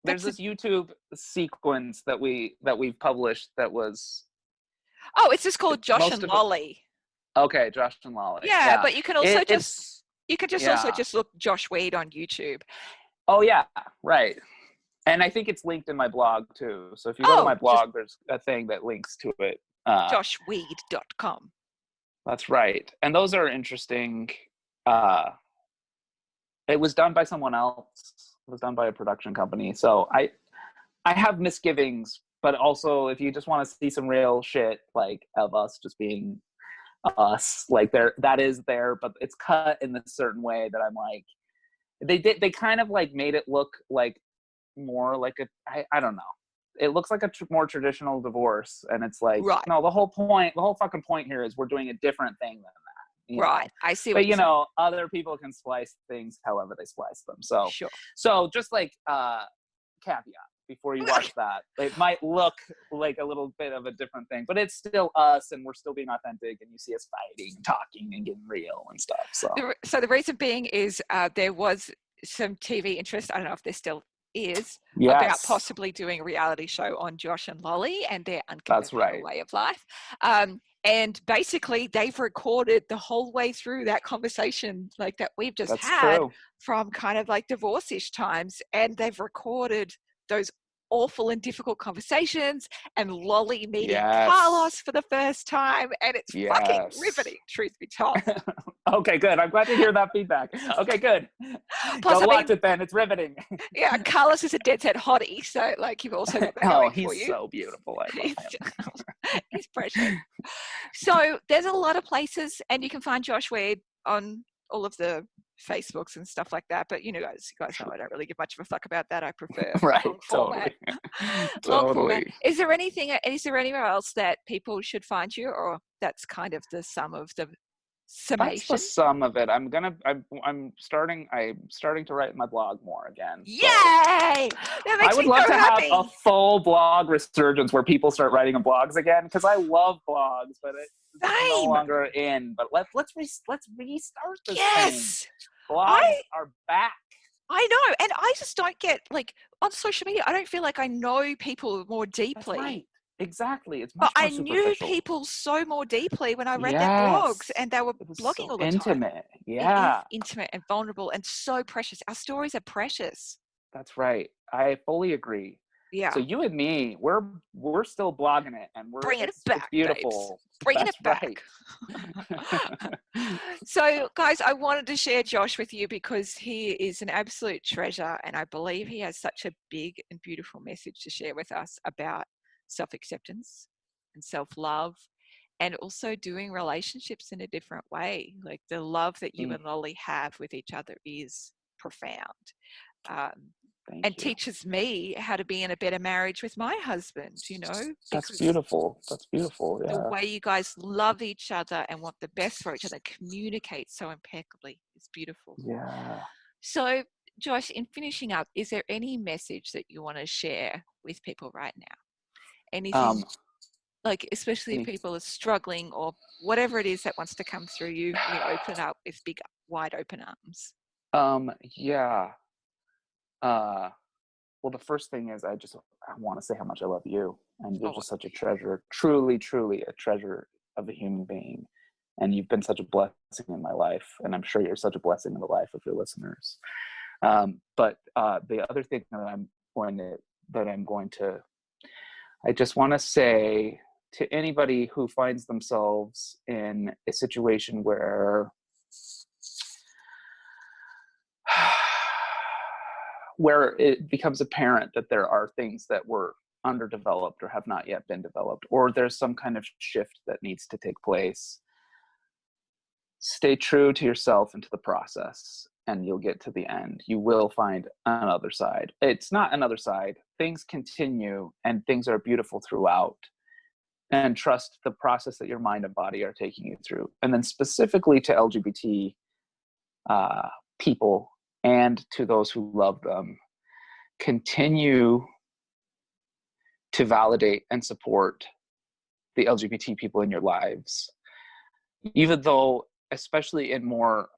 There's this YouTube sequence that we've published that was. Oh, it's just called Josh and Lolly. Okay, Josh and Lolly. Yeah, but you can also also just look Josh Weed on YouTube. Oh yeah, right. And I think it's linked in my blog too. So if you go to my blog, there's a thing that links to it. joshweed.com. That's right. And those are interesting. It was done by someone else. It was done by a production company. So I have misgivings, but also if you just want to see some real shit, like of us just being us, like that is there, but it's cut in a certain way that I'm like, they kind of like made it look like more like I don't know. It looks like a more traditional divorce, and it's like, no, the whole fucking point here is we're doing a different thing than that. Right. I see. But other people can splice things however they splice them. So, so just like caveat before you watch that, it might look like a little bit of a different thing, but it's still us, and we're still being authentic, and you see us fighting, talking, and getting real and stuff. So the reason being is there was some TV interest. I don't know if there still is about possibly doing a reality show on Josh and Lolly and their unconventional way of life. And basically they've recorded the whole way through that conversation like that we've just had from kind of like divorce-ish times, and they've recorded those awful and difficult conversations and Lolly meeting Carlos for the first time, and it's fucking riveting, truth be told. Okay, good. I'm glad to hear that feedback. Okay, good. Plus, Go watch it then. It's riveting. yeah, Carlos is a dead set hottie, so like you've also got that Oh, going for he's you. so beautiful. I love him. He's precious. So there's a lot of places, and you can find Josh Wade on all of the Facebooks and stuff like that. But you guys know I don't really give much of a fuck about that. I prefer Right, long format. totally. Long format. Is there anywhere else that people should find you, or that's kind of the sum of the summation? That's the sum of it. I'm starting to write my blog more again. Yay! So That makes I would me love so to happy. have a full blog resurgence where people start writing blogs again, because I love blogs, but it's no longer in. But let's restart this thing. Blogs are back. I know, and I just don't get, like, on social media, I don't feel like I know people more deeply. That's right. Exactly. It's much but more I knew superficial. people so more deeply when I read their blogs, and they were blogging all the intimate. time. Yeah. It is intimate and vulnerable and so precious. Our stories are precious. That's right. I fully agree. Yeah. So you and me, we're still blogging it, and bringing it back, it's beautiful. Babes. Bringing That's it back. Right. So, guys, I wanted to share Josh with you because he is an absolute treasure, and I believe he has such a big and beautiful message to share with us about self-acceptance and self-love, and also doing relationships in a different way. Like the love that you and Lolly have with each other is profound. And teaches me how to be in a better marriage with my husband, That's beautiful. That's beautiful. Yeah. The way you guys love each other and want the best for each other, communicate so impeccably. It's beautiful. Yeah. So, Josh, in finishing up, is there any message that you want to share with people right now? Anything, like, especially if people are struggling or whatever it is that wants to come through you, we open up with big, wide open arms. Yeah. Well, the first thing is I want to say how much I love you, and you're just such a treasure, truly, truly a treasure of a human being. And you've been such a blessing in my life, and I'm sure you're such a blessing in the life of your listeners. But the other thing that I just want to say to anybody who finds themselves in a situation where it becomes apparent that there are things that were underdeveloped or have not yet been developed, or there's some kind of shift that needs to take place. Stay true to yourself and to the process, and you'll get to the end. You will find another side. It's not another side. Things continue, and things are beautiful throughout. And trust the process that your mind and body are taking you through. And then specifically to LGBT people, and to those who love them, continue to validate and support the LGBT people in your lives. Even though, especially in more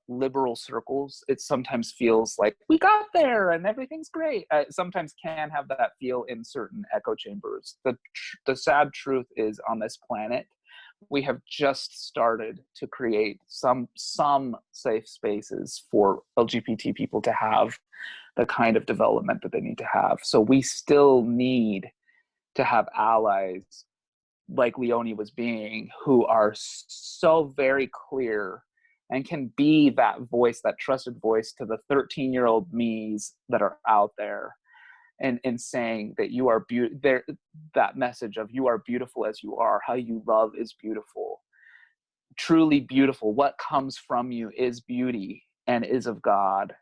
liberal circles, it sometimes feels like we got there and everything's great. Sometimes can have that feel in certain echo chambers. The sad truth is, on this planet, we have just started to create some safe spaces for LGBT people to have the kind of development that they need to have. So we still need to have allies like Leonie was being, who are so very clear and can be that voice, that trusted voice to the 13-year-old me's that are out there, and saying that you are that message of you are beautiful as you are. How you love is beautiful, truly beautiful. What comes from you is beauty and is of God.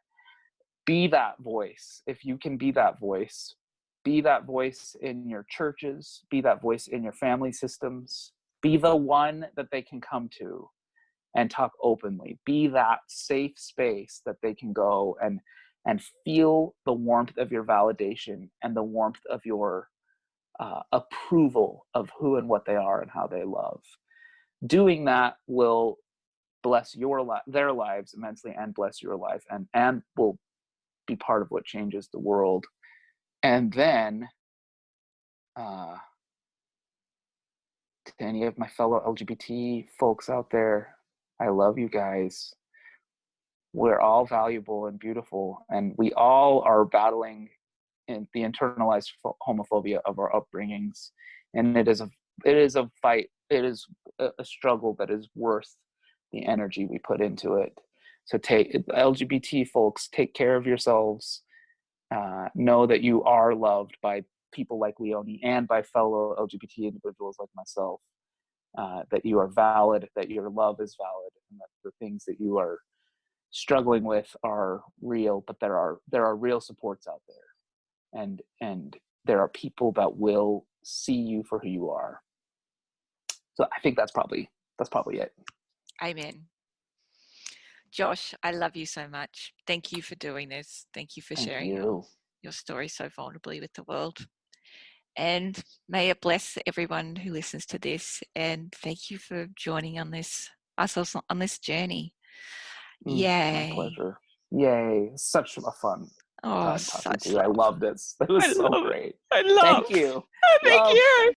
Be that voice. If you can be that voice, be that voice in your churches, be that voice in your family systems, be the one that they can come to and talk openly. Be that safe space that they can go and feel the warmth of your validation and the warmth of your approval of who and what they are and how they love. Doing that will bless their lives immensely, and bless your life, and will be part of what changes the world. And then to any of my fellow LGBT folks out there, I love you guys. We're all valuable and beautiful, and we all are battling in the internalized homophobia of our upbringings. And it is a fight. It is a struggle that is worth the energy we put into it. So LGBT folks, take care of yourselves. Know that you are loved by people like Leonie and by fellow LGBT individuals like myself. That you are valid, that your love is valid, and that the things that you are struggling with are real, but there are real supports out there, and there are people that will see you for who you are. So I think that's probably it. Amen. Josh, I love you so much. Thank you for doing this. Thank you for sharing your story so vulnerably with the world. And may it bless everyone who listens to this. And thank you for joining on this journey. Yay. My pleasure. Yay. Such a fun time talking to you. I loved it. It was so great. I love. Thank you. Thank you.